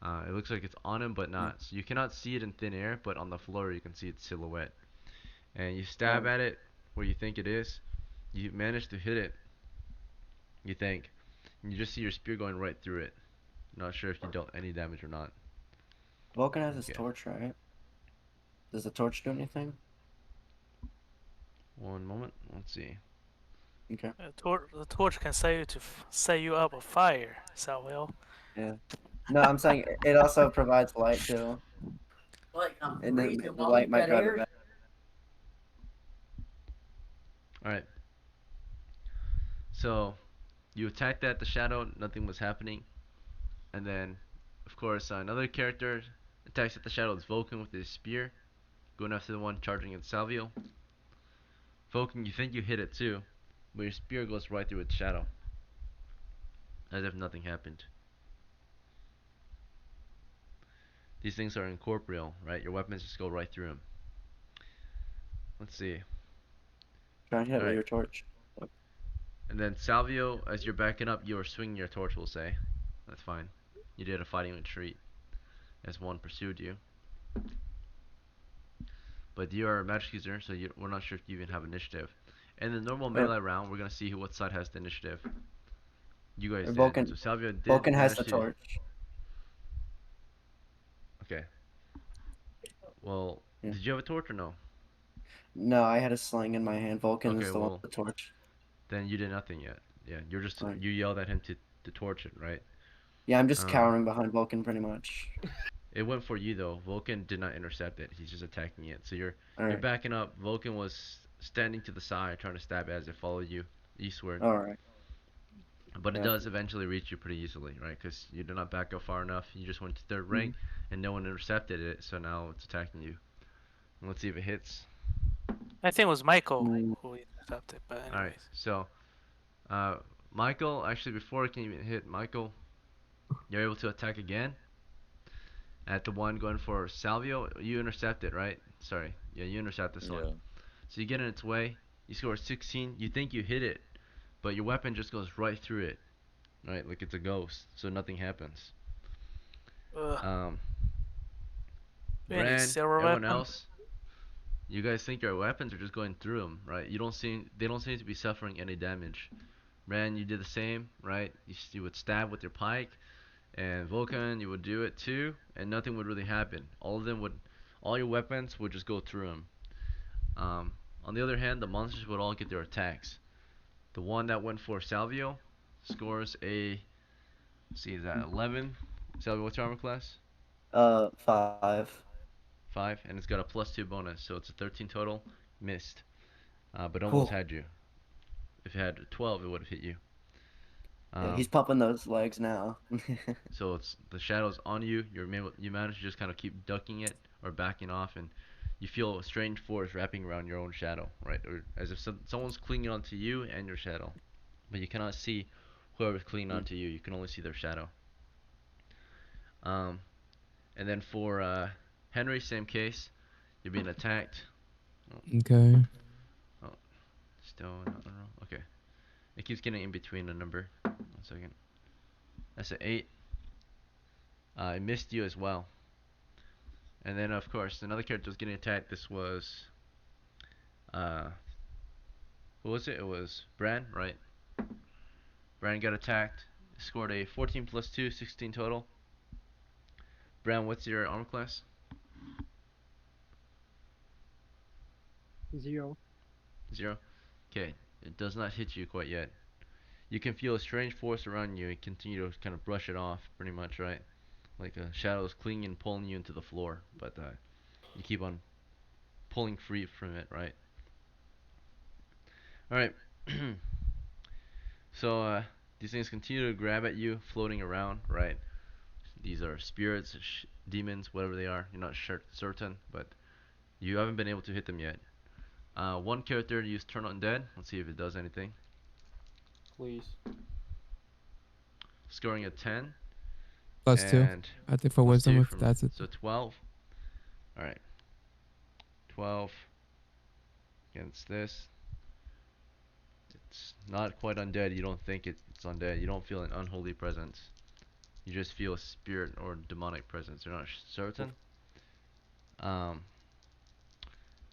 It looks like it's on him, but not. So you cannot see it in thin air, but on the floor you can see its silhouette. And you stab at it where you think it is. You manage to hit it, you think. And you just see your spear going right through it. Not sure if you dealt any damage or not. Vulcan has his Okay. torch, right? Does the torch do anything? One moment. Let's see. Okay. The torch can set you up a fire, Salwell. Yeah. No, I'm saying it also provides light too. And then the light might drive it back. Alright. So, you attacked at the shadow, nothing was happening. And then, of course, another character attacks at the shadow. It's Vulcan with his spear, going after the one charging at Salvio. Vulcan, you think you hit it too, but your spear goes right through its shadow, as if nothing happened. These things are incorporeal, right? Your weapons just go right through them. Let's see. Try and hit it with Alright. your torch. And then Salvio, as you're backing up, you are swinging your torch, we'll say. That's fine. You did a fighting retreat, as one pursued you. But you are a magic user, so we're not sure if you even have initiative. In the normal melee round, we're gonna see what side has the initiative. You guys Vulcan, did. So Salvio did Vulcan has manage the to. torch. Okay. Well, Yeah. did you have a torch or no? No, I had a sling in my hand. Vulcan Okay, is the one well, with the torch. then you did nothing yet. Yeah, you're just Right. you yelled at him to torch it, right? Yeah, I'm just cowering behind Vulcan pretty much. It went for you though. Vulcan did not intercept it. He's just attacking it. So you're Alright. backing up. Vulcan was standing to the side, trying to stab as it followed you eastward. Alright. But it Yeah. does eventually reach you pretty easily, right? Because you did not back up far enough. You just went to third ring, and no one intercepted it. So now it's attacking you. And let's see if it hits. I think it was Michael Mm. who intercepted, but anyways. All right. So, Michael, actually, before it can even hit Michael, you're able to attack again. At the one going for Salvio, you intercept it, right? Sorry. Yeah, you intercept this one. Yeah. So you get in its way. You score 16. You think you hit it, but your weapon just goes right through it, right? Like it's a ghost. So nothing happens. Any Bran, silver everyone weapon? else, you guys think your weapons are just going through them, right? They don't seem to be suffering any damage. Bran, you did the same, right? You would stab with your pike, and Vulcan, you would do it too, and nothing would really happen. All your weapons would just go through them. On the other hand, the monsters would all get their attacks. The one that went for Salvio scores a, let's see, is that 11? Salvio, what's your armor class? 5. 5, and it's got a +2 bonus, so it's a 13 total. Missed, but Cool. almost had you. If it had 12, it would have hit you. Yeah, he's pumping those legs now. So it's the shadow's on you. You manage to just kind of keep ducking it or backing off, and you feel a strange force wrapping around your own shadow, right? Or as if someone's clinging onto you and your shadow, but you cannot see whoever's clinging onto you. You can only see their shadow. And then for Henry, same case. You're being attacked. Okay. Oh, still not in a row. Okay. It keeps getting in between a number. 1 second. That's an 8. It missed you as well. And then, of course, another character was getting attacked. This was, who was it? It was Bran, right? Bran got attacked. Scored a 14 plus 2, 16 total. Bran, what's your armor class? 0. 0. Okay, it does not hit you quite yet. You can feel a strange force around you and continue to kind of brush it off, pretty much, right? Like a shadow is clinging and pulling you into the floor, but you keep on pulling free from it, right? Alright. So, these things continue to grab at you, floating around, right? These are spirits, demons, whatever they are. You're not certain, but you haven't been able to hit them yet. One character used Turn Undead. Let's see if it does anything. Please. Scoring a 10. +2. And I think for +2 wisdom, if from that's it. So 12. Alright. 12 against this. It's not quite undead. You don't think it's undead. You don't feel an unholy presence. You just feel a spirit or demonic presence. You're not certain. And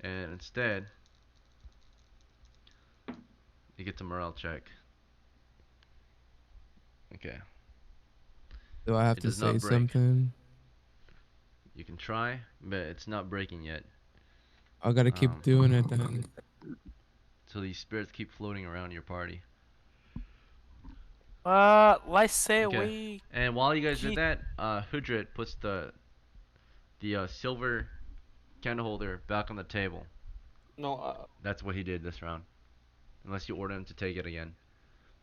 instead, you get a morale check. Okay. Do I have It to does not say break. something? You can try, but it's not breaking yet. I gotta keep doing it then. So these spirits keep floating around your party. Let's say Okay. we And while you guys did keep. that, Hudred puts the silver candle holder back on the table. No, That's what he did this round. Unless you order him to take it again.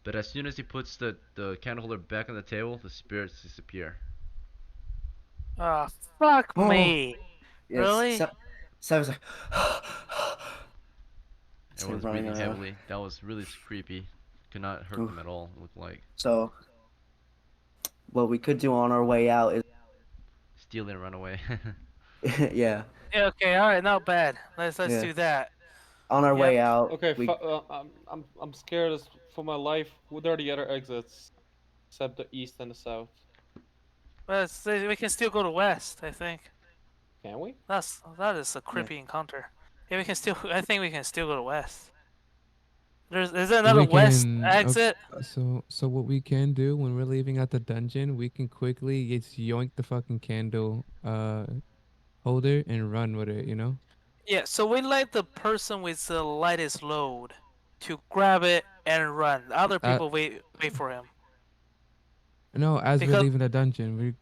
But as soon as he puts the candle holder back on the table, the spirits disappear. Fuck Oh. me. Yes. Really? So I was like, Everyone's running breathing around. heavily. That was really creepy. Could not hurt Oof. them at all, it looked like. So what we could do on our way out is Steal and run away. yeah. Yeah, okay, alright, not bad. Let's Yeah. do that. On our Yep. way out, okay. we I'm scared for my life. What are the other exits, except the east and the south? We can still go to west, I think. Can we? That is a creepy encounter. Yeah, we can still. I think we can still go to west. Is there another We west can exit? so what we can do when we're leaving at the dungeon, we can quickly just yoink the fucking candle holder and run with it, you know? Yeah. So we let the person with the lightest load to grab it and run. The other people wait for him. No, as we're Because leaving the dungeon,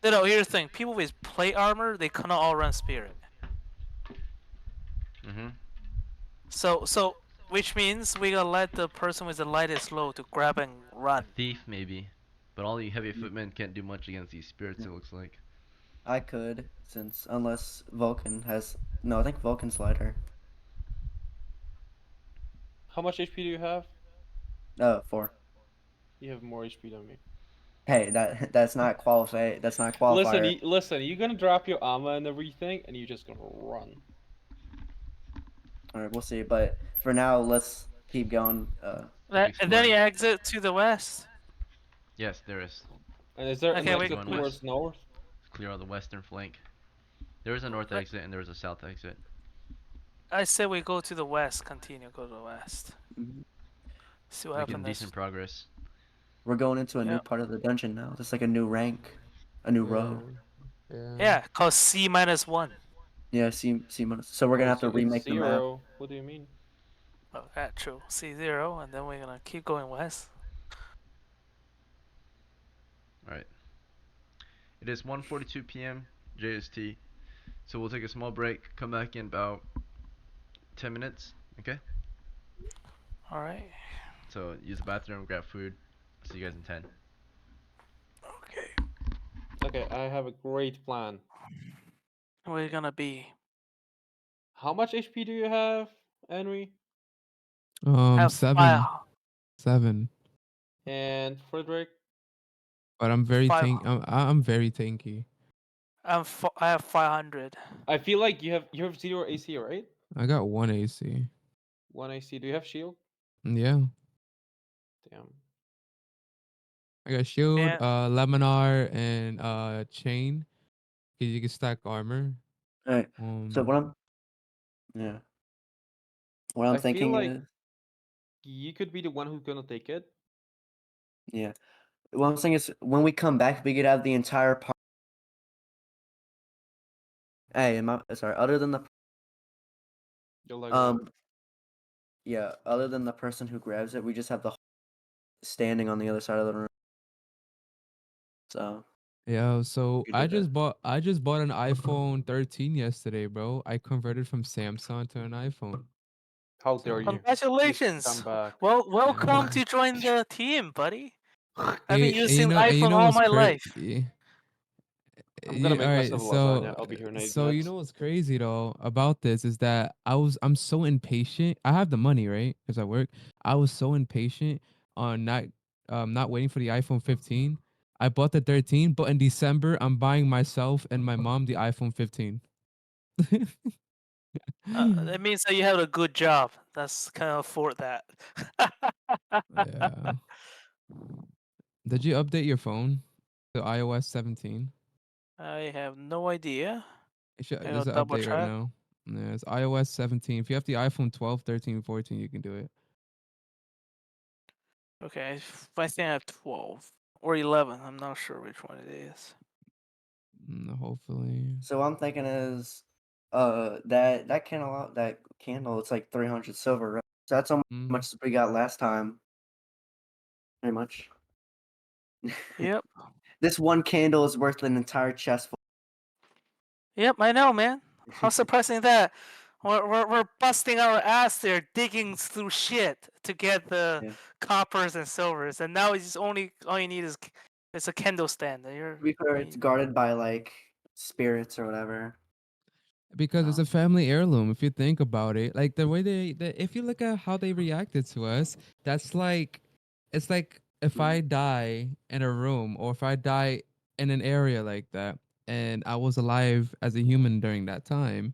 no. Here's the thing: people with plate armor, they cannot all run spirit. Mhm. So which means we gotta let the person with the lightest load to grab and run. Thief maybe, but all you heavy footmen can't do much against these spirits. It looks like. I could, since unless Vulcan has no, I think Vulcan's lighter. How much HP do you have? 4. You have more HP than me. Hey, that's not qualify. That's not qualifier. Listen. You're gonna drop your armor and everything, and you're just gonna run. All right, we'll see. But for now, let's keep going. And then you exit to the west. Yes, there is. And is there an Okay, exit towards north? Clear out the western flank. There is a north exit and there is a south exit. I said we go to the west. Continue, go to the west. See what Making happens. decent progress. We're going into a new part of the dungeon now. Just like a new rank, a new row. Yeah, called C-1. Yeah, C minus. So we're gonna have to remake the map. 0. What do you mean? Oh, that's true. C0, and then we're gonna keep going west. Alright. It is 1:42 p.m. JST. So we'll take a small break, come back in about 10 minutes, okay? Alright. So use the bathroom, grab food. See you guys in 10. Okay, I have a great plan. Where are you gonna be? How much HP do you have, Henry? 7. 7. And Frederick? But I'm very I'm very tanky. I have 500. I feel like you have 0 AC, right? I got 1 AC. 1 AC. Do you have shield? Yeah. Damn. I got shield, Laminar, and chain. Cause you can stack armor. All right. So what I'm thinking feel like is, you could be the one who's gonna take it. yeah. What I'm saying is, when we come back, we could have the entire part. Hey, sorry. Other than the yeah. Other than the person who grabs it, we just have the standing on the other side of the room. So. Yeah, so You I do just bought an iPhone 13 yesterday, bro. I converted from Samsung to an iPhone. How dare you? Congratulations! Well, welcome to join the team, buddy. I've been using iPhone all my life. I'm gonna make Alright, myself a lasagna. I'll be here in 8 so you minutes. know what's crazy though about this is that I'm so impatient. I have the money, right? Because I work. I was so impatient on not waiting for the iPhone 15. I bought the 13, but in December I'm buying myself and my mom the iPhone 15. That means that you have a good job. That's kind of afford that. Yeah. Did you update your phone to iOS 17? I have no idea. There's an Double update right check. now. Yeah, it's iOS 17. If you have the iPhone 12, 13, 14, you can do it. Okay, I think I have 12 or 11. I'm not sure which one it is. Hopefully. So what I'm thinking is, that candle, it's like 300 silver, right? So that's how much we got last time. Pretty much. Yep. This one candle is worth an entire chest full. Yep, I know, man. How surprising that. We're busting our ass there, digging through shit to get the Yeah. coppers and silvers, and now it's all you need is it's a candle stand. To be fair, it's guarded by like spirits or whatever. Because it's a family heirloom. If you think about it, like the way if you look at how they reacted to us, that's like, it's like if I die in a room or if I die in an area like that, and I was alive as a human during that time,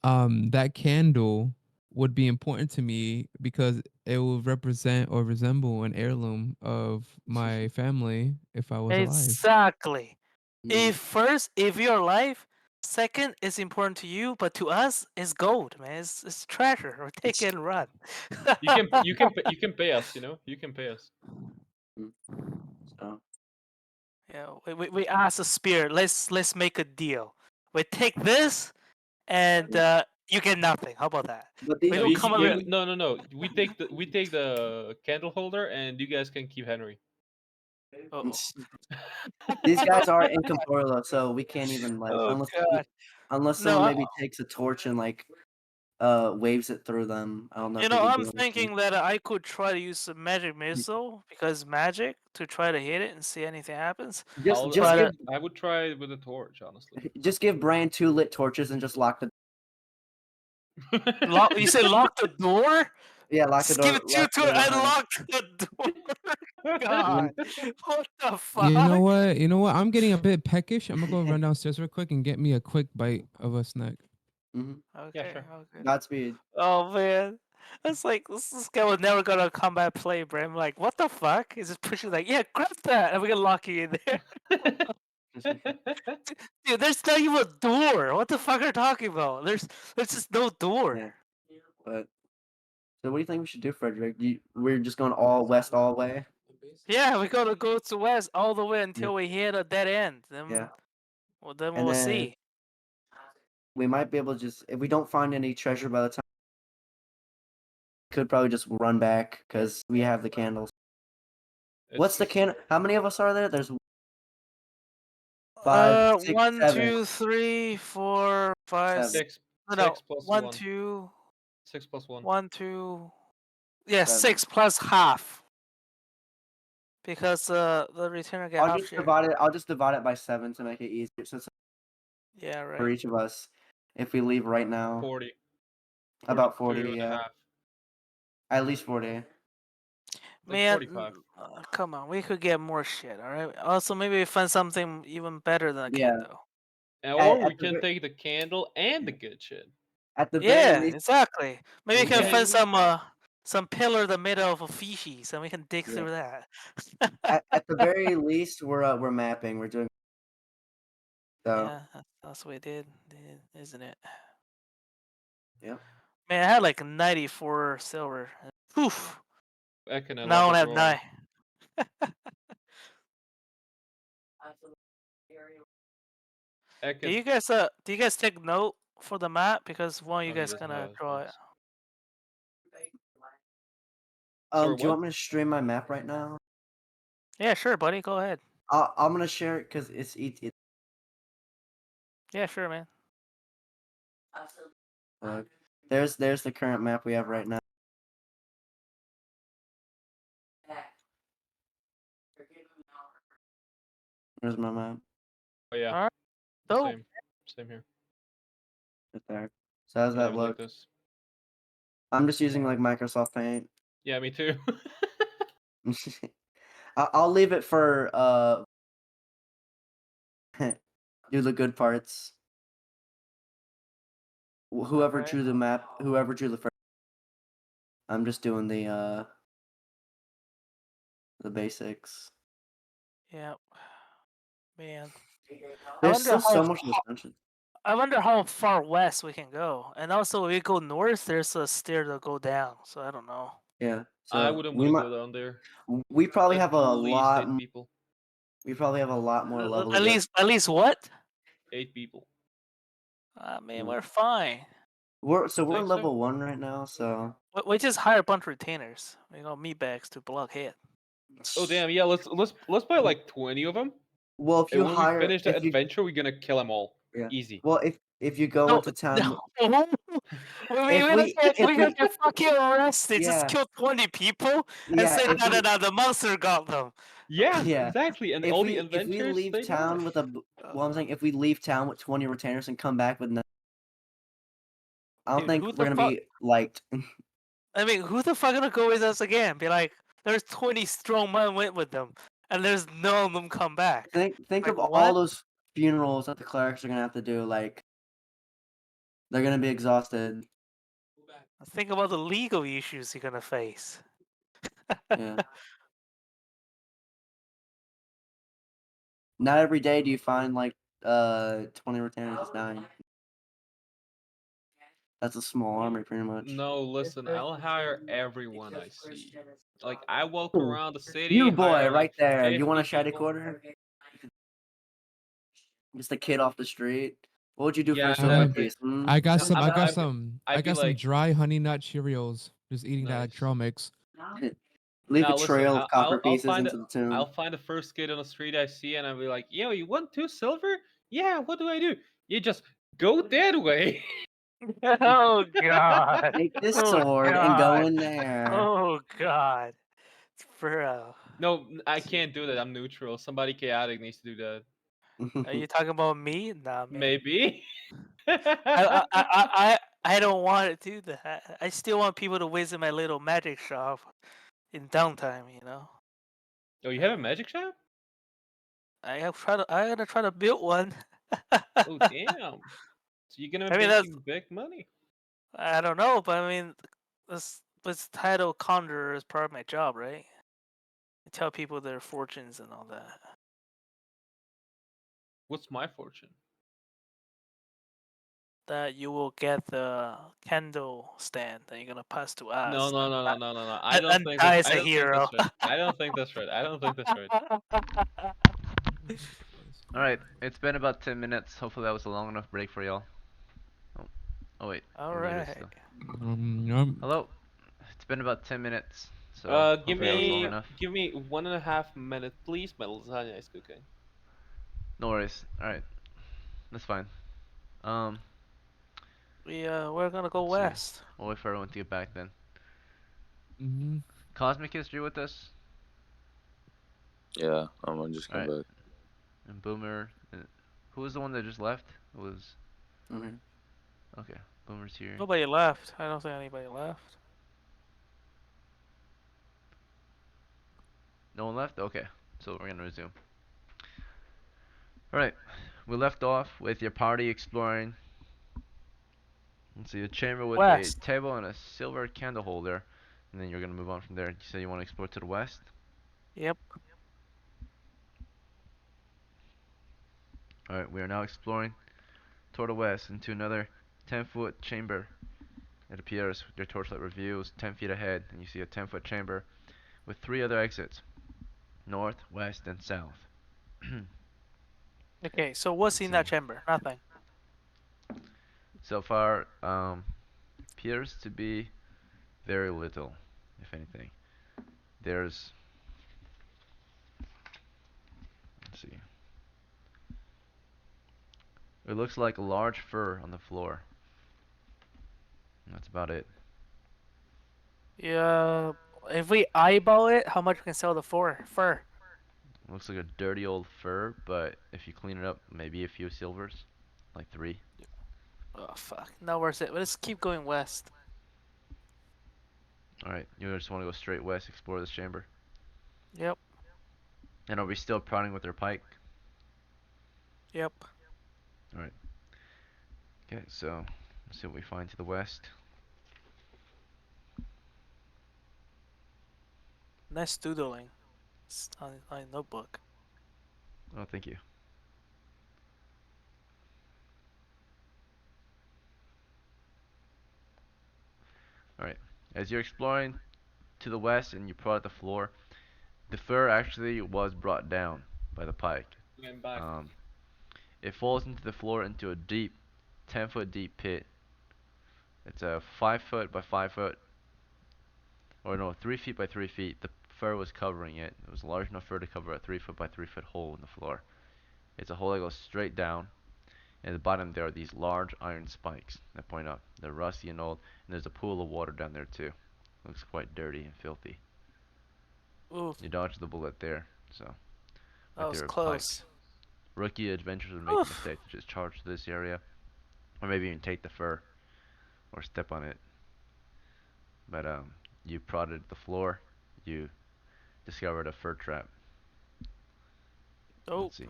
that candle would be important to me because it will represent or resemble an heirloom of my family if I was alive. Exactly. If you're alive, second is important to you, but to us, it's gold, man. It's treasure. Or take it and run. You can pay us. You know, you can pay us. So Yeah, we ask the spirit. Let's make a deal. We take this, and you get nothing. How about that? But We these, don't come over. No. We take the candle holder, and you guys can keep Henry. Uh-oh. these guys are incorporeal, so we can't even like Oh, unless God. unless No, someone maybe takes a torch and like waves it through them. I don't know. You if we know, can I'm do anything. thinking that I could try to use a magic missile because magic to try to hit it and see anything happens. I would try it with a torch, honestly. Just give Brian 2 lit torches and just lock the. You say lock the door? Yeah, lock the Just door. give it two to it and lock the door. God, what the fuck? You know what? You know what? I'm getting a bit peckish. I'm gonna go run downstairs real quick and get me a quick bite of a snack. Okay, sure. okay. Godspeed. Oh man, it's like this guy was never gonna combat play, bro. I'm like, what the fuck? He's just pushing like, yeah, grab that, and we're gonna lock you in there. Dude, there's not even a door. What the fuck are you talking about? There's just no door. Yeah. But so, what do you think we should do, Frederick? We're just going all west, all the way. Yeah, we gotta go to west all the way until we hit a dead end. Then, Yeah. well, then And we'll then see. we might be able to just, if we don't find any treasure by the time, could probably just run back because we have the candles. What's the can? How many of us are there? There's 5, 6, 1, 7. 2, 3, 4, 5, 6. No, 6 plus 1, 1. 2. 6 plus 1. 1, 2. Yeah, 7. 6 plus half. Because the returner get half share. I'll just divide it by 7 to make it easier. So it's Yeah, right. for each of us, if we leave right now. 40. About 42 40, and a yeah. half. At least 40. Man, 45. come on, we could get more shit, alright? Also, maybe we find something even better than a candle. Or we can take the candle and the good shit. At the Yeah, very least, exactly. Maybe we can Okay. find some pillar that made out of feces, and we can dig Yeah. through that. at the very least, we're mapping. We're doing. So Yeah, that's what we did, isn't it? Yep. Man, I had like 94 silver. Poof. I can Now I unlock have it 9. Do you guys take note for the map because one of you Oh, he guys doesn't gonna have his draw it? notes. do you want me to stream my map right now? Yeah, sure, buddy. Go ahead. I'm gonna share it because it's Yeah, sure, man. there's the current map we have right now. There's my map Oh yeah. Alright. Dope. Same here. right there. So how's I that have it like look? this. I'm just using like Microsoft Paint. Yeah, me too. I'll leave it for do the good parts. Whoever Alright. drew the map, whoever drew the first. I'm just doing the basics. Yep. Man. There's still so much expansion. I wonder how far west we can go. And also, if we go north, there's a stair to go down. So I don't know. Yeah. Yeah. So I wouldn't we want to might. go down there. We probably At have a least lot. 8 people. We probably have a lot more levels. At least what? 8 people. I mean, Mm. we're fine. We're You we're think so? level 1 right now, so. We just hire a bunch of retainers. We got meatbags to block hit. Oh damn! Yeah, let's buy like 20 of them. Well, if And you when we hire, finish the if you, adventure, we're gonna kill them all. yeah. Easy. Well, if you go No, into town, no. if We're gonna get fucking arrested. Just Yeah. kill 20 people and yeah, say, if no, no, we, no, the monster got them. Yeah, Yeah. exactly. And all the if we adventures leave they town know. with a, well, I'm saying if we leave town with 20 retainers and come back with no, I don't Dude, think who we're the gonna fuck? be liked. I mean, who the fuck gonna go with us again? Be like, there's 20 strong men went with them, and there's none of them come back. Think Like, of all what? those funerals that the clerics are gonna have to do. Like, they're gonna be exhausted. Think about the legal issues you're gonna face. Yeah. Not every day do you find like 20 retainers just dying. That's a small army, pretty much. No, listen, I'll hire everyone I see. Like I walk Ooh, around the city, You hire boy, like right there. You want a 50 shady people. quarter? Just a kid off the street. What would you do for Yeah, a silver exactly. piece? Hmm? I got some. I'm- I got I'd be- some. I'd I be got some like- dry honey nut Cheerios. Just eating that like Nice. trail mix. Leave Now a listen, trail of copper I'll pieces find into the tomb. I'll find the first kid on the street I see, and I'll be like, "Yo, you want 2 silver? Yeah. What do I do? You just go that way." Oh god. Take this Oh, sword and go God. in there. Oh god. Bro. No, I can't do that. I'm neutral. Somebody chaotic needs to do that. Are you talking about me? Nah, man. Maybe. I don't want to do that. I still want people to visit my little magic shop in downtime, you know? Oh, you have a magic shop? I gotta try to build one. Oh, damn. So you're gonna I mean, be that's- making big money. I don't know, but I mean, this title conjurer is part of my job, right? I tell people their fortunes and all that. What's my fortune? That you will get the candle stand that you're gonna pass to us. No. I and- don't and think die that's, as I a don't hero. think that's right. I don't think that's right. I don't think that's right. Alright, it's been about 10 minutes. Hopefully that was a long enough break for y'all. Oh wait. All we're muted right. still. Hello? It's been about 10 minutes. So Give hopefully that was long me enough. 1.5 minutes, please. My lasagna is cooking. No worries. Alright. That's fine. We're gonna go Let's see. west. We'll wait for everyone to get back then. Mm-hmm. Cosmic History with us? Yeah, I'm just come Alright. back. And Boomer. Who was the one that just left? It was. Mhm. Okay. Boomer's here. Nobody left. I don't think anybody left. No one left? Okay. So we're gonna resume. Alright. We left off with your party exploring. Let's see, a chamber with West. a table and a silver candle holder. And then you're gonna move on from there. You say you want to explore to the west? Yep. Alright, we are now exploring toward the west into another 10-foot chamber. It appears your torchlight reveals 10 feet ahead, and you see a 10-foot chamber with 3 other exits: north, west, and south. Okay, so what's in that chamber? Nothing. So far, appears to be very little, if anything. There's, let's see. It looks like a large fur on the floor. That's about it. Yeah. If we eyeball it, how much we can sell the fur? Looks like a dirty old fur, but if you clean it up, maybe a few silvers, like 3. Oh fuck. Not worth it. Let's keep going west. Alright, you just want to go straight west, explore this chamber. Yep. And are we still prodding with our pike? Yep. Alright. Okay, so let's see what we find to the west. Nice doodling. It's on notebook. Oh, thank you. Alright, as you're exploring, to the west and you prod at the floor, the fur actually was brought down by the pike. I'm back. It falls into the floor into a deep, 10-foot deep pit. It's a 5 foot by 5 foot, or no, 3 feet by 3 feet. The fur was covering it. It was large enough fur to cover a 3 foot by 3 foot hole in the floor. It's a hole that goes straight down. And at the bottom there are these large iron spikes that point up. They're rusty and old, and there's a pool of water down there too. Looks quite dirty and filthy. Ooh, You dodged the bullet there, so. that was there are close. pikes. Rookie adventurers would make a mistake to just charge to this area, or maybe even take the fur, or step on it. But you prodded the floor. You discovered a fur trap. Oh, Let's see.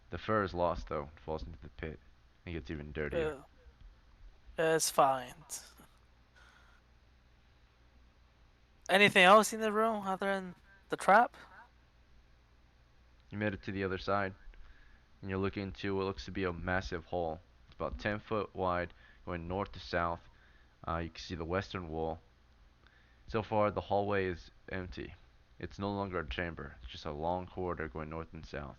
The fur is lost though. It falls into the pit. It gets even dirtier. it's fine. Anything else in the room other than the trap? You made it to the other side, and you're looking into what looks to be a massive hole. It's about 10 foot wide, going north to south. You can see the western wall. So far, the hallway is empty. It's no longer a chamber. It's just a long corridor going north and south.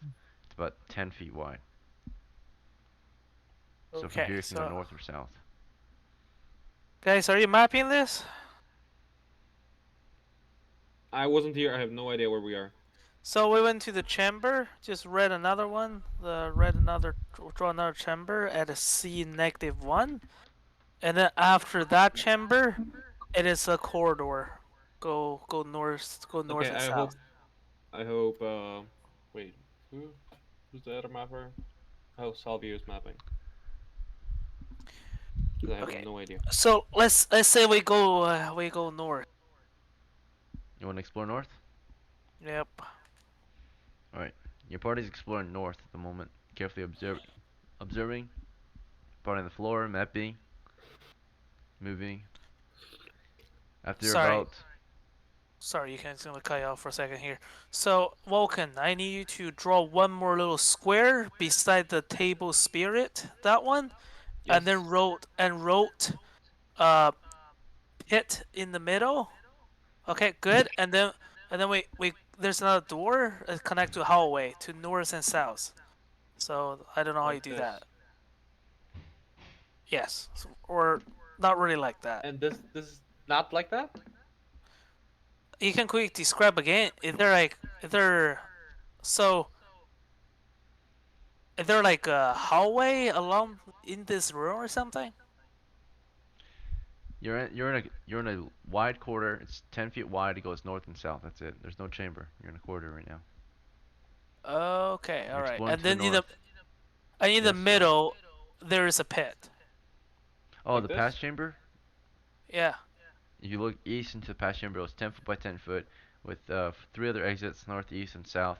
It's about 10 feet wide. So from here you can go north or south. Guys, are you mapping this? I wasn't here. I have no idea where we are. So we went to the chamber, just read another one, draw another chamber at a C-1, and then after that chamber, it is a corridor. Go north, Okay, and south. I hope. Wait, who's the other mapper? Oh, Salvio is mapping. 'Cause I have Okay. no idea. So let's say we go north. You want to explore north? Yep. Alright. Your party's exploring north at the moment. Carefully observing. Parting the floor, mapping. Moving. After Sorry, you can gonna cut you off for a second here. So Vulcan, I need you to draw one more little square beside the table spirit, that one, and then wrote pit in the middle. Okay, good. And then we there's another door connect to hallway to north and south. So I don't know how you do that. Yes, or not really like that. And this is not like that? You can quickly describe again. Is there like a hallway along in this room or something? You're in a wide corridor. It's 10 feet wide. It goes north and south. That's it. There's no chamber. You're in a corridor right now. Okay, all right. exploring And to the then north. in the middle, there is a pit. Oh, Like the this? past chamber? Yeah. If you look east into the past chamber, it's 10 foot by 10 foot with 3 other exits, north, east, and south.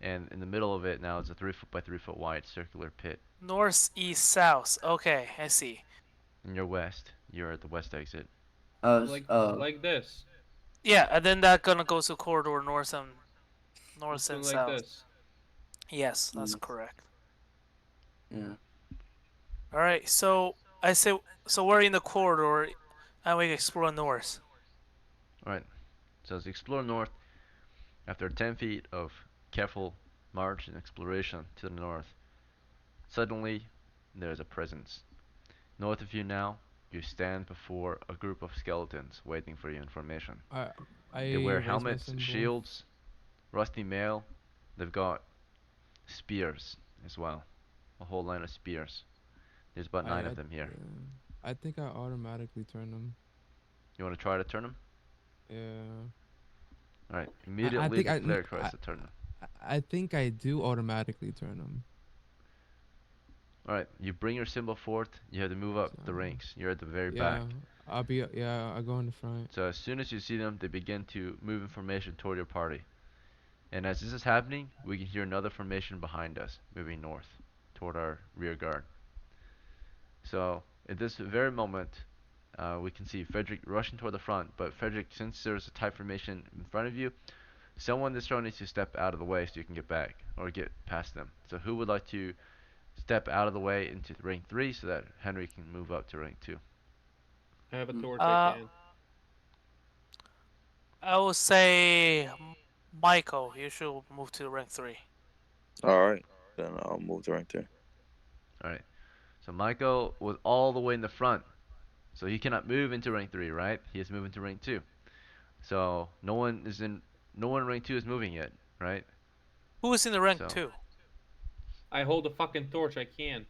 And in the middle of it now is a 3 foot by 3 foot wide circular pit. North, east, south. Okay, I see. In your west, you're at the west exit. Like this. Yeah, and then that gonna go to corridor north and Something like south. this. Yes, that's correct. Yeah. All right, so I say we're in the corridor, and we explore north. Alright, so as you explore north, after 10 feet of careful march and exploration to the north, suddenly there's a presence. North of you now, you stand before a group of skeletons waiting for your information. They wear raise my helmets, symbol. shields, rusty mail. They've got spears as well. A whole line of spears. There's about 9 of them here. I think I automatically turn them. You want to try to turn them? Yeah. Alright, immediately think the player tries to turn them. I think I do automatically turn them. Alright, you bring your symbol forth, you have to move up the So, ranks. You're at the very Yeah, back. I'll go in the front. So as soon as you see them, they begin to move in formation toward your party. And as this is happening, we can hear another formation behind us, moving north, toward our rear guard. So at this very moment, we can see Frederick rushing toward the front, but Frederick, since there's a tight formation in front of you, someone this round needs to step out of the way so you can get back, or get past them. So who would like to step out of the way into rank 3 so that Henry can move up to rank 2? I have a torch. Uh, I can. I will say, Michael, you should move to rank 3. All right, then I'll move to rank 3. All right. So Michael was all the way in the front, so he cannot move into rank 3, right? He is moving to rank 2. So no one in rank 2 is moving yet, right? Who is in the rank So 2? I hold the fucking torch. I can't.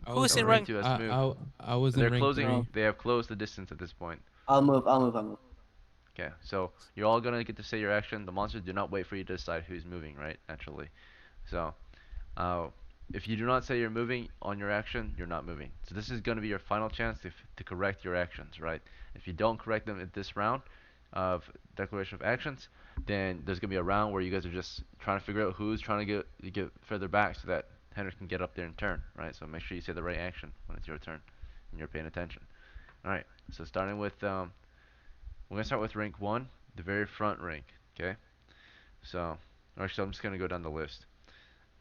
I Who's was in no, rank? rank 2 has to move. I was in They're rank closing. 3. They have closed the distance at this point. I'll move. Okay, so you're all gonna get to say your action. The monsters do not wait for you to decide who's moving, right? Naturally. So, uh, if you do not say you're moving on your action, you're not moving. So this is gonna be your final chance to correct your actions, right? If you don't correct them in this round of declaration of actions, then there's gonna be a round where you guys are just trying to figure out who's trying to get further back so that Henry can get up there and turn, right? So make sure you say the right action when it's your turn and you're paying attention. All right. So starting with we're gonna start with rank 1, the very front rank, okay? So, actually, I'm just gonna go down the list.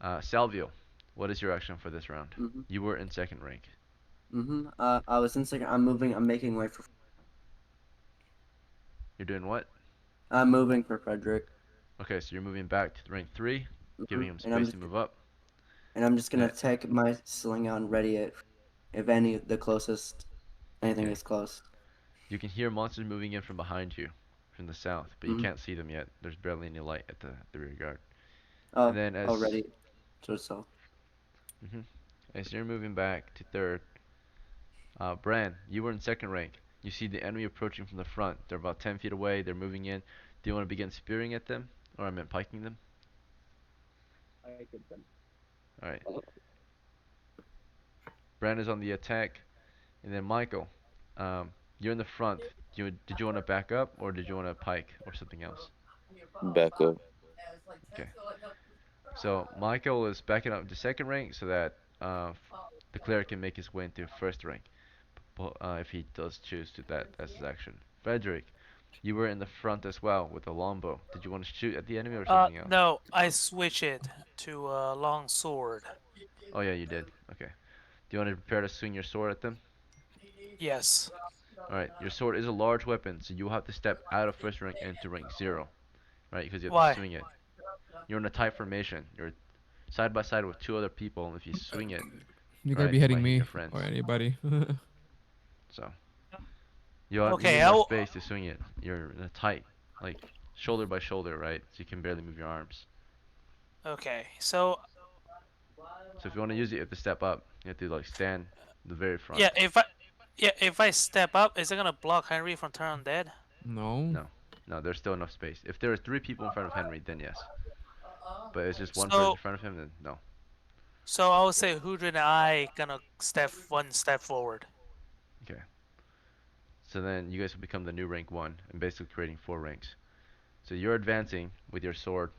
Salvio, what is your action for this round? Mhm. You were in second rank. I was in second. I'm moving. I'm making way for. You're doing what? I'm moving for Frederick. Okay, so you're moving back to rank 3, giving him And I'm space to move up. gonna Okay. take my sling out and ready it. If the closest, anything Okay. is close. You can hear monsters moving in from behind you, from the south, but you can't see them yet. There's barely any light at the rear guard. And then Already. So. as you're moving back to third, Bran, you were in second rank. You see the enemy approaching from the front. They're about 10 feet away. They're moving in. Do you want to begin spearing at them? Or I meant piking them? I get them. Alright. Bran is on the attack. And then Michael, you're in the front. Did you want to back up or did you want to pike or something else? Back up. Okay. So Michael is backing up to second rank so that the cleric can make his way into first rank. If he does choose to that as his action. Frederick, you were in the front as well with a longbow. Did you want to shoot at the enemy or something else? No, I switch it to a long sword. Oh yeah, you did. Okay. Do you want to prepare to swing your sword at them? Yes. Alright, your sword is a large weapon, so you will have to step out of first rank into rank 0. Right, because you have Why? to swing it. You're in a tight formation. You're side by side with 2 other people, and if you swing it, You gotta right, be you hitting might hit me your friends. or anybody. So, you Okay, need more space to swing it. You're in a tight, like, shoulder by shoulder, right? So you can barely move your arms. Okay, so So if you want to use it, you have to step up. You have to, like, stand the very front. yeah, if I step up, is it gonna block Henry from turning dead? No. No, there's still enough space. If there are 3 people in front of Henry, then yes. But it's just one So- person in front of him, then no. So I would say Hudrin and I gonna step one step forward. Okay. So then you guys will become the new rank 1, and basically creating 4 ranks. So you're advancing with your sword.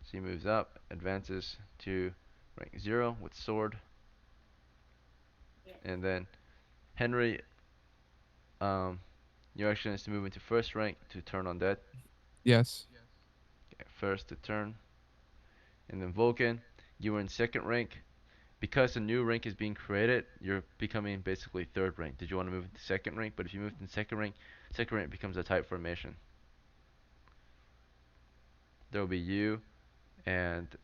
So he moves up, advances to rank 0 with sword. And then Henry, your action is to move into first rank to turn undead. Yes. Okay, first to turn. And then Vulcan, you were in second rank. Because a new rank is being created, you're becoming basically third rank. Did you want to move into second rank? But if you moved in second rank becomes a tight formation. There will be you and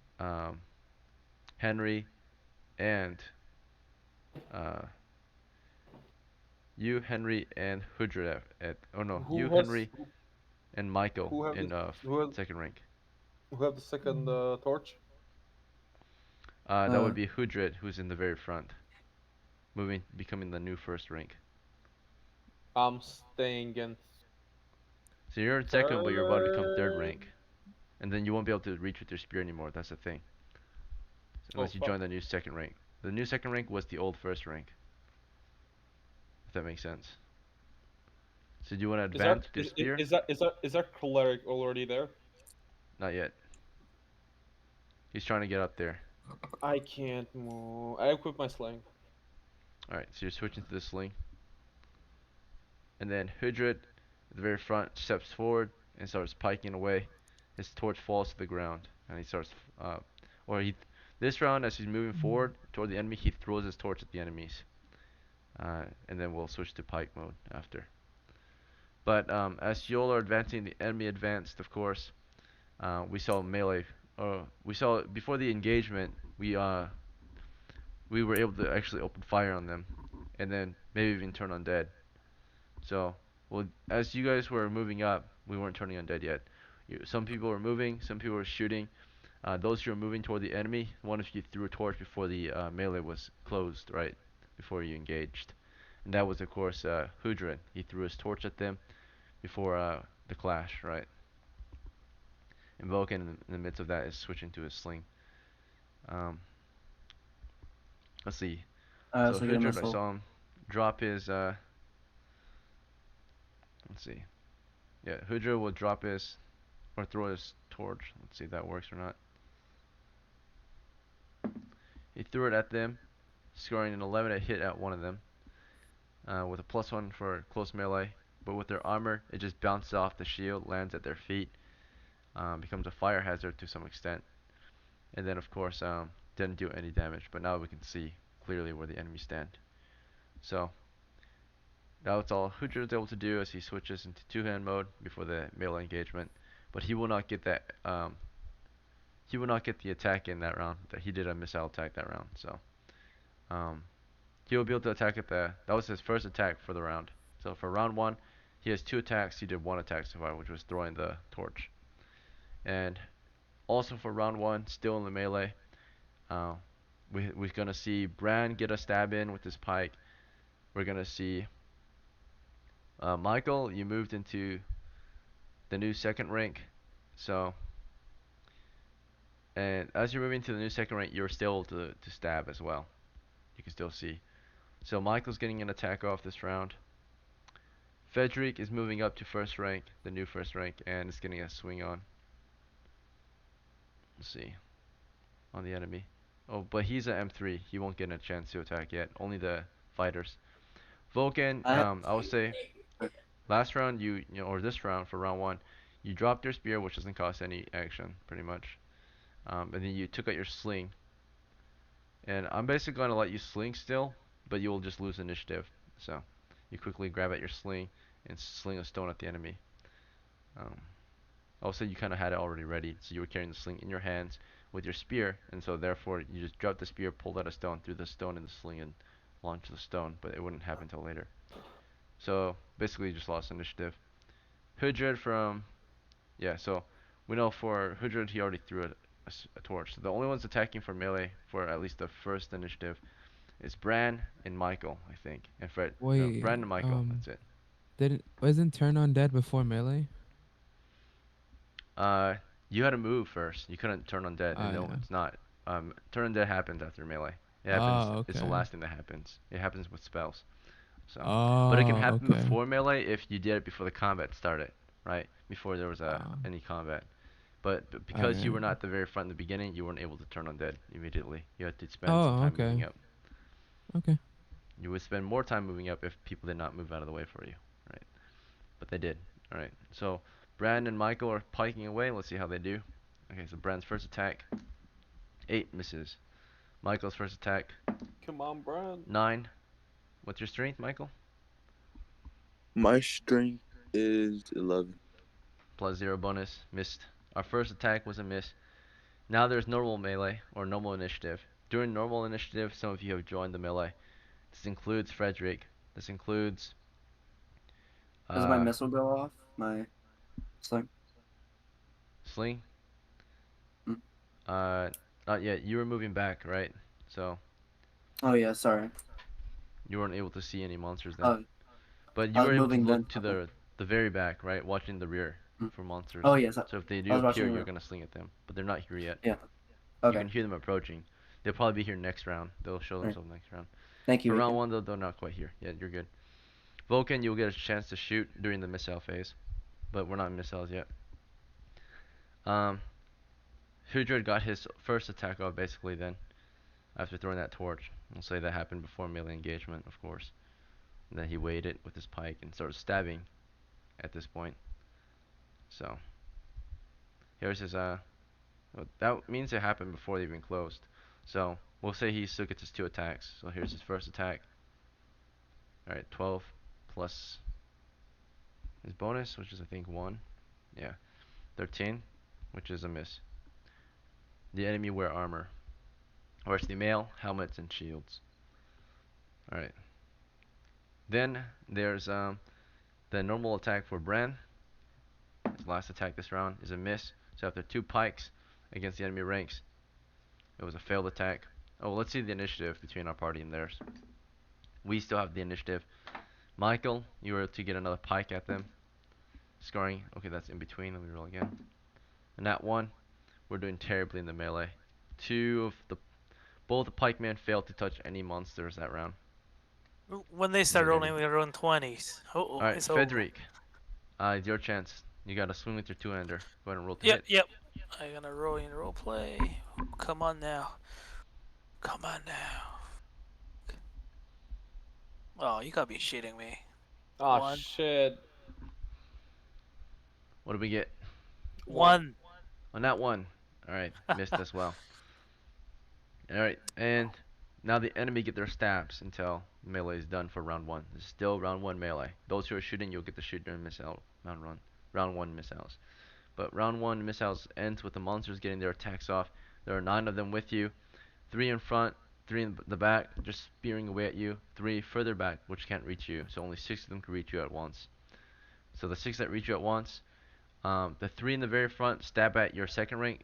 Henry and Hudred Who has- Henry and Michael who have in the- who have- second rank. Who have the second torch? That would be Hudred, who's in the very front, becoming the new first rank. I'm staying in. So you're in second, but you're about to become third rank, and then you won't be able to reach with your spear anymore. That's the thing. Unless you join the new second rank. The new second rank was the old first rank. If that makes sense. So do you want to advance with your spear? Is that cleric already there? Not yet. He's trying to get up there. I can't move. I equip my sling. Alright, so you're switching to the sling. And then Hudred, at the very front, steps forward and starts piking away. His torch falls to the ground, and he starts, this round, as he's moving forward toward the enemy, he throws his torch at the enemies. And then we'll switch to pike mode after. But as y'all are advancing, the enemy advanced, of course. We saw melee, or we saw before the engagement, we were able to actually open fire on them, and then maybe even turn undead. So, well, as you guys were moving up, we weren't turning undead yet. Some people were moving, some people were shooting. Those who were moving toward the enemy, one of you threw a torch before the melee was closed, right? Before you engaged. And that was, of course, Hudrin. He threw his torch at them before the clash, right? And Vulcan, in the midst of that, is switching to his sling. Let's see. I So also get a Hudrin, I missile. saw him drop his. Let's see. Yeah, Hudrin will drop his, or throw his torch. Let's see if that works or not. He threw it at them, scoring an 11 hit at one of them, with a +1 for close melee. But with their armor, it just bounces off the shield, lands at their feet, becomes a fire hazard to some extent. And then, of course, didn't do any damage. But now we can see clearly where the enemies stand. So, that's all Hudra is able to do as he switches into two-hand mode before the melee engagement. But he will not get that. He will not get the attack in that round. That he did a missile attack that round. So, he will be able to attack at the. That was his first attack for the round. So for round 1, he has 2 attacks. He did 1 attack so far, which was throwing the torch. And also for round 1, still in the melee, we're gonna see Bran get a stab in with his pike. We're gonna see Michael. You moved into the new second rank, so and as you're moving to the new second rank, you're still to stab as well. You can still see. So Michael's getting an attack off this round. Frederick is moving up to first rank, the new first rank, and is getting a swing on. Let's see, on the enemy. Oh, but he's an M3. He won't get a chance to attack yet. Only the fighters. Vulcan, I would say, last round or this round for round 1, you dropped your spear, which doesn't cost any action, pretty much. And then you took out your sling. And I'm basically going to let you sling still, but you will just lose initiative. So, you quickly grab at your sling and sling a stone at the enemy. Also, you kind of had it already ready, so you were carrying the sling in your hands with your spear, and so therefore you just dropped the spear, pulled out a stone, threw the stone in the sling, and launched the stone, but it wouldn't happen until later. So basically, you just lost initiative. Hudred so we know for Hudred he already threw a torch. So the only ones attacking for melee for at least the first initiative is Bran and Michael, I think, and Fred. No, Wait, Bran and Michael. That's it. Wasn't turn on dead before melee? You had to move first. You couldn't turn undead. And no, Yeah. it's not. Turn undead happens after melee. It Oh, happens. It's the okay. last thing that happens. It happens with spells. So, Oh, but it can happen okay. before melee if you did it before the combat started, right? Before there was any combat. But because you were not at the very front in the beginning, you weren't able to turn undead immediately. You had to spend some time moving up. Okay. You would spend more time moving up if people did not move out of the way for you, right? But they did. All right. So Bran and Michael are piking away. Let's see how they do. Okay, so Bran's first attack, 8 misses. Michael's first attack, Come on, Bran. 9. What's your strength, Michael? My strength is 11. +0 bonus, missed. Our first attack was a miss. Now there's normal melee, or normal initiative. During normal initiative, some of you have joined the melee. This includes Frederick. This includes... Does my missile go off? My sling? Sling? Not yet. You were moving back, right? So... Oh yeah, sorry. You weren't able to see any monsters then. Oh, But I you was were able to moving look then. to the very back, right? Watching the rear for monsters. Oh yes. So if they I do was appear, watching the you're rear. gonna sling at them. But they're not here yet. Yeah. You Okay. can hear them approaching. They'll probably be here next round. They'll show themselves next round. Thank you. For round Ethan. 1, though, they're not quite here. Yeah, you're good. Vulcan, you'll get a chance to shoot during the missile phase, but we're not in missiles yet. Hudred got his first attack off basically then, after throwing that torch. We'll say that happened before melee engagement, of course. And then he waited with his pike and started stabbing at this point. So, here's his, that means it happened before they even closed. So, we'll say he still gets his 2 attacks. So here's his first attack. Alright, 12 plus His bonus, which is I think 1. Yeah. 13, which is a miss. The enemy wear armor. Or it's the male, helmets and shields. Alright. Then there's the normal attack for Bran. His last attack this round is a miss. So after 2 pikes against the enemy ranks, it was a failed attack. Oh, let's see the initiative between our party and theirs. We still have the initiative. Michael, you were to get another pike at them. Scoring, okay, that's in between. Let me roll again. And that one, we're doing terribly in the melee. Both the pikemen failed to touch any monsters that round. When they start Yeah, rolling, we run 20s. Oh, Alright, it's over. Frederick. It's your chance. You gotta swing with your 2-hander. Go ahead and roll to Yep, hit. yep. I'm gonna roll in role play. Come on now. Come on now. Oh, you gotta be shitting me. Oh 1. shit. What do we get? 1. On that one. Alright, missed as well. Alright, and now the enemy get their stabs until melee is done for round 1. It's still round 1 melee. Those who are shooting, you'll get to shoot during round 1 missiles. But round 1 missiles ends with the monsters getting their attacks off. There are 9 of them with you. 3 in front, 3 in the back, just spearing away at you. 3 further back, which can't reach you. So only 6 of them can reach you at once. So the 6 that reach you at once, the 3 in the very front stab at your second rank,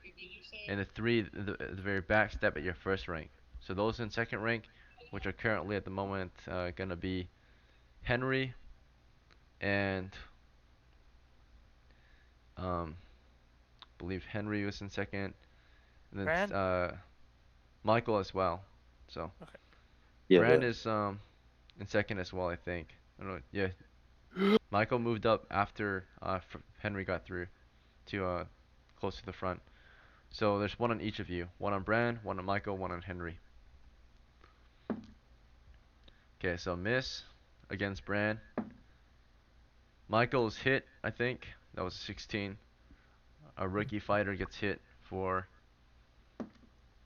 and the 3 at the very back stab at your first rank. So those in second rank, which are currently at the moment gonna be Henry and believe Henry was in second, and then Michael as well. So Yeah. Brand is in second as well, I think. I don't know. Yeah. Michael moved up after Henry got through to close to the front. So there's 1 on each of you. 1 on Bran, 1 on Michael, 1 on Henry. Okay, so miss against Bran. Michael is hit, I think. That was 16. A rookie fighter gets hit for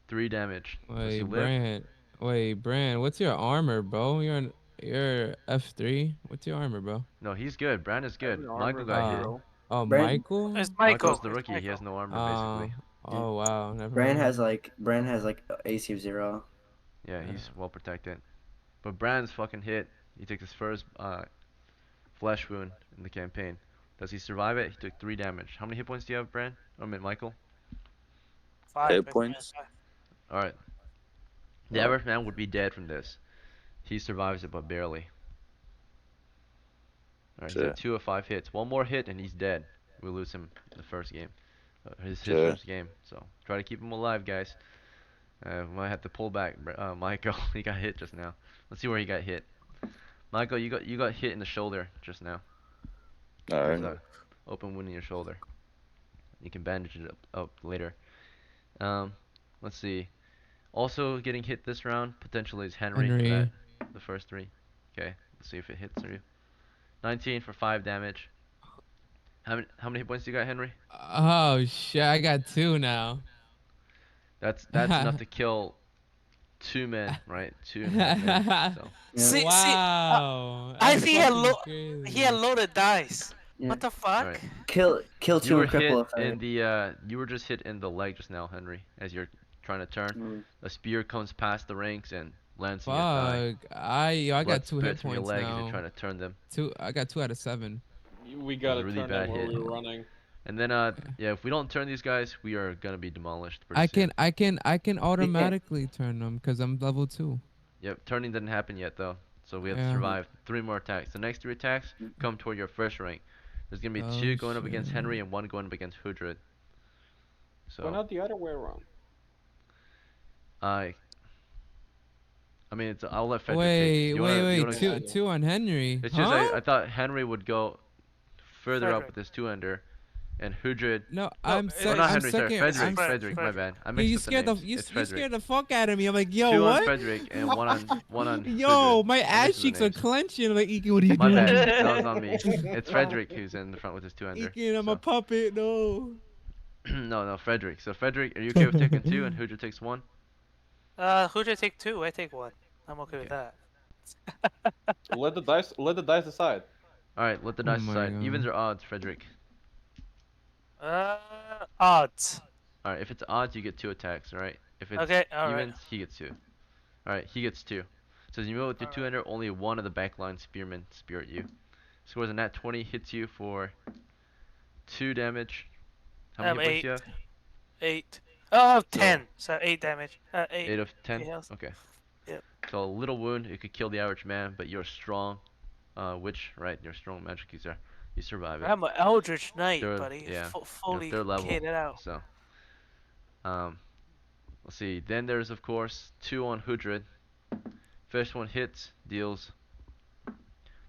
3 damage. Does he live? Wait, Brand, what's your armor, bro? You're F3. What's your armor, bro? No, he's good. Bran is good. An armor Michael got hit. bro. Oh, Brand- Michael? It's Michael. Michael's the rookie. He has no armor, basically. Oh wow, never Bran mind. has like AC of 0. Yeah, he's well protected. But Bran's fucking hit. He took his first flesh wound in the campaign. Does he survive it? He took 3 damage. How many hit points do you have, Bran? I mean, Michael? 5. Hit points? Alright. The average man would be dead from this. He survives it, but barely. Alright, he's at 2 of 5 hits. 1 more hit and he's dead. We lose him the first game. His first game. So try to keep him alive, guys. We might have to pull back Michael. He got hit just now. Let's see where he got hit. Michael, you got hit in the shoulder just now. Alright. There's a open wound in your shoulder. You can bandage it up later. Let's see. Also getting hit this round potentially is Henry. For that, the first 3. Okay, let's see if it hits you. 19 for 5 damage. How many hit points do you got, Henry? Oh shit, I got 2 now. That's enough to kill 2 men, right? 2.5 men. So. See, wow. I think he had crazy. loaded dice. Yeah. What the fuck? Right. Kill You 2 were and hit cripple a in third. the you were just hit in the leg just now, Henry, as you're trying to turn. A spear comes past the ranks and lands in your thigh. Fuck. I Blood got 2 hit spurts from your points leg as now. you're trying to turn them. I got 2 out of 7. We gotta really turn bad them while hit. we were running. And then yeah, if we don't turn these guys, we are gonna be demolished pretty I soon. can automatically turn them because I'm level 2. Yep, turning didn't happen yet though, so we have to Yeah. survive 3 more attacks. The next 3 attacks come toward your first rank. There's gonna be 2 going up against shit. Henry and 1 going up against Hudred. So Why not the other way around? I mean, I'll let Frederick take. Wait. 2 on Henry. It's just Huh? I thought Henry would go further up Frederick. with his 2-hander, and Hudred. No, No, I'm it's Oh, second. not I'm Henry, sorry, second. Frederick. I'm Frederick, my bad. I you mixed up the scared the names. you, It's you Frederick. scared the fuck out of me. I'm like, yo, 2 on what? Frederick and one on Yo, Hudred. my I ass mixed up the cheeks are names. clenching. Like, Ekin, what are you My doing? bad. That was on me. It's Frederick who's in the front with his 2-hander. Ekin, I'm a puppet. No. No, Frederick. So Frederick, are you okay with taking 2 and Hudred takes 1? Who'd I take 2? I take 1. I'm okay with that. Let the dice decide. Alright, let the Oh dice my decide. God. Evens or odds, Frederick? Odds. Alright, if it's odds, you get 2 attacks, alright? If it's Okay, alright. evens, he gets 2. Alright, he gets 2. So as you move with your Alright. 200, only one of the backline spearmen spear at you. Scores a nat 20, hits you for 2 damage. How many hit points do you 8. have? 8. Oh, So- 10. So 8 damage. 8. 8 of 10? health. Okay. Yep. So a little wound, it could kill the average man, but you're strong. Witch, right? You're a strong magic user. You survive it. I'm an Eldritch Knight, Third- buddy. yeah, Fully third level. kitted out. So, let's see. Then there's of course 2 on Hudred. First one hits, deals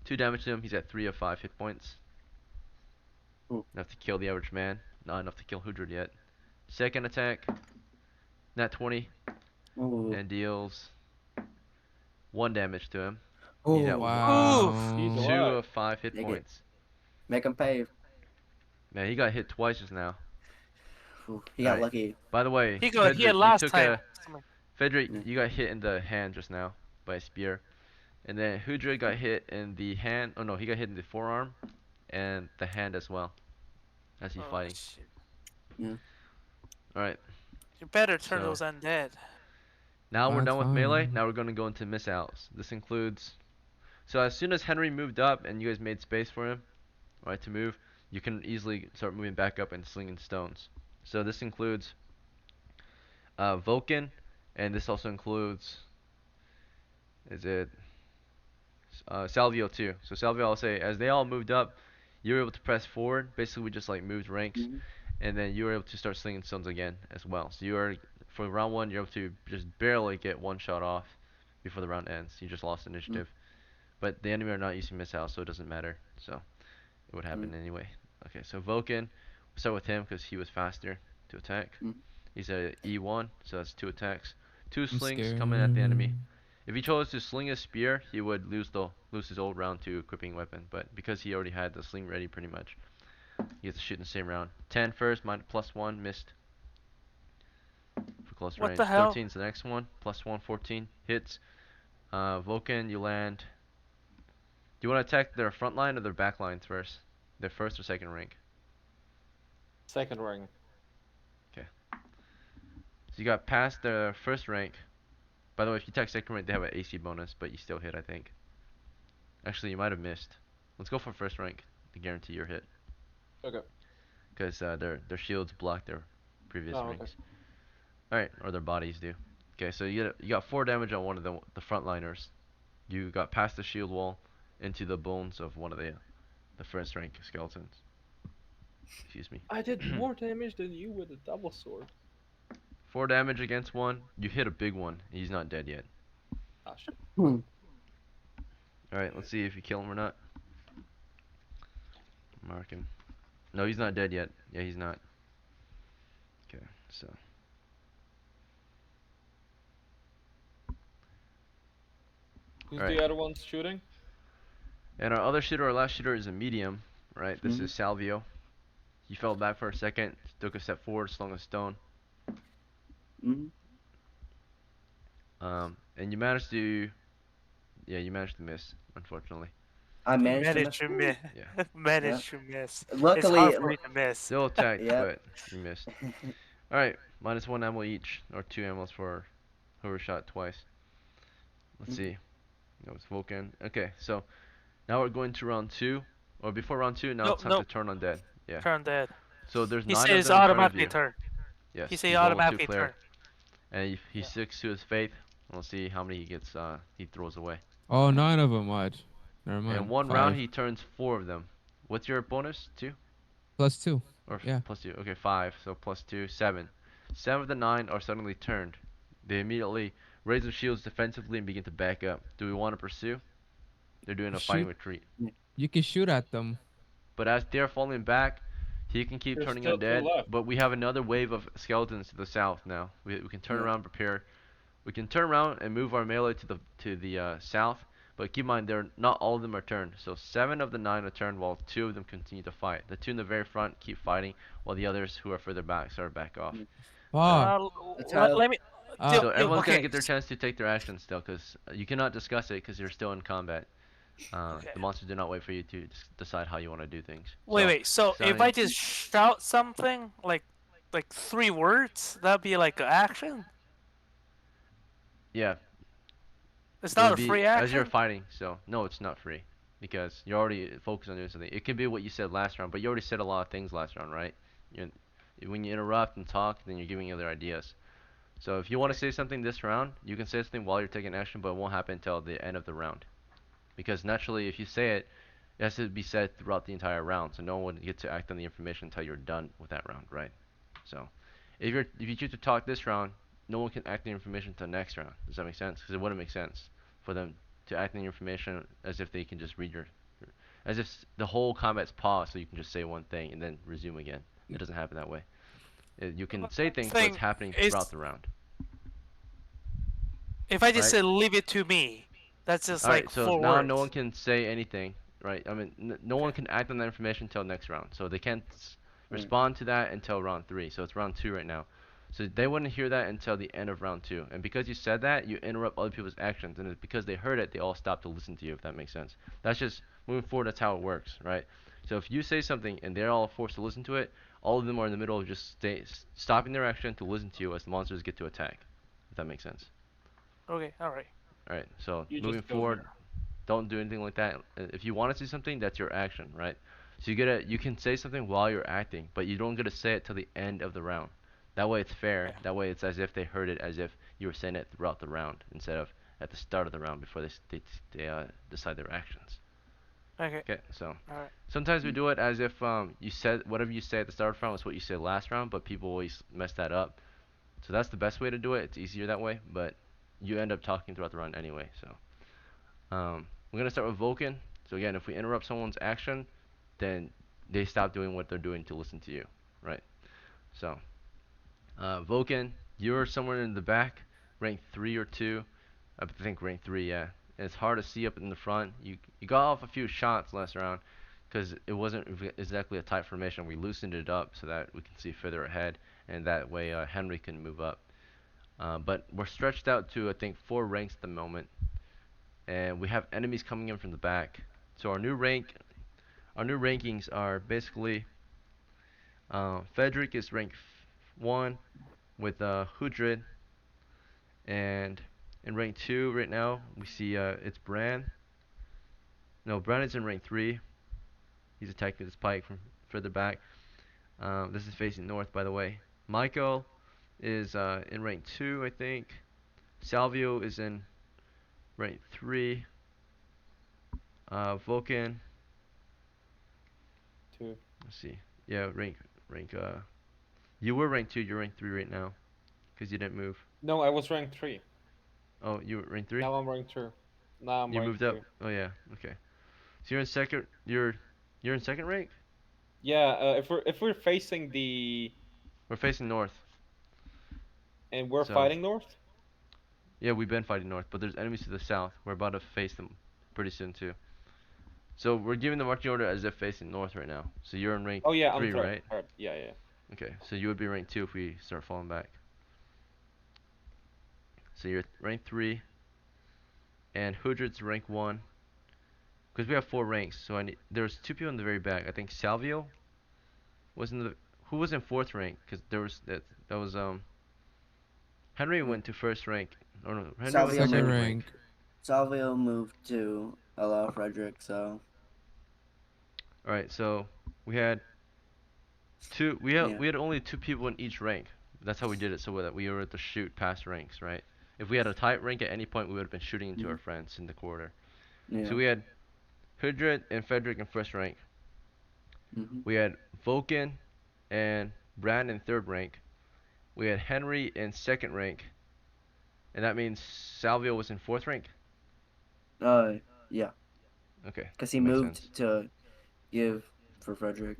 2 damage to him. He's at 3 of 5 hit points. Ooh. Enough to kill the average man. Not enough to kill Hudred yet. Second attack, nat 20, Ooh. and deals 1 damage to him. Ooh. He's at Wow. He's 2 alive. of 5 hit Dig it. points. Make him pay. Man, he got hit twice just now. Ooh, he got Alright. lucky. By the way, He got Frederick, hit you last took time. Frederick, Yeah. you got hit in the hand just now by a spear. And then Hudred got hit in the hand. Oh no, he got hit in the forearm and the hand as well. As he's Oh, fighting. shit. Alright, You better turn So- those undead. now we're That's done with melee. fine. Now we're going to go into miss outs. This includes. So as soon as Henry moved up and you guys made space for him, right, to move, you can easily start moving back up and slinging stones. So this includes Vulcan, and this also includes. Is it. Salvio too. So Salvio, I'll say, as they all moved up, you were able to press forward. Basically, we just like moved ranks, Mhm. and then you were able to start slinging stones again as well. So you are for round 1, you're able to just barely get 1 shot off before the round ends. You just lost initiative, but the enemy are not using missiles, so it doesn't matter. So it would happen anyway. Okay, so Vulcan, we'll start with him because he was faster to attack. Mm. He's a E1, so that's 2 attacks. 2 I'm slings scared. coming at the enemy. If he chose to sling a spear, he would lose his old round to equipping weapon. But because he already had the sling ready, pretty much, he gets to shoot in the same round. 10 first, +1, missed. For close What range. the hell? 13 is the next one, +1, 14 hits. Vulcan, you land. Do you want to attack their front line or their back lines first? Their first or second rank? Second ring. So you got past their first rank. By the way, if you attack second rank, they have an AC bonus, but you still hit, I think. Actually, you might have missed. Let's go for first rank to guarantee your hit. Okay. Because their shields block their previous Oh, okay. ranks. Alright, or their bodies do. Okay, so you got 4 damage on one of the frontliners. You got past the shield wall into the bones of one of the first rank skeletons. Excuse me. I did more damage than you with a double sword. 4 damage against one. You hit a big one. He's not dead yet. Ah, shit. Alright, let's see if you kill him or not. Mark him. No, he's not dead yet. Yeah, he's not. Okay, so. Who's Alright. the other one shooting? And our other shooter, our last shooter, is a medium, right? This Mhm. is Salvio. He fell back for a second, took a step forward, slung a stone. Mhm. And you managed to. Yeah, you managed to miss, unfortunately. I managed to Managed to miss. Yeah. Managed to miss. Luckily, it's hard for me to miss. Still attacked, Yep. but you missed. Alright, -1 ammo each, or 2 ammos for whoever shot twice. Let's see. That was Vulcan. Okay, so now we're going to round 2. Or before round 2, now No, it's time no. to turn undead. Yeah. Turn dead. So there's He 9 says of them in front of automatically you. turn. Yes. He say he's level 2 automatically cleric. turn. And he Yeah. sticks to his faith. We'll see how many he gets. He throws away. Oh, 9 of them. Watch. Never mind. And one 5. round he turns 4 of them. What's your bonus? 2 +2. or Yeah. +2? Okay, 5. So +2, 7. 7 of the 9 are suddenly turned. They immediately raise their shields defensively and begin to back up. Do we want to pursue? They're doing a fighting Shoot. retreat. You can shoot at them. But as they're falling back, he can keep There's turning still 2 undead. left. But we have another wave of skeletons to the south now. We can turn Yeah. around, prepare. We can turn around and move our melee to the south. But keep in mind, not all of them are turned. So 7 of the 9 are turned, while 2 of them continue to fight. The 2 in the very front keep fighting, while the others who are further back start to back off. Fuck. That's Let, how- let me. Uh, Dude, So everyone's okay. gonna get their chance to take their action still, because you cannot discuss it because you're still in combat. Okay. The monsters do not wait for you to decide how you want to do things. Wait. So if sounding- I just shout something like 3 words, that'd be like an action. Yeah, It's it not would a be free as you're action. fighting. So no, it's not free because you're already focused on doing something. It could be what you said last round, but you already said a lot of things last round, right? You when you interrupt and talk, then you're giving other ideas. So if you want to say something this round, you can say something while you're taking action, but it won't happen until the end of the round. Because naturally, if you say it, it has to be said throughout the entire round, so no one would get to act on the information until you're done with that round, right? So if you choose to talk this round, no one can act on the information until next round. Does that make sense? Because it wouldn't make sense for them to act on the information as if they can just read as if the whole combat's paused, so you can just say one thing and then resume again. It doesn't happen that way. You can say things, but it's happening throughout the round. If I just Right. say leave it to me, that's just Alright, like so 4 now words. no one can say anything, right? I mean, no one can act on that information until next round. So they can't respond to that until round 3. So it's round 2 right now. So they wouldn't hear that until the end of round 2. And because you said that, you interrupt other people's actions. And because they heard it, they all stop to listen to you, if that makes sense. That's just, moving forward, that's how it works, right? So if you say something and they're all forced to listen to it, all of them are in the middle of just stopping their action to listen to you as the monsters get to attack. If that makes sense. Okay, alright. Alright, so You moving just go forward, there. don't do anything like that. If you want to say something, that's your action, right? So you can say something while you're acting, but you don't get to say it till the end of the round. That way it's fair. Okay. That way it's as if they heard it, as if you were saying it throughout the round instead of at the start of the round before they decide their actions. Okay. Okay, so Alright. sometimes we do it as if you said whatever you say at the start of the round is what you said last round, but people always mess that up. So that's the best way to do it. It's easier that way, but you end up talking throughout the round anyway. So we're gonna start with Vulcan. So again, if we interrupt someone's action, then they stop doing what they're doing to listen to you, right? So Vulcan, you're somewhere in the back, rank 3 or 2. I think rank 3, yeah. And it's hard to see up in the front. You got off a few shots last round because it wasn't exactly a tight formation. We loosened it up so that we can see further ahead, and that way Henry can move up. But we're stretched out to, I think, 4 ranks at the moment, and we have enemies coming in from the back. So our new rankings are basically Frederick is rank 1 with Hudrid, and in rank 2 right now we see it's Bran. No, Bran is in rank 3. He's attacking with his pike from further back. This is facing north, by the way. Michael is in rank 2, I think. Salvio is in rank 3. Vulcan. 2. Let's see. Yeah, rank. You were rank 2. You're rank 3 right now, because you didn't move. No, I was rank 3. Oh, you were rank 3. Now I'm rank 2. Now I'm You rank moved up. 3. Oh yeah. Okay. So you're in second. You're in second rank. Yeah, if we're facing the We're facing north. and we're So- fighting north. Yeah, we've been fighting north, but there's enemies to the south. We're about to face them pretty soon too. So we're giving the marching order as if facing north right now. So you're in rank Oh yeah, 3, I'm third. right? Third. Yeah, yeah. Okay. So you would be rank 2 if we start falling back. So you're rank 3, and Hudrid's rank 1. Because we have 4 ranks, so there's 2 people in the very back. I think Salvio was in the who was in 4th rank, because there was that was Henry went to 1st rank. Oh no, Henry went to Salvio 2nd Second moved. rank. rank. Salvio moved to allow Frederick, so All right, so we had we Yeah. had only 2 people in each rank. That's how we did it, so that we were able to shoot past ranks, right? If we had a tight rank at any point, we would have been shooting into our friends in the corridor. yeah. So we had Hudrid and Frederick in 1st rank. Mhm. We had Vulcan and Bran in 3rd rank. We had Henry in 2nd rank. And that means Salvio was in 4th rank? Yeah, Okay. because he that makes moved sense. to give for Frederick.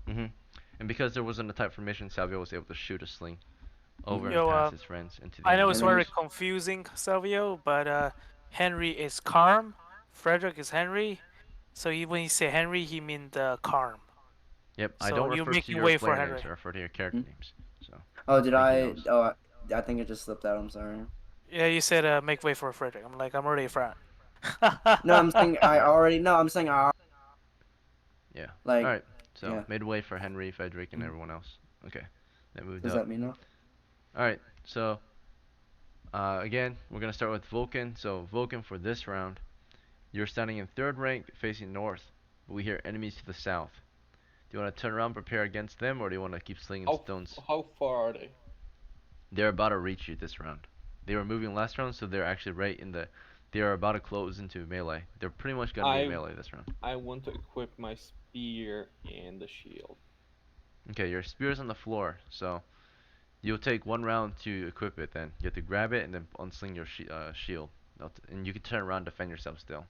And because there wasn't a tight formation, Salvio was able to shoot a sling over Yo, and past his friends into the I know enemy it's And then very force. confusing, Salvio, but Henry is Carm, Frederick is Henry. So when you say Henry, he means Carm. Yep, I So don't you're refer to making your way for player Henry. names, I refer to your character Hmm? names. So Oh, did Thank I? you, Nose. Oh, I think it just slipped out. I'm sorry. Yeah, you said make way for Frederick. I'm like, I'm already a friend. No, I'm saying I already. No, I'm saying Yeah. like. All right. So yeah. made way for Henry, Frederick, and Mm. everyone else. Okay. They moved Does up. that mean no? All right. So again, we're gonna start with Vulcan. So Vulcan for this round, you're standing in third rank, facing north, but we hear enemies to the south. Do you want to turn around, prepare against them, or do you want to keep slinging stones? How far are they? They're about to reach you this round. They were moving last round, so they're actually right in the. They are about to close into melee. They're pretty much gonna be in melee this round. I want to equip my spear and the shield. Okay, your spear's on the floor, so you'll take 1 round to equip it. Then you have to grab it and then unsling your shield, and you can turn around and defend yourself still.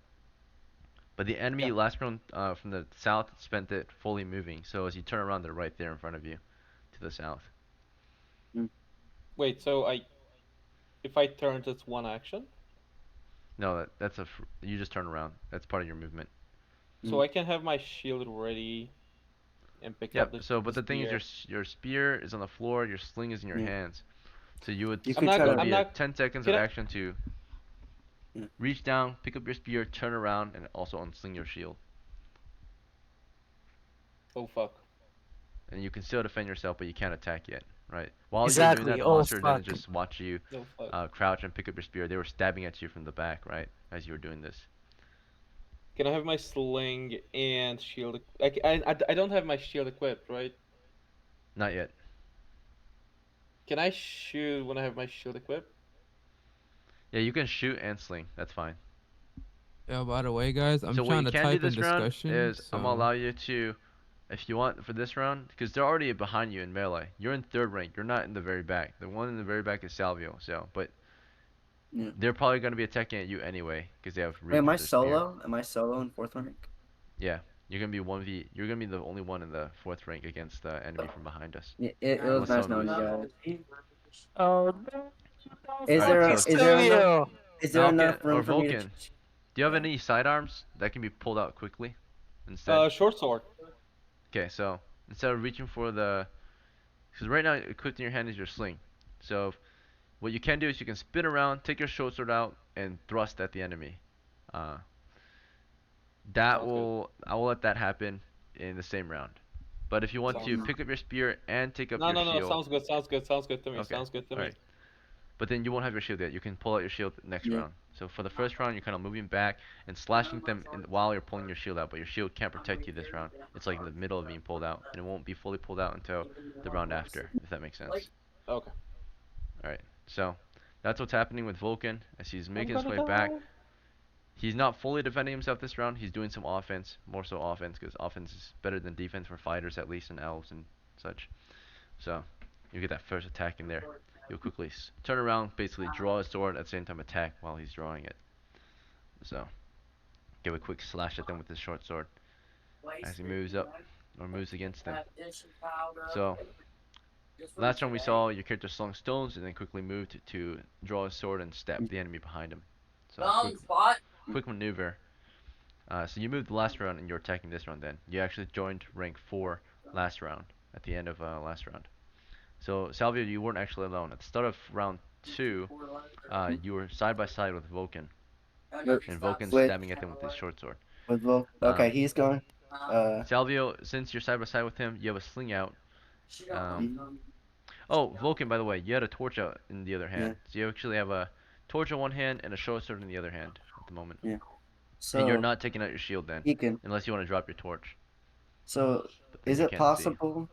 But the enemy last round from the south spent it fully moving, so as you turn around, they're right there in front of you, to the south. Wait, so if I turn, it's one action? No, that's you just turn around. That's part of your movement. So I can have my shield ready and pick up the. So, but the thing is, your spear is on the floor. Your sling is in your hands. So you would. You So could it try would to. be a 10 seconds of Can I- action to reach down, pick up your spear, turn around, and also unsling your shield. Oh fuck. And you can still defend yourself, but you can't attack yet, right? While you're Exactly. doing that, the Oh, monster didn't fuck. just watch you No fuck. crouch and pick up your spear. They were stabbing at you from the back, right, as you were doing this. Can I have my sling and shield? I don't have my shield equipped, right? Not yet. Can I shoot when I have my shield equipped? Yeah, you can shoot and sling. That's fine. Yeah, by the way, guys, I'm So what trying you to can do type in this round discussion. is I'm gonna So allow you to, if you want for this round, because they're already behind you in melee. You're in third rank. You're not in the very back. The one in the very back is Salvio. So, but Yeah. they're probably gonna be attacking at you anyway because they have reach Wait, am I with their spear. solo? Am I solo in fourth rank? Yeah, you're gonna be 1v. You're gonna be the only one in the fourth rank against the enemy from behind us. Yeah, it was Unless nice someone knowing you moves. guys. Oh no. Is Alright, there so is there enough Falcon enough or room for me to? Vulcan, do you have any sidearms that can be pulled out quickly instead? Short sword. Okay, so instead of reaching for the, because right now equipped in your hand is your sling. So what you can do is you can spin around, take your short sword out, and thrust at the enemy. I will let that happen in the same round. But if you want to pick up your spear and take up No, your no, no. shield, Sounds good. Sounds good. Sounds good to me. Okay, Sounds good to me. alright. But then you won't have your shield yet. You can pull out your shield next round. So for the first round, you're kind of moving back and slashing them while you're pulling your shield out. But your shield can't protect you this round. It's like in the middle of being pulled out, and it won't be fully pulled out until the round after, if that makes sense. Okay. Alright, so that's what's happening with Vulcan as he's making his way back. He's not fully defending himself this round. He's doing some offense, more so offense, because offense is better than defense for fighters at least, and elves and such. So you get that first attack in there. You'll quickly turn around, basically draw his sword at the same time attack while he's drawing it. So give a quick slash at them with his short sword as he moves up or moves against them. So last time we saw your character slung stones and then quickly moved to draw his sword and stab the enemy behind him. So quick maneuver. So you moved the last round and you're attacking this round then. You actually joined rank 4 last round, at the end of last round. So Salvio, you weren't actually alone. At the start of round 2, you were side by side with Vulcan. And Vulcan's stabbing at them with his short sword. With okay, he's going. Salvio, since you're side by side with him, you have a sling out. Oh, Vulcan, by the way, you had a torch out in the other hand. So you actually have a torch in one hand and a short sword in the other hand at the moment. Yeah. So and you're not taking out your shield then, he can. unless you want to drop your torch. So is you it can't possible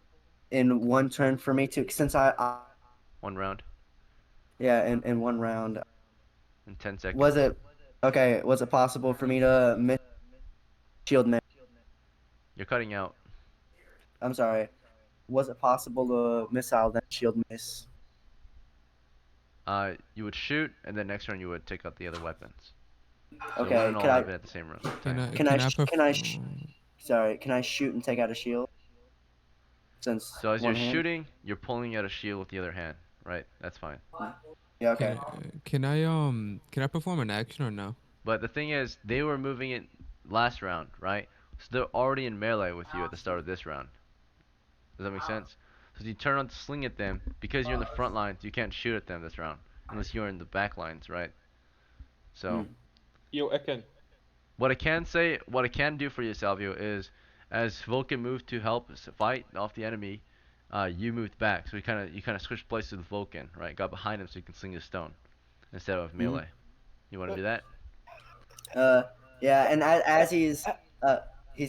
in one turn for me to, since I 1 round yeah, in 1 round, in 10 seconds. was it possible for me to miss shield miss? You're cutting out. I'm sorry. Was it possible to missile then shield miss? You would shoot, and then next round you would take out the other weapons. So Okay, it wouldn't all can I- happen at the same round. Sorry, can I shoot and take out a shield? Since So as one you're hand? shooting, you're pulling out a shield with the other hand, right? That's fine. Yeah, okay. Can I perform an action or no? But the thing is, they were moving it last round, right? So they're already in melee with you at the start of this round. Does that make sense? So you turn on to sling at them, because you're in the front lines, you can't shoot at them this round. Unless you're in the back lines, right? So, Yo, Ekin. What I can do for you, Salvio, is as Vulcan moved to help fight off the enemy, you moved back. So you kind of switched places with Vulcan, right? Got behind him so you can sling his stone instead of melee. You want to do that? Yeah, and as he's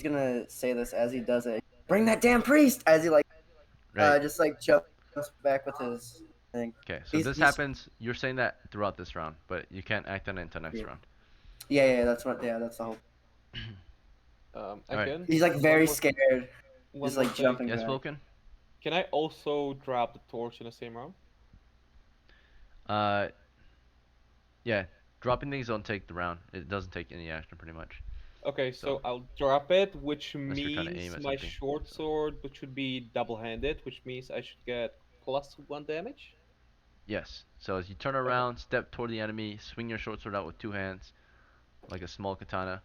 gonna say this as he does it. Bring that damn priest! As he Right. just jumps back with his thing. Okay. So this happens. You're saying that throughout this round, but you can't act on it until next round. Yeah, that's the whole. Again. He's very scared. One Just more thing. jumping Yes, back. Vulcan. Can I also drop the torch in the same round? Yeah. Dropping things don't take the round. It doesn't take any action, pretty much. Okay, so I'll drop it, which Unless you're trying to aim means at my something, short sword, which should be double-handed, which means I should get +1 damage. Yes. So as you turn around, step toward the enemy, swing your short sword out with 2 hands, like a small katana.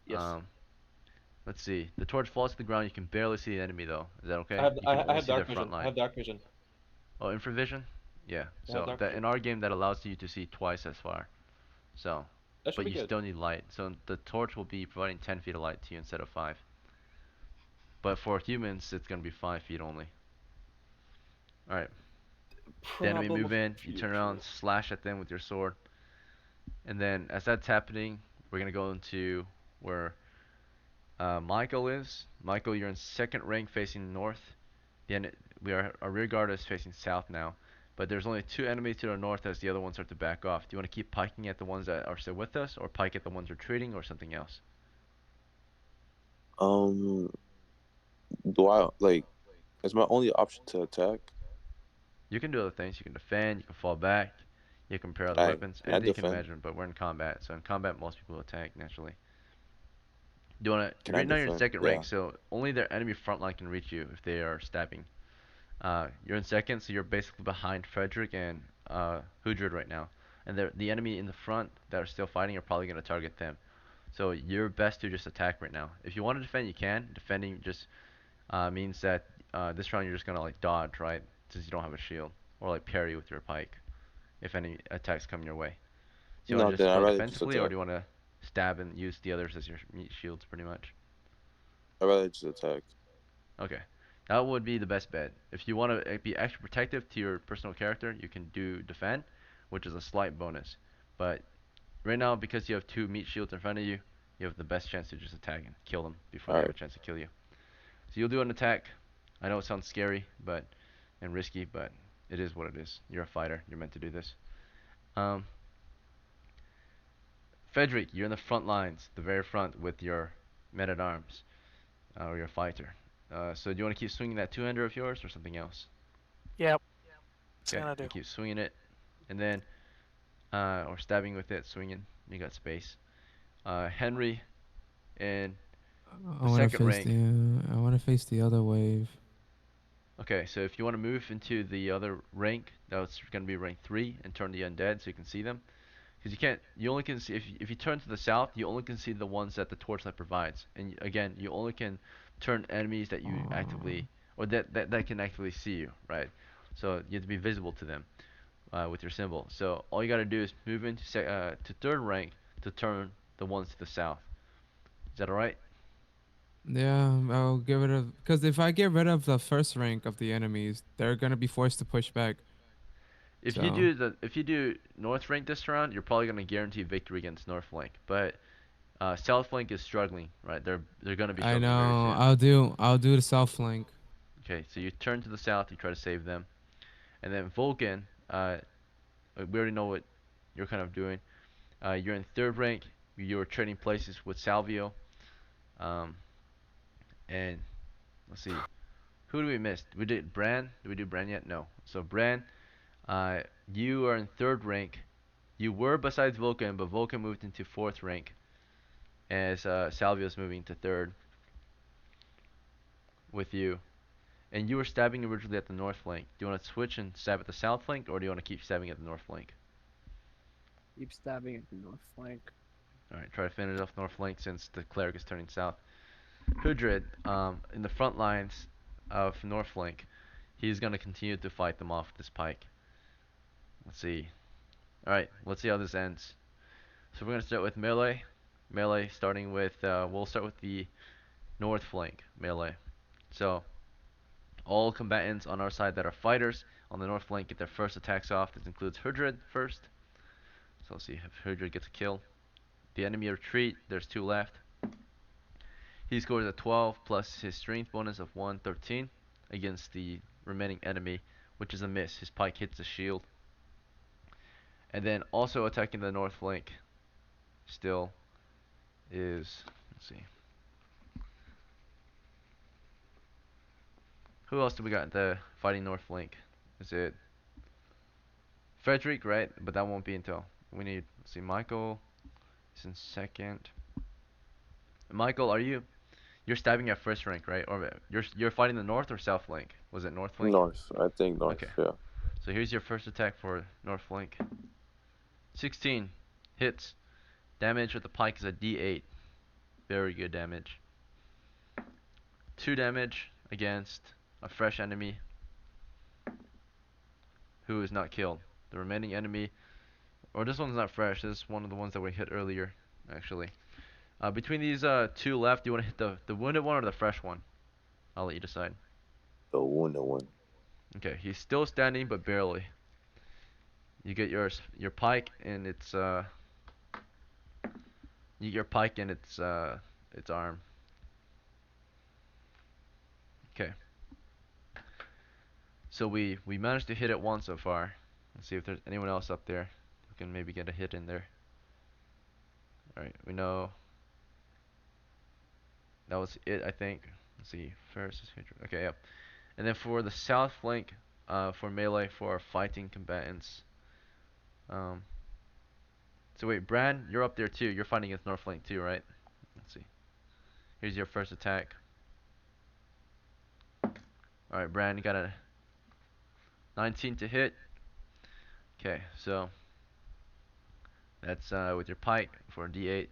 Yes. Let's see. The torch falls to the ground. You can barely see the enemy though. Is that okay? I have, You I, can I only have see their dark front vision. I line. have dark vision. Oh, infravision? Yeah. I have So dark that vision. in our game that allows you to see twice as far. So, That should but be you good. still need light. So the torch will be providing 10 feet of light to you instead of 5. But for humans, it's gonna be 5 feet only. All right. The enemy Problem move of in. You turn around, slash at them with your sword, and then as that's happening, we're gonna go into where Michael is. Michael, you're in second rank facing north. Our rear guard is facing south now, but there's only 2 enemies to the north as the other ones start to back off. Do you want to keep piking at the ones that are still with us, or pike at the ones retreating, or something else? Do I is my only option to attack? You can do other things. You can defend. You can fall back. You can pair other Alright, weapons. can I Anything you can defend? imagine. But we're in combat, so in combat most people attack naturally. Do you want to? Can I Right now you're in defend? second Yeah. rank, so only their enemy front line can reach you if they are stabbing. You're in second, so you're basically behind Frederick and Hudrid right now. And the enemy in the front that are still fighting are probably going to target them. So you're best to just attack right now. If you want to defend, you can. Defending just means that this round you're just going to dodge, right? Since you don't have a shield. Or parry with your pike if any attacks come your way. So you want No, to then just I'd go rather just defensively, or attack. do you want to stab and use the others as your meat shields pretty much? I'd rather just attack. Okay. That would be the best bet. If you want to be extra protective to your personal character, you can do defend, which is a slight bonus. But right now, because you have 2 meat shields in front of you, you have the best chance to just attack and kill them before they have a chance to kill you. So you'll do an attack. I know it sounds scary and risky, but it is what it is. You're a fighter. You're meant to do this. Frederick, you're in the front lines, the very front with your men-at-arms, or your fighter. So do you want to keep swinging that 200 of yours or something else? Yep. Okay, you keep swinging it, and then, or stabbing with it, swinging. You got space. Henry, in the second rank. I want to face the other wave. Okay, so if you want to move into the other rank, that's going to be rank 3, and turn the undead so you can see them. Because you only can see, if you turn to the south, you only can see the ones that the torchlight provides. And again, you only can turn enemies that you actively, or that can actively see you, right? So you have to be visible to them with your symbol. So all you got to do is move into to third rank to turn the ones to the south. Is that alright? Yeah, I'll get rid of, because if I get rid of the first rank of the enemies, they're gonna be forced to push back. If you do north rank this round, you're probably gonna guarantee victory against north flank. But south flank is struggling, right? They're gonna be struggling very soon. I'll do the south flank. Okay, so you turn to the south, you try to save them, and then Vulcan. We already know what you're kind of doing. You're in third rank. You're trading places with Salvio. And let's see, who do we miss? We did Bran. Did we do Bran yet? No. So Bran, you are in third rank. You were besides Vulcan, but Vulcan moved into fourth rank, as Salvio's moving to third with you. And you were stabbing originally at the north flank. Do you want to switch and stab at the south flank, or do you want to keep stabbing at the north flank? Keep stabbing at the north flank. Alright, try to finish off north flank since the cleric is turning south. Hudrid, in the front lines of north flank, he's going to continue to fight them off with this pike. Let's see. Alright, let's see how this ends. So we're gonna start with melee. Melee starting with, we'll start with the north flank melee. So all combatants on our side that are fighters on the north flank get their first attacks off. This includes Herdred first. So let's see if Herdred gets a kill. The enemy retreat, there's 2 left. He scores a 12 plus his strength bonus of 1, 13 against the remaining enemy, which is a miss. His pike hits the shield. And then also attacking the north flank still is, let's see. Who else do we got in the fighting north flank? Is it Frederick, right? But that won't be until we need, let's see, Michael is in second. Michael, you're stabbing at first rank, right? Or you're fighting the north or south flank? Was it north flank? North. I think north. Okay. Yeah. So here's your first attack for north flank. 16 hits. Damage with the pike is a D8. Very good damage. 2 damage against a fresh enemy who is not killed. The remaining enemy, or this one's not fresh. This is one of the ones that we hit earlier, actually. Between these 2 left, do you want to hit the wounded one or the fresh one? I'll let you decide. The wounded one. Okay, he's still standing, but barely. You get your pike and its you get your pike and its arm. Okay. So we managed to hit it once so far. Let's see if there's anyone else up there who can maybe get a hit in there. All right, we know that was it, I think. Let's see, first is Hydra. Okay, yep. And then for the south flank, for melee for our fighting combatants. So wait, Bran, you're up there too. You're fighting against north flank too, right? Let's see. Here's your first attack. All right, Bran, you got a 19 to hit. Okay, so that's with your pike for a D8.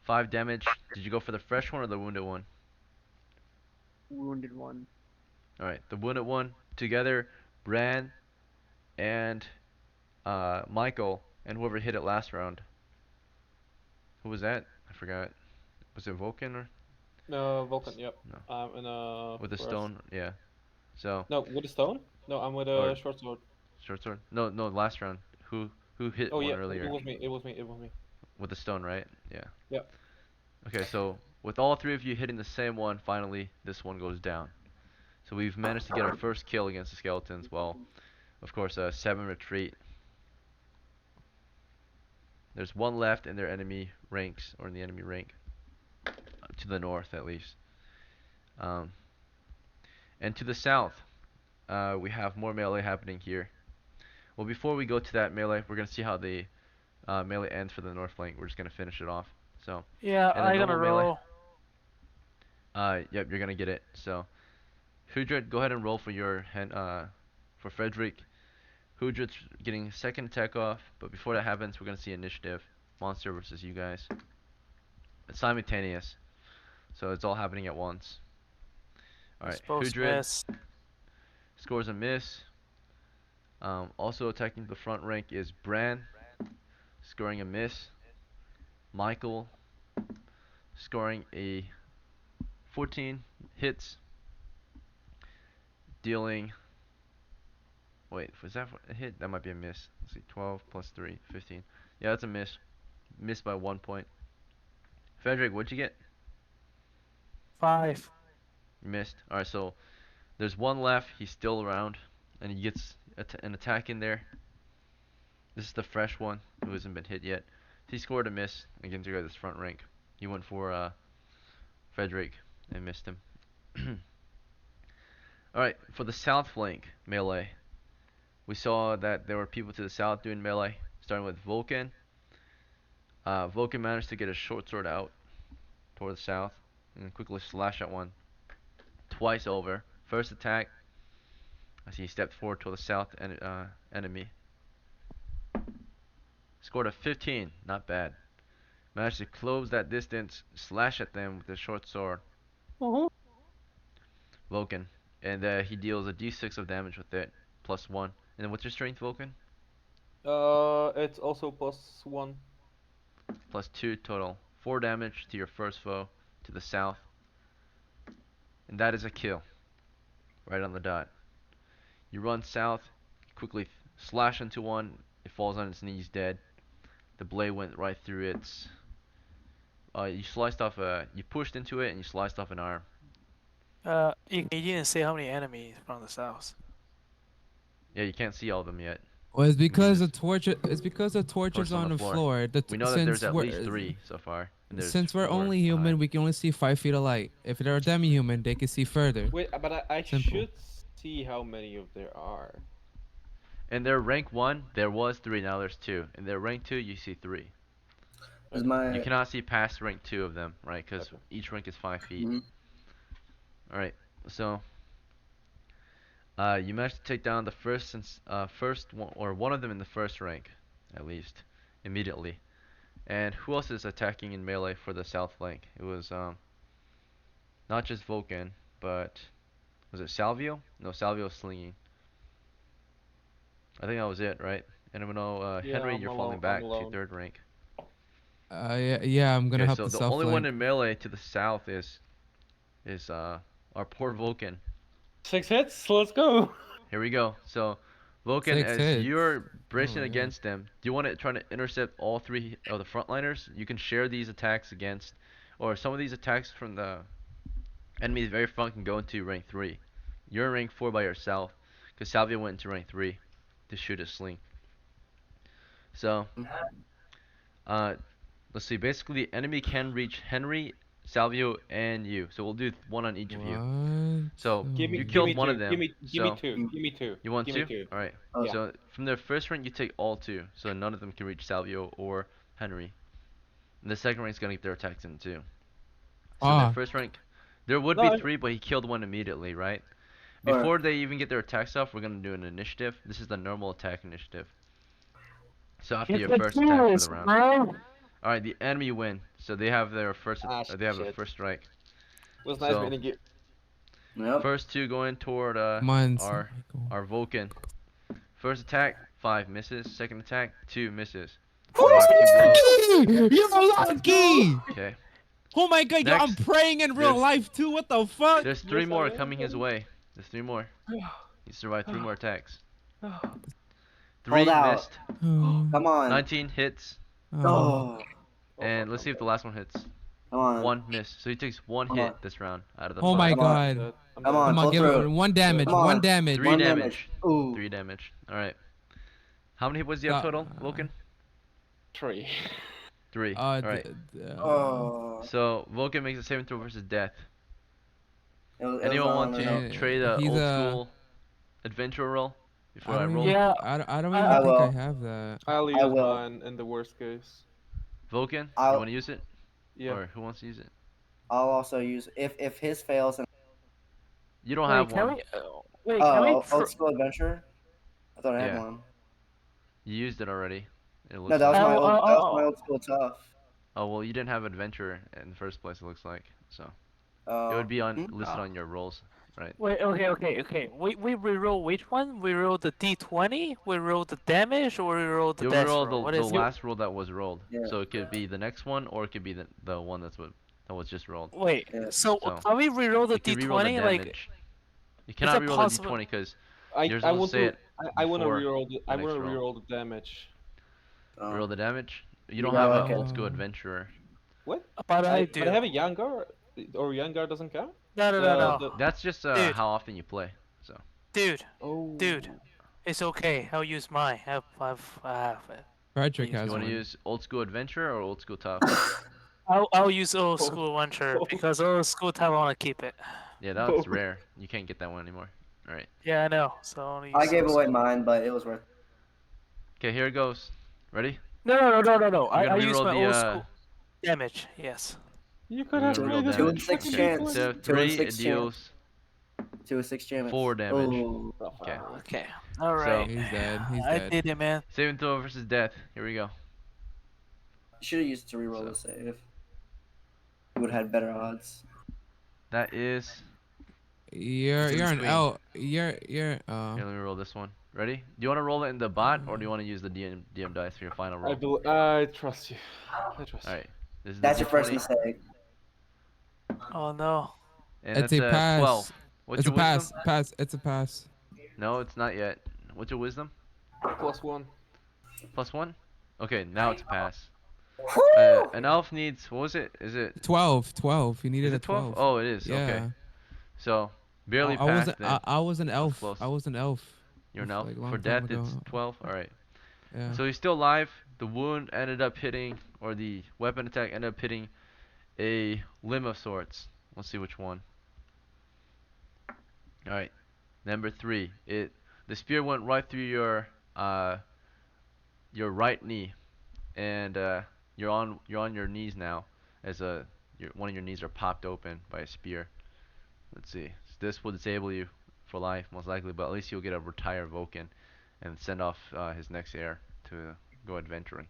5 damage. Did you go for the fresh one or the wounded one? Wounded one. Alright, the wounded one together, Bran and Michael and whoever hit it last round. Who was that? I forgot. Was it Vulcan or? No, Vulcan. Yep. No. I'm in a. With the forest. stone, yeah. So. No, with a stone? No, I'm with Or- a short sword. Short sword? No, last round. Who hit Oh one yeah, earlier? it was me. It was me. It was me. With the stone, right? Yeah. Yep. Okay, so with all 3 of you hitting the same one, finally this one goes down. So we've managed to get our first kill against the skeletons. Well, of course, 7 retreat. There's 1 left in their enemy ranks, or in the enemy rank, to the north at least. And to the south, we have more melee happening here. Well, before we go to that melee, we're gonna see how the melee ends for the north flank. We're just gonna finish it off. So. Yeah, And the I'm gonna normal melee- roll. Yep, you're gonna get it. So, Hudred, go ahead and roll for your for Frederick. Hudred's getting second attack off, but before that happens, we're gonna see initiative, monster versus you guys. It's simultaneous, so it's all happening at once. All right, Supposed to Hudred miss. scores a miss. Also attacking the front rank is Bran, scoring a miss. Michael scoring a 14 hits, dealing. Wait, was that a hit? That might be a miss. Let's see, 12 plus 3, 15. Yeah, that's a miss. Missed by 1 point. Frederick, what'd you get? 5. You missed. Alright, so there's 1 left. He's still around, and he gets an attack in there. This is the fresh one who hasn't been hit yet. He scored a miss against your guys' front rank. He went for Frederick and missed him. Alright, for the south flank melee, we saw that there were people to the south doing melee, starting with Vulcan. Vulcan managed to get a short sword out toward the south and quickly slash at one twice over. First attack, as he stepped forward toward the south enemy. Scored a 15, not bad. Managed to close that distance, slash at them with his short sword. Vulcan. And he deals a d6 of damage with it, plus 1. And then what's your strength, Vulcan? It's also +1. Plus 2 total. 4 damage to your first foe to the south. And that is a kill. Right on the dot. You run south, quickly slash into one. It falls on its knees dead. The blade went right through its. You sliced off you pushed into it and you sliced off an arm. You didn't say how many enemies from the south. Yeah, you can't see all of them yet. Well, it's because the just- torch. It's because the torch is on the floor. We know that there's at least 3 so far. And there's Since we're 4 only human, behind. we can only see 5 feet of light. If they're a demi-human, they can see further. Wait, but I Simple. should see how many of there are. In their rank 1, there was 3, now there's 2. In their rank 2, you see 3. Is my You cannot see past rank 2 of them, right? Because Okay. each rank is 5 feet. Mhm. Alright, so you managed to take down the first one, or one of them in the first rank, at least, immediately. And who else is attacking in melee for the south flank? It was not just Vulcan, but was it Salvio? No, Salvio was slinging. I think that was it, right? And I'm gonna Yeah, Henry, I'm you're alone- falling I'm back to alone. 3rd rank. Yeah, I'm gonna Okay, help so the the south only one flank. in melee to the south is our poor Vulcan. 6 hits. Let's go. Here we go. So, Vulcan, 6 as hits. you're bracing Oh, yeah. against them, do you want to try to intercept all 3 of the frontliners? You can share these attacks against, or some of these attacks from the enemy's very front can go into rank 3. You're in rank 4 by yourself, because Salvia went into rank 3 to shoot his sling. So, let's see. Basically, the enemy can reach Henry, Salvio, and you. So we'll do 1 on each of you. What? So Give me, you give killed me one two. of them. Give me so 2. Give me 2. you want give 2? Me 2. All right. Oh, Yeah. So from their first rank, you take all 2. So none of them can reach Salvio or Henry. And the second rank's gonna get their attacks in too. So in their Ah. first rank, there would No, be 3, but he killed one immediately, right? Before they even get their attacks off, we're gonna do an initiative. This is the normal attack initiative. So after your first attack for the round. All right, the enemy win. So they have their first. They have a shit. first strike. It was nice So- meeting you. Yep. First 2 going toward Mine's our Vulcan. First attack 5 misses. Second attack 2 misses. You're lucky! Okay. Oh my god, yo, I'm Next, praying in real there's- life too. What the fuck? There's 3 Yes, I more am. coming his way. There's 3 more. He survived 3 more attacks. 3 Hold out. missed. Oh, Come on. 19 hits. Oh, And let's see if the last one hits. come on. 1 miss. So he takes 1 Come hit on. this round out of the Oh 5. my Come on. god. Good. I'm Come dead. on. Come on, pull give it through. 1 damage. Come on. 1 damage. 3 One damage. Ooh. 3 damage. Alright. How many hit points do you have total, Vulcan? 3. 3. d- Alright. d- Oh. So Vulcan makes a saving throw versus death. It Anyone was want on, to trade a He's old a- school adventure roll before I don't roll? even- Yeah, I don't I even think I will. have that. I'll use will. mine in the worst case. Vulcan, you I'll- want to use it? Yeah. Or who wants to use it? I'll also use if his fails and You don't wait, have can one. we? Wait, can we? old school adventure. I thought I had Yeah. one. You used it already. It looks No, that was like. my Oh, old. oh, That was oh. my old school tough. Oh well, you didn't have adventure in the first place. It looks like so. It Oh. would be on Hmm? listed on your rolls, right? Wait, okay. We reroll which one? We roll the D20, we roll the damage, or we roll the You'll death roll roll? What the is your- last roll that was rolled. Yeah. So it could be the next one, or it could be the one that was just rolled. Wait, Yeah. so So, can we reroll the You can reroll the D20? Like, damage. You cannot it reroll possible- the d20 because I You're I supposed want to say to. it I want to before reroll the. I the want to next roll. reroll the damage. reroll the damage. You don't Yeah, have okay. an old school adventurer. What? but I do. But I have a Yangar, or Yangar doesn't count. No. That's just Dude. how often you play. So Dude, Oh. dude, it's okay. I'll use mine. I have it. Frederick You has you want one. to use old school adventure or old school tough? I'll use old school venture because old school time I want to keep it. Yeah, that's rare. You can't get that one anymore. All right. Yeah, I know. So I only use I gave old away school. mine, but it was worth. Okay, here it goes. Ready? No. You're I gonna use reroll my the old school damage. Yes. You could You're have gonna played roll this. 2 and damage. 6 Okay. chance. So 2 and 3 it 6 chance. deals 2 and 6 chance. 4 damage. Ooh. Okay. Okay. All right. He's dead. He's I dead. did it, man. Saving throw versus death. Here we go. Should have used it to reroll the save. He would have had better odds. That is You're in an between. elf. You're Here, let me roll this one. Ready? Do you want to roll it in the bot, or do you want to use the DM dice for your final roll? I trust you. I trust you. Alright. This is the That's your first D20, mistake. Oh no. and it's that's a a 12. pass. What's It's a your wisdom? pass. It's a pass. No, it's not yet. What's your wisdom? +1. +1? Okay, now it's a pass. An elf needs, what was it? Is it 12. You needed is a it 12? 12. Oh, it is. Yeah. Okay. So, barely I was passed then. I was an elf. close. I was an elf. You're an Of, elf. like, long For time death, ago. it's 12. Alright. Yeah. So he's still alive. The wound ended up hitting, or the weapon attack ended up hitting a limb of sorts. Let's see which one. Alright. Number 3. The spear went right through your right knee, and you're on your knees now, as one of your knees are popped open by a spear. Let's see. So this will disable you for life, most likely, but at least you'll get a retire Vulcan and send off his next heir to go adventuring.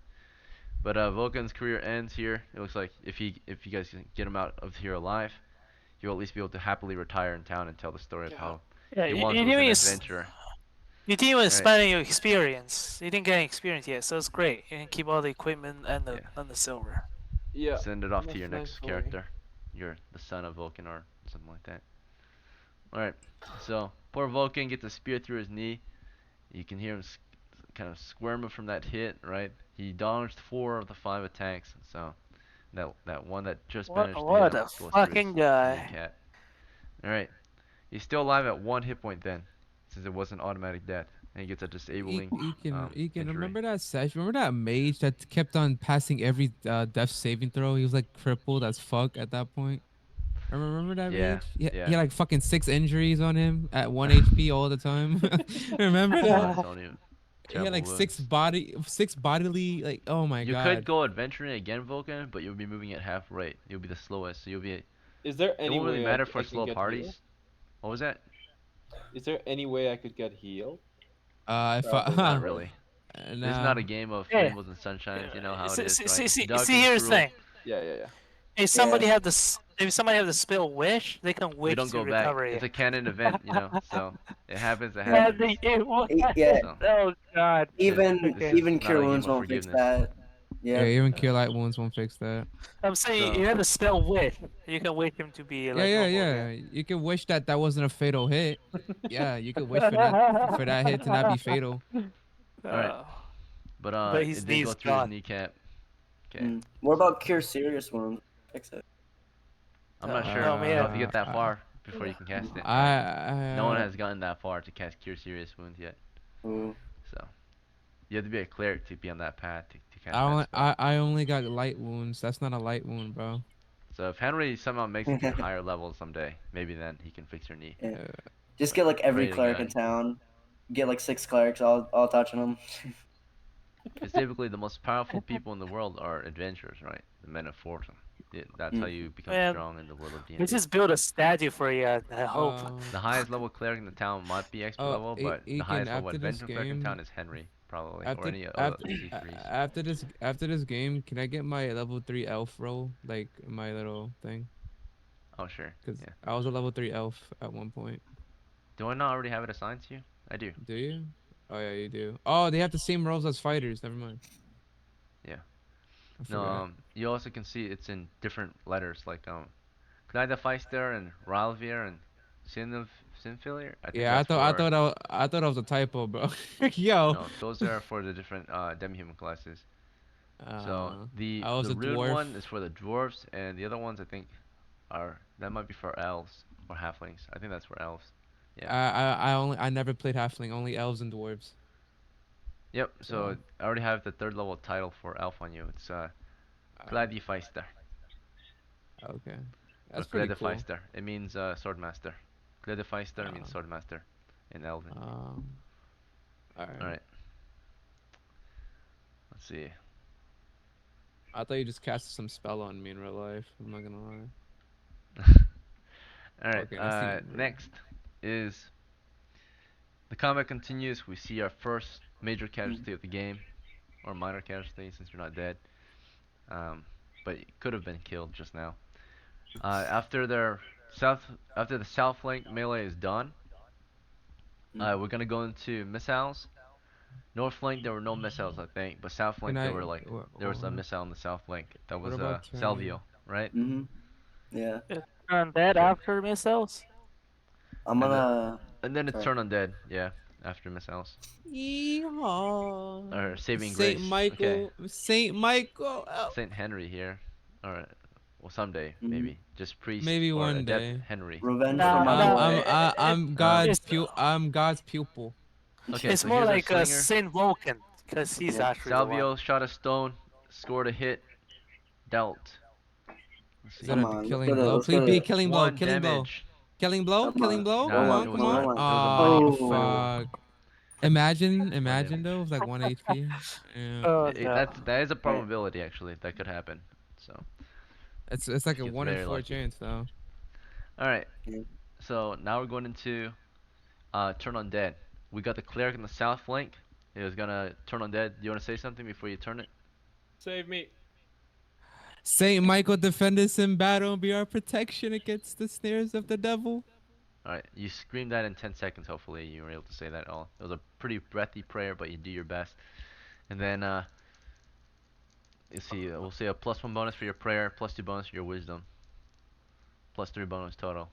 But Vulcan's career ends here. It looks like if you guys can get him out of here alive, you'll at least be able to happily retire in town and tell the story of how Yeah, he you, once you was an didn't adventurer. You didn't even Right. spend your experience. You didn't get any experience yet, so it's great. You can keep all the equipment and the silver. Yeah. Send it off to your next thankfully. character. You're the son of Vulcan or something like that. Alright, so poor Vulcan gets a spear through his knee. You can hear him kind of squirming from that hit, right? He dodged 4 of the 5 attacks, so that one that just managed to hit What him a goes through fucking his guy. kneecap. Alright, he's still alive at 1 hit point then, since it was an automatic death, and he gets a disabling Ekin, injury. remember that session? Remember that mage that kept on passing every death saving throw? He was like crippled as fuck at that point. Remember that Yeah, mage? yeah. He had like fucking 6 injuries on him at 1 HP all the time. Remember Yeah, that? Tony, He had like terrible six bodily, like, oh my You god. could go adventuring again, Vulcan, but you'll be moving at half rate. You'll be the slowest, so you'll be. Is there It any won't really way matter I for can slow get parties. healed? What was that? Is there any way I could get healed? If Not really. This is not nah. a game of Yeah. rainbows and sunshines. You know how it is, right? See, Dark and here's the cruel. thing. Yeah. If somebody have the spell wish, they can We wish don't to go back. recover It's it. a canon event, you know. So it happens. It Yeah, happens. Yeah. So Oh god. Even this is even not cure a game wounds of won't fix forgiveness. that. Yeah, Yeah. even Cure Light Wounds won't fix that. I'm saying So- you have the spell wish. You can wish him to be like normal Yeah. again. You can wish that wasn't a fatal hit. Yeah, you could wish for that hit to not be fatal. Alright. But But his it did go knee's through his gone. kneecap. Okay. What about cure serious wounds? Fix it. I'm not Oh, sure. man. You have to get that far before you can cast it. No one has gotten that far to cast Cure Serious Wounds yet. Ooh. So you have to be a cleric to be on that path to cast I only, that spell. I only got light wounds. That's not a light wound, bro. So if Henry somehow makes it to a higher level someday, maybe then he can fix your knee. Yeah. Just get like every Pray to cleric God. in town. Get like 6 clerics all touching them. Because typically the most powerful people in the world are adventurers, right? The men of fortune. That's how you become Man, strong in the world of D&D. We just built a statue for you. I hope. The highest level cleric in the town might be expert Oh, level, but the Egan, highest level after this adventure cleric in game- town is Henry, probably, or After, any other after, C3s. after this game, can I get my level 3 elf roll, like my little thing? Oh sure. Cause Yeah. I was a level 3 elf at one point. Do I not already have it assigned to you? I do. Do you? Oh yeah, you do. Oh, they have the same rolls as fighters. Never mind. Yeah. I No, forgot. you also can see it's in different letters, like Kleiderfeister and Ralvier and Sinfilier. I think Yeah, I that's thought for, I thought that was a typo, bro. Yo. No, those are for the different demi-human classes. So the I was a rune dwarf. one is for the dwarves, and the other ones I think that might be for elves or halflings. I think that's for elves. Yeah. I never played halfling, only elves and dwarves. Yep. So I already have the 3rd level title for elf on you. It's Kleiderfeister. Okay. Or That's pretty cool. Kleiderfeister. It means swordmaster. Kleiderfeister means swordmaster in Elven. Alright. Alright. Let's see. I thought you just casted some spell on me in real life. I'm not gonna lie. Alright, Okay, let's see. next is the combat continues. We see our first major casualty of the game, or minor casualty since you're not dead, but it could have been killed just now. After their After the south flank melee is done, we're gonna go into missiles. North flank there were no missiles, I think, but south Can flank I? there was a missile on the south flank. That What was about Salvio, right? Mm-hmm. Yeah. Turn that Okay. after missiles. I'm And then gonna. and then it's Sorry. turn undead, yeah, after missiles Yeehaw. or saving Saint grace. Okay, Michael. Saint Michael. Saint Henry here. All right. Well, someday Mhm. maybe just priest Maybe or one adept day. Henry. Revenge for No, my no, boy. I'm Um, God's I'm God's pupil. Okay, it's so more here's our like a slinger. Saint Vulcan, because he's Yeah. actually the one. Salvio shot a stone, scored a hit, dealt. Let's Is see. that Come a on. Let's go killing to. blow? Let's go Please be a to. killing blow. One Killing blow. damage. Killing blow. Come Killing on. blow. Go Come Nah, on. on. it Come was Come on. a on. it was a Ah, mighty Oh. fuck. Imagine, one imagine damage. though, with like 1 HP. Yeah. Oh no. That is a Alright. probability actually that could happen. So It's like a it's 1 in very 4 lucky. chance though. All right. Yeah. So now we're going into turn undead. We got the cleric in the south flank. He was gonna turn undead. Do you want to say something before you turn it? Save me. Saint Michael, defend us in battle and be our protection against the snares of the devil. All right. You screamed that in 10 seconds. Hopefully you were able to say that all. It was a pretty breathy prayer, but you do your best. And then you see, we'll say a +1 bonus for your prayer, +2 bonus for your wisdom, +3 bonus total.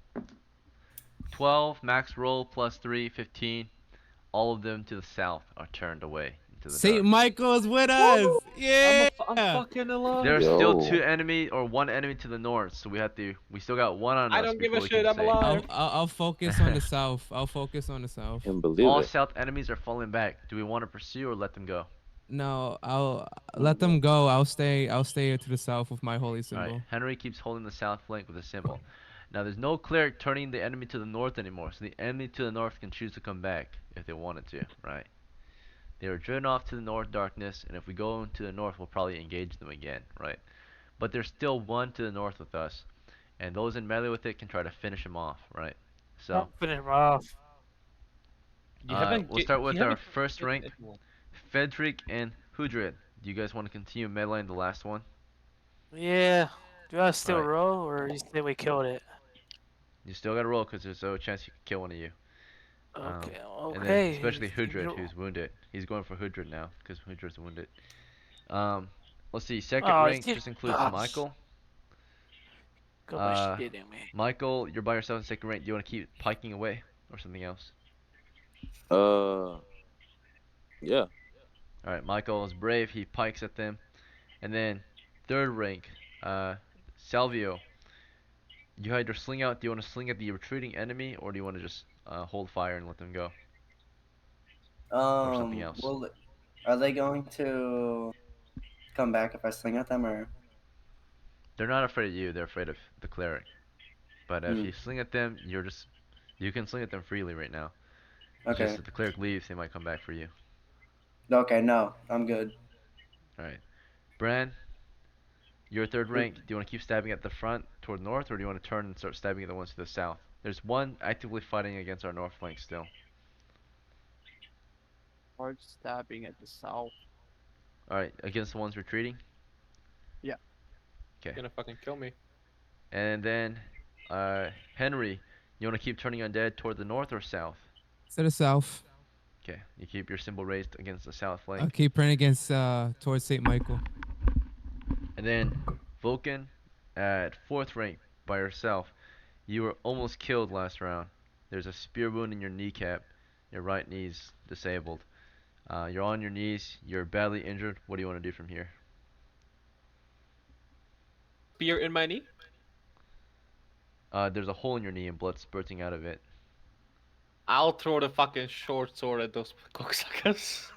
12 max roll +3, 15. All of them to the south are turned away into the Saint dark. Michael is with us. Yeah. I'm fucking alive. There's Yo. still 2 enemy or 1 enemy to the north, so we still got 1 on I us don't give before a we shit. can I'm say. alive. I'll focus on the south. I'll focus on the south. Can't believe All it. south enemies are falling back. Do we want to pursue or let them go? No, I'll let them go. I'll stay to the south with my holy Alright, symbol. Henry keeps holding the south flank with a symbol. Now there's no cleric turning the enemy to the north anymore, so the enemy to the north can choose to come back if they wanted to, right? They were driven off to the north darkness, and if we go to the north, we'll probably engage them again, right? But there's still 1 to the north with us, and those in melee with it can try to finish him off, right? So, Finish him off. we'll start with you our haven't first hit rank, anyone. Frederick and Hudred. Do you guys want to continue melee in the last one? Yeah. Do I still Alright. roll, or you say we killed it? You still gotta roll, because there's no chance you can kill one of you. Okay. And then Okay. especially you Hudred, roll. who's wounded. He's going for Hudred now, because Hudred's wounded. Let's see, second Oh, rank you- just includes gosh. Michael. Go shitting me. Michael, you're by yourself in second rank. Do you want to keep piking away, or something else? Yeah. Alright, Michael is brave, he pikes at them. And then, third rank, Salvio. You had your sling out. Do you want to sling at the retreating enemy, or do you want to just hold fire and let them go? Or something else? Well, are they going to come back if I sling at them or? They're not afraid of you, they're afraid of the cleric. But if Hmm. you sling at them, you can sling at them freely right now. It's Okay. just if the cleric leaves, they might come back for you. Okay. No, I'm good. Alright. Bran, you're third rank. Do you want to keep stabbing at the front toward north, or do you want to turn and start stabbing at the ones to the south? There's 1 actively fighting against our north flank still. Hard stabbing at the south. Alright, against the ones retreating? Yeah. You're Okay. gonna fucking kill me. And then, Henry, you want to keep turning undead toward the north or south? To the south. Okay, you keep your symbol raised against the south I'll flank. keep praying against towards Saint Michael. And then, Vulcan, at 4th rank by yourself. You were almost killed last round. There's a spear wound in your kneecap. Your right knee's disabled. You're on your knees. You're badly injured. What do you want to do from here? Spear in my knee. There's a hole in your knee and blood spurting out of it. I'll throw the fucking short sword at those cocksuckers.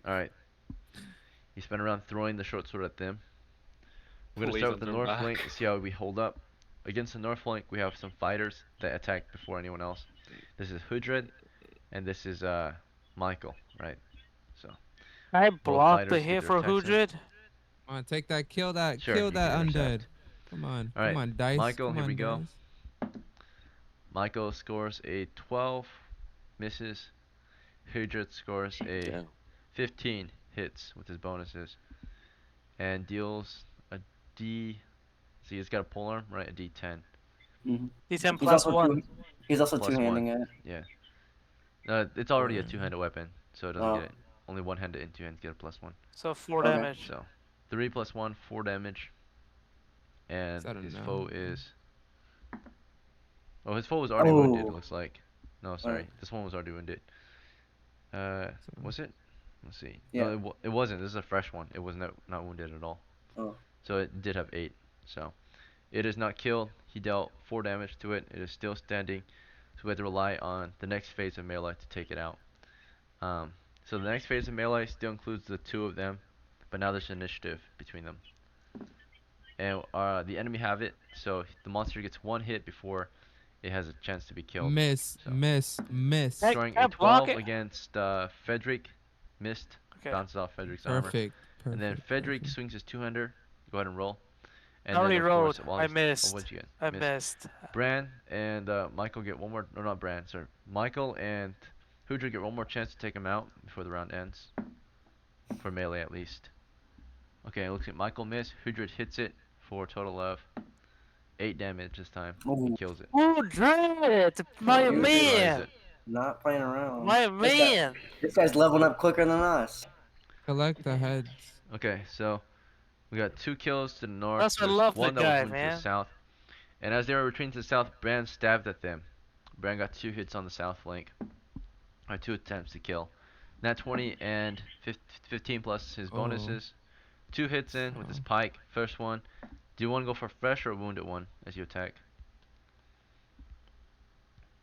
Alright. You spend around throwing the short sword at them. We're going to Please start with don't the turn north back. flank to see how we hold up. Against the north flank, we have some fighters that attack before anyone else. This is Hudred, and this is Michael, right? So, I both blocked the fighters hit get for their attacks in. Hudred. Come on, take that. Kill that. Sure, Kill you that can undead. intercept. Come on. Alright, Come on, dice. Michael, Come here on, we go. dice. Michael scores a 12, misses. Hudred scores a Damn. 15, hits with his bonuses, and deals a D. See, he's got a polearm, right? A D10. Mhm. D10 He's plus also one. he's also Plus two-handing it. Yeah. It's already a Alright. two-handed weapon, so it doesn't Oh. get it. Only one-handed and two-handed get a +1. So 4 Okay. damage. So 3 + 1, 4 damage. And Is that his enough? foe is. Oh, his foe was already wounded. It Oh. looks like. No, sorry. This one was already wounded. Was it? Let's see. Yeah. No, it wasn't. This is a fresh one. It was not wounded at all. Oh. So it did have 8. So it is not killed. He dealt 4 damage to it. It is still standing. So we have to rely on the next phase of melee to take it out. So the next phase of melee still includes the 2 of them, but now there's initiative between them. And the enemy have it, so the monster gets 1 hit before it has a chance to be killed. Miss, So. miss. Hey, Throwing can I a block 12 it? against Frederick, missed, Okay. bounces off Frederick's armor. Perfect. And then Perfect. Frederick perfect. swings his 200. Go ahead and roll. And I already then, of course, rolled. while I he's- missed. Oh, what'd you get? I Missed. missed. Bran and Michael get one more. No, not Bran. Sorry. Michael and Hudra get one more chance to take him out before the round ends. For melee, at least. Okay, it looks like Michael missed. Hudra hits it for a total of 8 damage this time. He Ooh. kills it. Oh, Dread! My You Destroys man! it. Not playing around. My man! This guy's leveling up quicker than us. Collect the heads. Okay, so we got 2 kills to the north. That's why I there's love one that that guy, was moved to man. the south. And as they were retreating to the south, Bran stabbed at them. Bran got 2 hits on the south flank. Or 2 attempts to kill. Nat 20 and 15 plus his Oh. bonuses. 2 hits in with his pike. First one. Do you want to go for fresh or wounded one as you attack?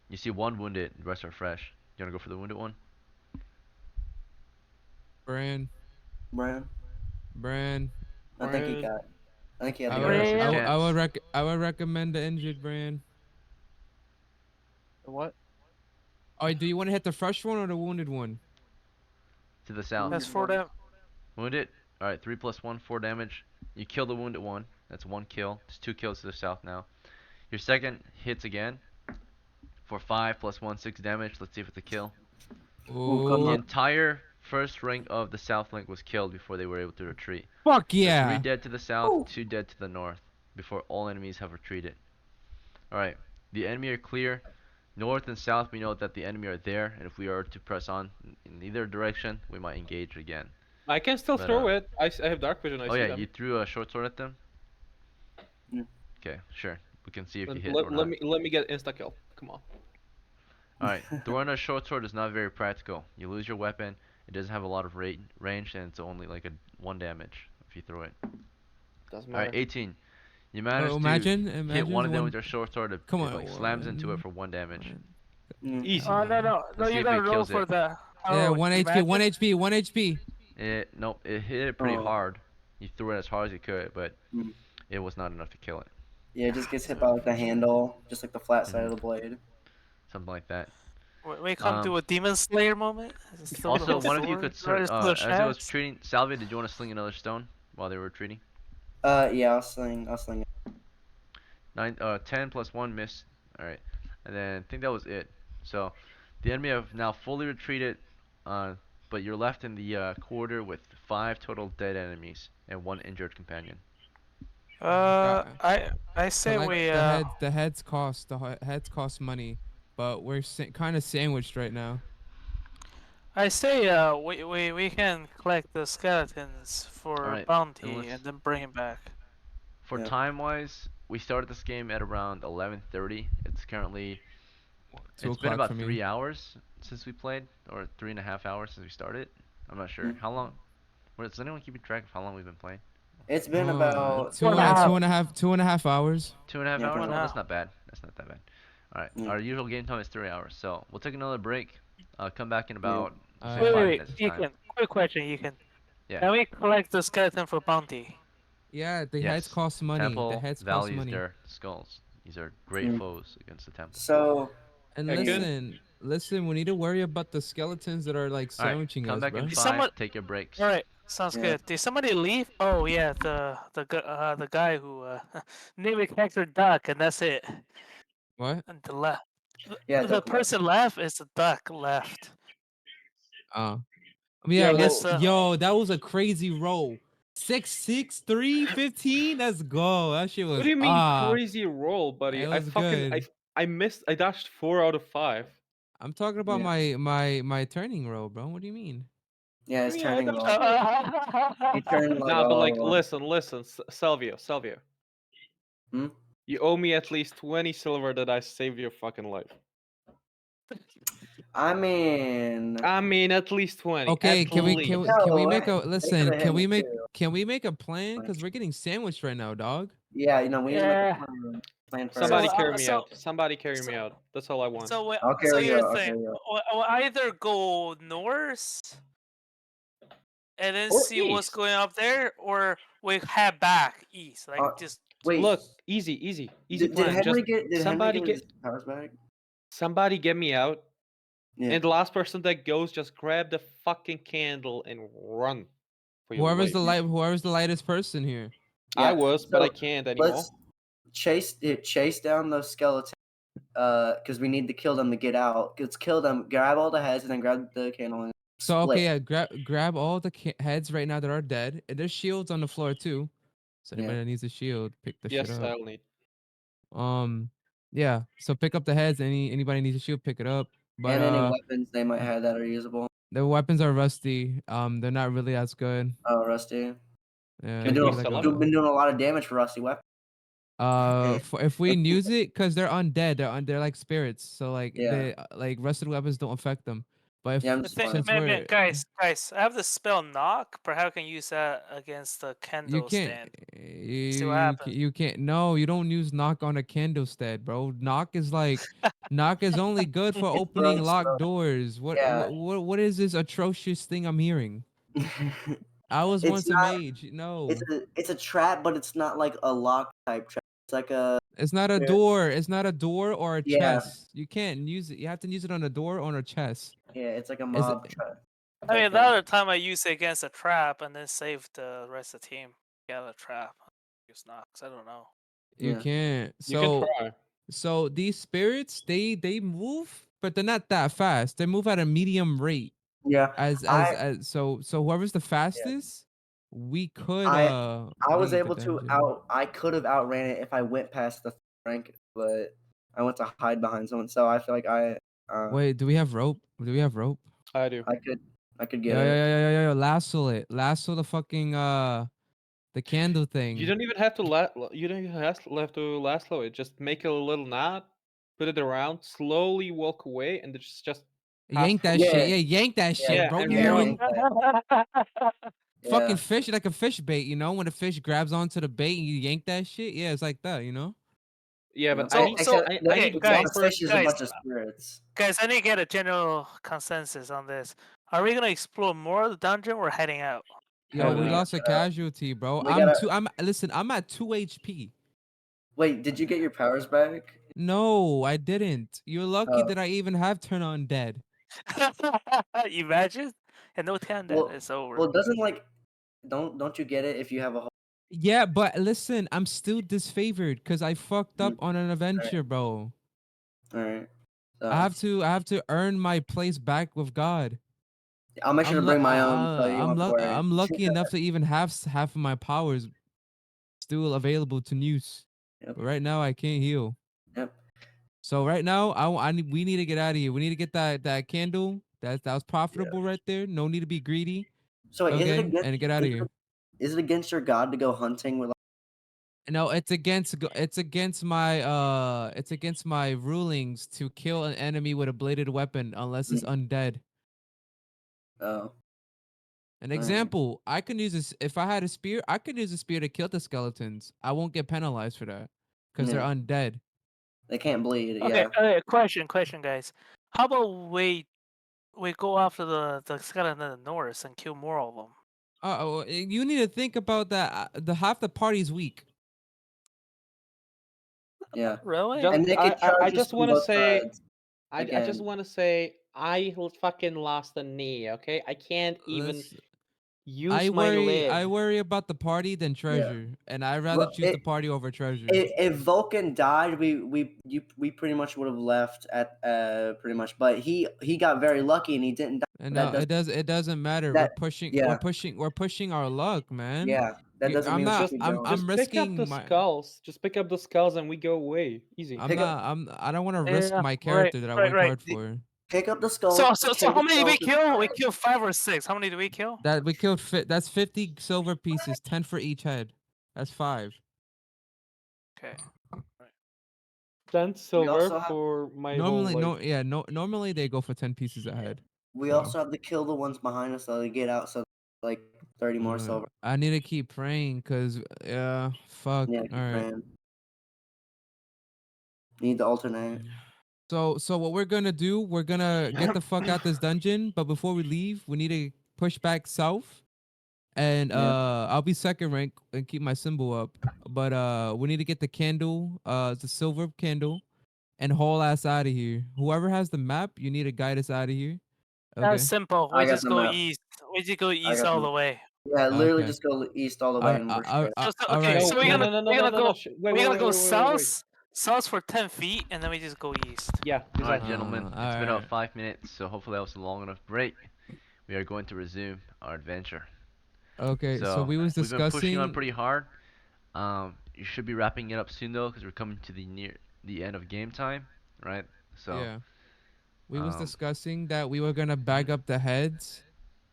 You see 1 wounded, the rest are fresh. You want to go for the wounded one? Bran. Brian. Bran. I think he Brian. got. I think he had I the would, Bran. other. I, would- Chance. I would recommend the injured Bran. What? Oh, do you want to hit the fresh one or the wounded one? To the south. That's 4 damage. Wounded? Alright, 3 plus 1, 4 damage. You kill the wounded one. That's 1 kill. There's 2 kills to the south now. Your second hits again. For 5 plus 1, 6 damage. Let's see if it's a kill. Ooh, come The on. entire first ring of the south flank was killed before they were able to retreat. Fuck So 3 yeah. dead to the south, 2 dead to the north. Before all enemies have retreated. Alright, the enemy are clear. North and south, we know that the enemy are there. And if we are to press on in either direction, we might engage again. I can still But, throw it. I have dark vision. I Oh see yeah, them. you threw a short sword at them? Yeah. Okay, sure. We can see if you Let, hit let, or let not. me get insta kill. Come on. Alright, throwing a short sword is not very practical. You lose your weapon, it doesn't have a lot of range, and it's only like 1 damage if you throw it. Doesn't matter. Alright, 18. You managed imagine to hit imagine one of them one- with your short sword. It, Come it on, like slams into it one- for 1 damage. Mm. Easy. Oh, no. Let's see You if gotta it roll kills for it. the. Yeah, Oh, 1 HP, imagine- 1 HP, 1 HP. Nope, it hit it pretty Oh. hard. You threw it as hard as you could, but Mm. it was not enough to kill it. Yeah, it just gets hit by like the handle, just like the flat side of the blade. Something like that. We come to a Demon Slayer moment. Is it still Also, the one of you sword? could Or is it the as it was shaft? retreating, Salvi, did you want to sling another stone while they were retreating? Yeah, I'll sling it. 10 plus 1 missed. Alright. And then I think that was it. So the enemy have now fully retreated, but you're left in the corridor with 5 total dead enemies and 1 injured companion. I say Collect we the heads cost money, but we're kind of sandwiched right now. I say we can collect the skeletons for Alright, bounty and let's- and then bring it back. For Yeah. time wise, we started this game at around 11:30. It's currently 2 it's been o'clock about for me. 3 hours since we played, or 3.5 hours since we started. I'm not sure. Mm. How long? Does anyone keep track of how long we've been playing? It's been about 2.5 hours. 2.5 Yeah, hours? probably. Oh, that's not bad. That's not that bad. Alright, Mm. our usual game time is 3 hours, so we'll take another break. Come back in about Uh, say Wait, 5 wait, minutes you time. can. Quick question, you can. Yeah. Can we collect the skeleton for bounty? Yeah, the heads Yes. cost money. Temple The heads cost values money. their skulls. These are great Mm. foes against the temple. so. And I can- listen, we need to worry about the skeletons that are like Alright, sandwiching come us, back bro. in 5. Someone- Take your breaks. All right, sounds Yeah. good. Did somebody leave? Oh yeah, the guy who named it Hector Duck, and that's it. What? And the left. Yeah, The Duck left. person left is the duck left. Oh. Yeah, I Yeah, guess. that's, Yo, that was a crazy roll. 6'6", 315. Let's go. That shit was What do you mean crazy roll, buddy? it I was fucking good. I missed. I dashed 4 out of 5. I'm talking about Yeah. my turning roll, bro. What do you mean? Yeah, it's Yeah, I turning got roll. He turned like Nah, but all like, along. listen, Salvio. Hmm? You owe me at least 20 silver that I saved your fucking life. I mean, At least 20. Okay, At can we least. No, listen? hit me too. Can we make a plan? Cause we're getting sandwiched right now, dog. Yeah, you know, we need to make Yeah. a plan first. Somebody So, carry me so- out. Somebody carry me out. That's all I want. I'll so carry you here's out, the I'll thing. carry you out. We'll either go north and then Or see what's east. going up there, or we head back east. Like just Wait, Look, easy did plan. Henry Just get somebody Henry get get his powers back? somebody get me out, Yeah. and the last person that goes, just grab the fucking candle and run for your Whoever's life. whoever's the lightest person here. I Yeah, was, but so I can't anymore. Let's chase down those skeletons. Because we need to kill them to get out. Let's kill them. Grab all the heads and then grab the candle. And So split. okay, yeah, grab all the heads right now that are dead. And there's shields on the floor too. So anybody Yeah. that needs a shield, pick the Yes, shit up. I'll need. Yeah. So pick up the heads. Anybody needs a shield, pick it up. But And any weapons they might have that are usable. the weapons are rusty. They're not really as good. Oh, Rusty. Yeah, Can it'd we be like sell a- them? Been doing a lot of damage for Rusty weapons. if we use it, cause they're undead, they're like spirits. So like Yeah. they like rusted weapons don't affect them. But if Yeah, I'm The just thing, fine. since we're guys, I have the spell knock. Perhaps I can use that against the you candle can't stand. you, See what you, happens. you can't no you don't use knock on a candle stead, bro. Knock is like knock is only good for opening Drugs, locked bro. doors. Yeah. What is this atrocious thing I'm hearing? I was It's once a not- mage. No, it's a trap, but it's not like a lock type trap. It's like a it's not a Yeah. door. It's not a door or a Yeah. chest. You can't use it. You have to use it on a door or on a chest. it's like a Is mob trap. I mean, type the thing. other time I used it against a trap and then saved the rest of the team. Get out of the trap. Use knocks. I don't know. You Yeah. can't. You can So try. so these spirits, they move, but they're not that fast. They move at a medium rate. Yeah. So whoever's the fastest, we could I was leave the able to dungeon. I could have outran it if I went past the rank, but I went to hide behind someone. So I feel like Wait, do we have rope? Do we have rope? I do. I could Yo, get it. yo, lasso it. Lasso the fucking the candle thing. You don't even have to you don't even have to lasso it. Just make a little knot, put it around, slowly walk away, and just yank that Yeah. shit. Yeah, yank that shit, Yeah, bro. and You Yeah, know, yank that. fucking Yeah. fish like a fish bait. You know, when a fish grabs onto the bait and you yank that shit. Yeah, it's like that. You know. Yeah, but So- I need, except I, the- I need guys, one fish is a guys, bunch of spirits. Guys, I need to get a general consensus on this. Are we gonna explore more of the dungeon or heading out? Yo, we Heading lost a casualty, bro. we gotta- I'm at 2 HP. Wait, did you get your powers back? No, I didn't. You're lucky Oh. that I even have turn on dead. Imagine, and no tandem, Well- it's over. Well, doesn't like don't you get it if you have a whole Yeah, but listen, I'm still disfavored because I fucked up on an adventure, bro. All right. So, I have to earn my place back with God. I'll make sure to bring my own. So you I'm, won't worry. I'm lucky enough to even have half of my powers still available to use. Yep. But right now I can't heal. Yep. So right now we need to get out of here. We need to get that candle. That was profitable right there. No need to be greedy. So wait, Okay, and get out of here. Is it against your god to go hunting with? No, it's against my rulings to kill an enemy with a bladed weapon unless it's undead. Oh. An example, I can use this if I had a spear, I could use a spear to kill the skeletons. I won't get penalized for that because they're undead. They can't bleed. Okay, Yeah. okay, question, guys. How about we go after the skeleton in the north and kill more of them? You need to think about that. The half the party's weak. Yeah. Really? Just, And they could I charge us just from want to both say, sides. I just again. want to say, fucking lost a knee. Okay, I can't even Listen, use I my worry leg. worry about the party than treasure, and I'd rather Well, choose the party over treasure. If Vulcan died, we pretty much would have left at pretty much. But he got very lucky and he didn't die. And That no, does it doesn't matter. that. Yeah, We're pushing our luck, man. yeah. That doesn't I'm mean we should not. keep I'm going. I'm Just pick up risking the my. skulls. Just pick up the skulls and we go away. Easy. I'm Pick up, not. I don't want to risk Yeah, my right, character that I right, worked right. hard for. pick up the So, skulls. so Take how the many did we skulls. kill? We killed 5 or 6. How many did we kill? That we killed. That's 50 silver pieces, 10 for each head. That's 5. Okay. 10 We silver also have for my Normally, whole no, life. yeah, no. Normally they go for 10 pieces a head. we So, also have to kill the ones behind us so they get out. So like 30 more silver. I need to keep praying, cause fuck. Yeah, All keep right. praying. Need to alternate. So what we're gonna do? We're gonna get the fuck out this dungeon. But before we leave, we need to push back south. And Yeah. I'll be second rank and keep my symbol up. But we need to get the candle, the silver candle, and haul ass out of here. Whoever has the map, you need to guide us out of here. That's Okay. simple. I We got just the go map. east. We just go I east got all the. the way. Yeah, literally Okay. just go east all the way and we're straight. So, All okay, right. so we're No, gonna no, no, we're no, gonna no, no, go no. Wait, we're wait, gonna wait, go wait, wait, wait. south for 10 feet, and then we just go east. Yeah, Alright, exactly. gentlemen, it's been Alright. about 5 minutes, so hopefully that was a long enough break. We are going to resume our adventure. Okay. So So, we was we've been pushing on discussing. pretty hard. You should be wrapping it up soon though, because we're coming to the end of game time, right? So, Yeah. We was um, discussing that we were gonna bag mhm. up the heads,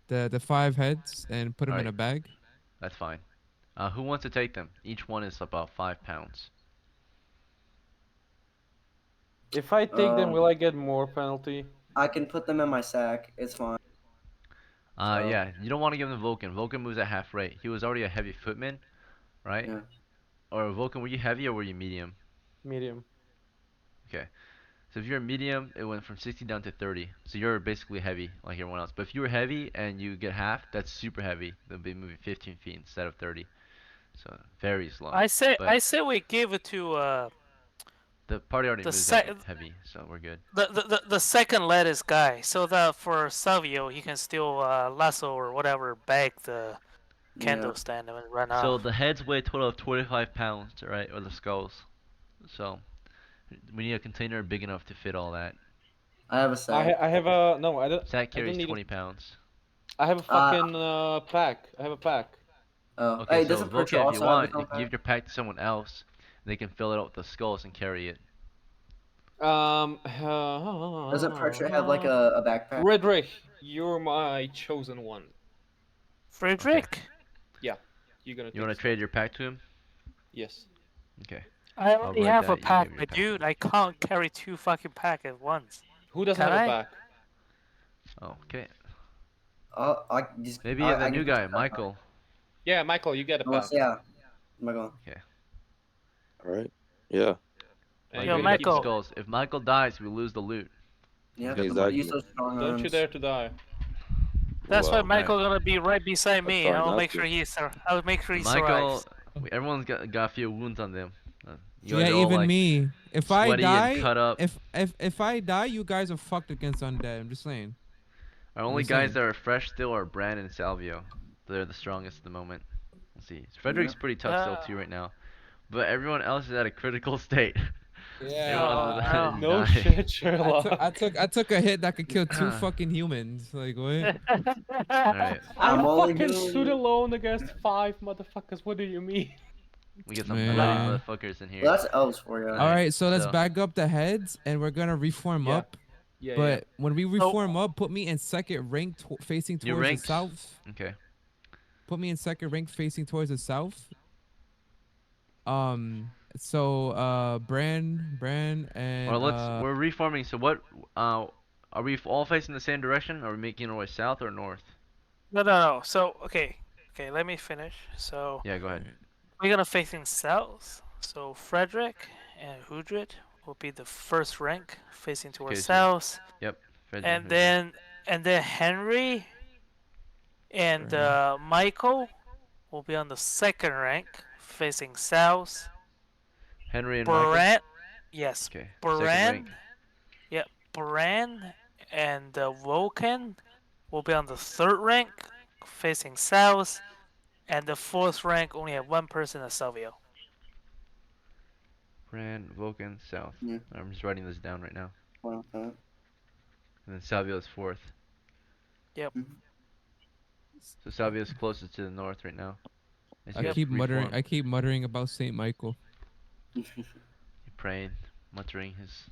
the 5 heads, and put them in Alright, a bag. that's fine. Who wants to take them? Each one is about 5 pounds. If I take them, Um, will I get more penalty? I can put them in my sack. It's fine. Yeah, you don't want to give them to Vulcan. Vulcan moves at half rate. He was already a heavy footman, right? Yeah. Or Vulcan, were you heavy or were you medium? Medium. Okay. So if you're medium, it went from 60 down to 30. So you're basically heavy like everyone else. But if you were heavy and you get half, that's super heavy. They'll be moving 15 feet instead of 30. So very slow. I say But we give it to the party already the moves sec that heavy, so we're good. the second lettuce guy, so that for Savio he can still lasso or whatever bag the candle stand and run So off. the heads weigh a total of 25 pounds, right? Or the skulls. So we need a container big enough to fit all that. I have a sack. I have a no. I don't. Sack I don't carries need 20 pounds. I have a fucking pack. I have a pack. Oh, Okay, hey, so doesn't Percher Vulcan, if you also have want, his you own can give pack? your pack to someone else. They can fill it up with the skulls and carry it. Doesn't Percher have like a backpack? Redrick, you're my chosen one. Frederick, Yeah, you're gonna. You want to trade your pack to him? Yes. Okay. I I'll already write have a that, you pack, give your but pack. dude, I can't carry 2 fucking pack at once. Who doesn't Can have I? a pack? Oh, okay. I just. Maybe I the new can just guy, pack. Michael. Yeah, Michael, you get a pack. Unless, yeah. Am I going? Okay. Alright. Yeah. And Yo, you Michael, gotta keep Michael. skulls. If Michael dies, we lose the loot. Yeah. Got the Exactly. Use those strong Don't you arms. dare to die. That's why Well, Michael gonna be right beside me. try I'll not make to. sure I'll make sure he Michael, survives. everyone's got a few wounds on them. You guys Yeah, are all even like me. If I sweaty and die, cut up. if I die, you guys are fucked against undead. I'm just saying. Our only just guys saying. that are fresh still are Brand and Salvio. They're the strongest at the moment. Let's see. Frederick's pretty tough still too right now. But everyone else is at a critical state. Everyone's Oh, No dying. shit, Sherlock. I took a hit that could kill 2 fucking humans. Like what? Alright, I'm only fucking doing. stood alone against 5 motherfuckers. What do you mean? we get some Man. bloody motherfuckers in here. Well, that's elves for you. All right, so let's so- back up the heads, and we're gonna reform Yeah. up. Yeah, But when we reform up, put me in second rank facing New towards the ranks? south. Okay. Put me in second rank facing towards the south. So Bran, and Well, we're reforming. So what? Are we all facing the same direction? Or are we making our way south or north? No. So okay, let me finish. So Yeah, go ahead. we're gonna facing south. So Frederick and Hudrid will be the first rank facing towards Okay, so- south, Yep. Fred and Henry. then Henry and Michael will be on the second rank facing south. Henry and Michael. Baran, yes, Okay. Second Baran, rank. yep, Baran and Vulcan will be on the third rank facing south, and the fourth rank only have 1 person at Salvio. Brand, Vulcan, south. Yeah. I'm just writing this down right now. Well, And then Salvio is fourth. Yep. So Salvia's closest to the north right now. As you I guys keep muttering. reform. I keep muttering about Saint Michael. You're praying, muttering his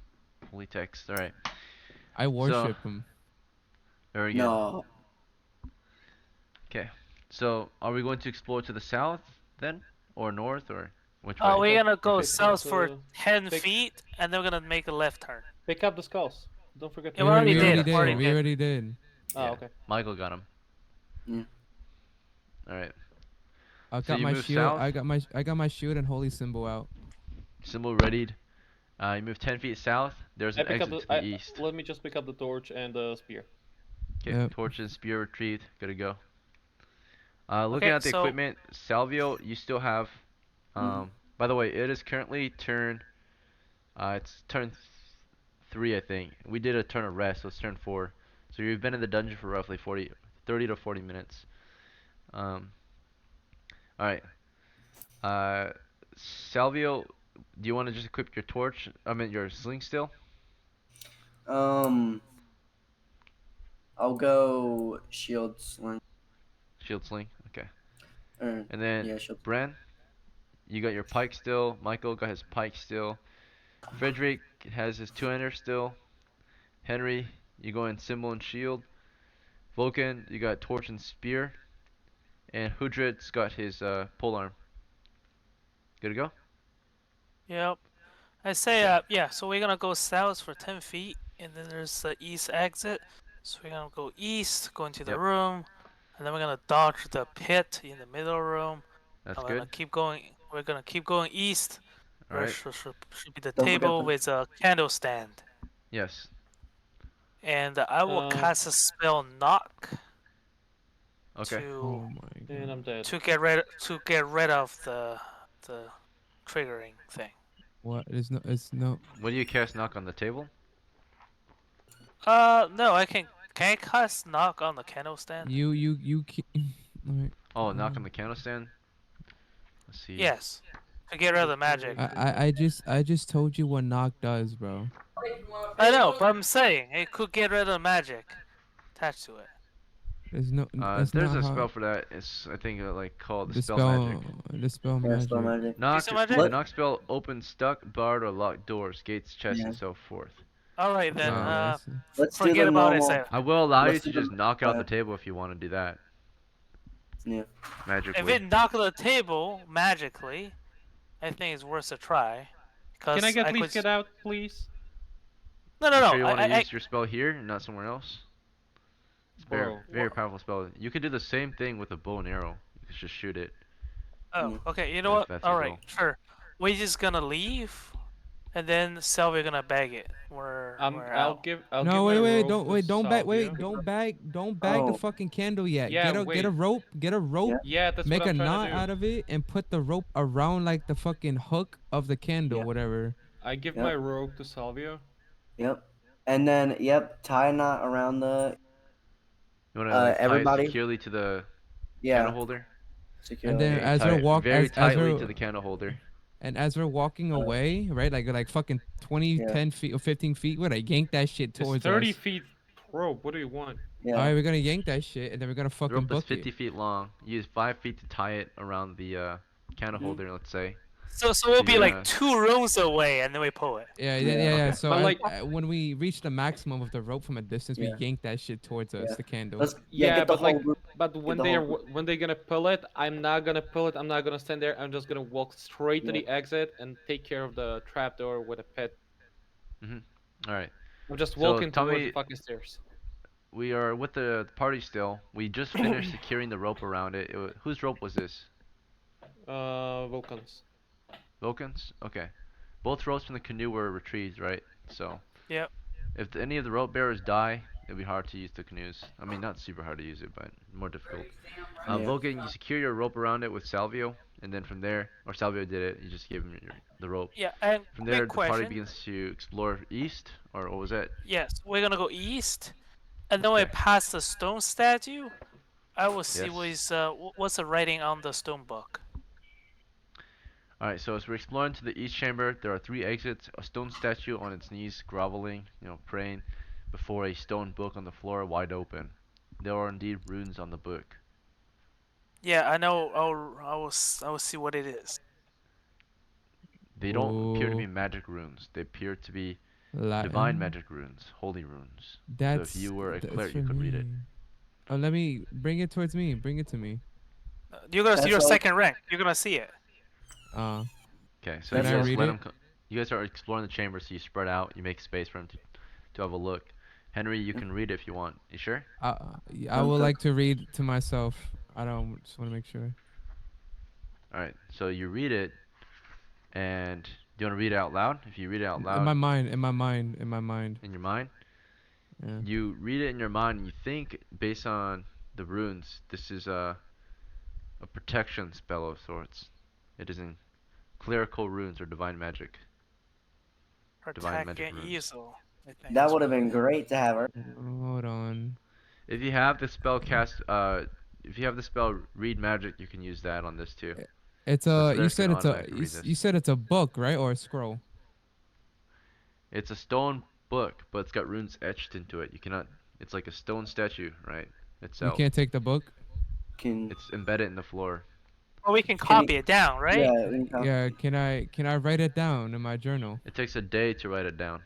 holy text. All right. I worship him. Very good. No. Okay. So, are we going to explore to the south then, or north, or which way? We're gonna go Pick south up for the- 10 pick- feet, and then we're gonna make a left turn. Pick up the skulls. Don't forget to Yeah, we already we did, already did. already We did. already did. Oh, Yeah. okay. Michael got him. Yeah. All right. I So got you my move shield. south? I got my shield and holy symbol out. Symbol readied. You move 10 feet south. There's I an pick up exit the. to the east. Let me just pick up the torch and the spear. Okay. Yep. Torch and spear retrieved. Good to go. Looking Okay, at the so- equipment, Salvio, you still have. By the way, it is currently turn. It's turn 3, I think. We did a turn of rest, so it's turn 4. So you've been in the dungeon for roughly 30 to 40 minutes. All right. Salvio, do you want to just equip your torch? I mean, your sling still? I'll go shield sling. Shield sling. Okay. Or, And then yeah, shield. Bren, you got your pike still. Michael got his pike still. Frederick has his two-hander still. Henry, you go in symbol and shield. Vulcan, you got torch and spear. And Hudred's got his polearm. Good to go? Yep. I say, yeah, so we're gonna go south for 10 feet, and then there's the east exit. So we're gonna go east, go into the Yep. room, and then we're gonna dodge the pit in the middle room. That's and good. We're gonna keep going east. Where Alright. should be the Don't forget table the- with a candle stand. Yes. And I will Uh, cast a spell knock Okay. Oh to my And god. I'm dead. get rid of the triggering thing. What? It's no. When do you cast knock on the table? No, I can I cast knock on the candle stand? You. Alright. Oh, knock on the candle stand? Let's see. Yes. To get rid of the magic. I just told you what knock does, bro. I know, but I'm saying it could get rid of the magic attached to it. There's no. That's There's not a how- spell for that. It's I think like called The spell magic. The spell Yeah, magic. spell magic. Knock. Spell magic? The knock spell opens stuck, barred, or locked doors, gates, chests, Yeah. and so forth. Alright then, Oh, that's- Let's do forget the about it, normal. Sam. I will allow you Let's to do just the- knock out the uh, table if you want to do that. Yeah. Magically. If it knock on the table magically, I think it's worth a try. Can I could please get out, please? No, You no, sure you no. want to I, use your spell here and not somewhere else? It's very, Bro, very powerful spell. You could do the same thing with a bow and arrow. You could just shoot it. oh, okay. You know If what? that's your Alright, goal. sure. We're just gonna leave, and then Selvi gonna bag it. We're I'll out. give. No, wait, my wait, rope don't to wait, don't back, wait, Salvio. don't bag the Oh. fucking candle yet. Yeah, get a wait. rope, Yeah, that's make what a I'm trying knot to do. out of it, and put the rope around like the fucking hook of the candle, Yeah. whatever. I give Yep. my rope to Salvio. Yep. And then, tie a knot around the You want to like, tie everybody- it securely to the yeah. candle holder? Secure. And then Okay, as tie we're it walk, very as tightly we're, to the candle holder. and as we're walking away, right, like fucking 20, Yeah. 10 feet or 15 feet, we're gonna yank that shit It's towards 30 us. feet rope. What do you want? Yeah. All right, we're gonna yank that shit, and then we're gonna The fucking rope is book 50 it. feet long. Use 5 feet to tie it around the candle Mhm. holder, let's say. So we'll be you're like gonna- 2 rooms away, and then we pull it. Yeah, Yeah, okay. So But, as- like- when we reach the maximum of the rope from a distance, Yeah. we yank that shit towards us, Yeah. the candle. Let's Yeah, get the but, like, whole group. But when the they're whole when they're gonna pull it, I'm not gonna pull it. I'm not gonna stand there. I'm just gonna walk straight to Yeah. the exit and take care of the trapdoor with a pit. All right. I'm just So, walking tell towards me- the fucking stairs. We are with the party still. We just finished securing the rope around it. Whose rope was this? Vulcans. Vulcan's? Okay. Both ropes from the canoe were retrieved, right? So. Yep. If any of the rope bearers die, it'll be hard to use the canoes. I mean, not super hard to use it, but more difficult. Yeah. Vulcan, you secure your rope around it with Salvio, and then from there, or Salvio did it, you just gave him the rope. Yeah, and From there, quick the party question. begins to explore east, or what was that? Yes, we're gonna go east, and then when we Okay. pass the stone statue, I will see Yes. what's the writing on the stone book. Alright, so as we're exploring to the east chamber, there are 3 exits, a stone statue on its knees, groveling, praying, before a stone book on the floor, wide open. there are indeed runes on the book. Yeah, I know. I will see what it is. They don't appear to be Ooh, magic runes. They appear to be divine Latin. magic runes, holy runes. So if That's you were a that's cleric, for you could read it. me. Oh, let me bring it towards me. Bring it to me. You're gonna see That's your all- second rank. You're gonna see it. Okay, so Can you I guys read let it? him. You guys are exploring the chamber, so you spread out. You make space for him to have a look. Henry, you can read it if you want. You sure? I would like to read to myself. I don't just want to make sure. All right. So you read it, and do you want to read it out loud? If you read it out In loud my mind, in my mind, in my mind. in your mind, Yeah. you read it in your mind, and you think based on the runes, this is a protection spell of sorts. It isn't clerical runes or divine magic. Divine Attack magic and runes. easel. I think That is would have what it been is. great to have her. Hold on. If you have the spell cast, if you have the spell read magic, you can use that on this too. It's The a. You cleric said can it's a. automatically read this. You said it's a book, right, or a scroll? It's a stone book, but it's got runes etched into it. You cannot. It's like a stone statue, right? We Itself. can't take the book. Can It's embedded in the floor. Well, we can Can copy you- it down, right? Yeah, we can copy. Yeah. Can I write it down in my journal? It takes a day to write it down.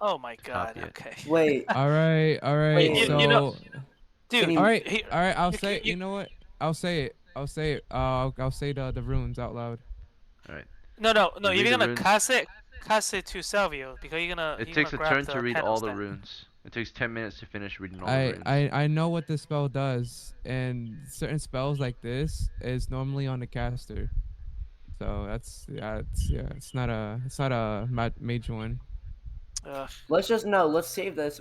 Oh my god. copy it. Okay. Wait, All right. All right. Wait, You So. know, dude. you- All right. he- All right. I'll you- say. you- You know what? I'll say it. I'll say it. I'll say the runes out loud. Alright. No. You If read you're the gonna runes. cast it to Salvio because you're gonna. It you're takes gonna a grab turn the to read candle all the stand. runes. It takes 10 minutes to finish reading all the runes. I know what the spell does, and certain spells like this is normally on the caster. So it's not a mage one. let's save this.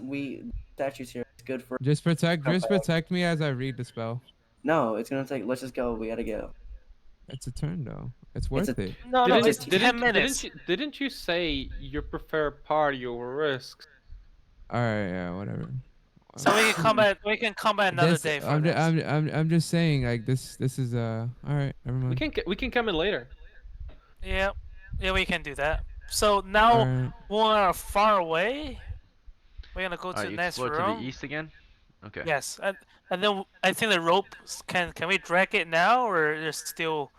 Statues here. It's good for. Just protect me as I read the spell. No, it's gonna take. Let's just go. We gotta go. It's a turn though. It's It's worth a- it. No, it's 10 minutes. Didn't you say you prefer party over risks? All right, yeah, whatever. So we can come back. We can come back another This- day for I'm, ju- this. I'm just saying like this is all right. Never mind. We can come in later. Yeah, we can do that. So now Alright. we are far away. We're gonna go to Alright, the you next explore room. to the east again? Okay. Yes, and then I think the rope can we drag it now or there's still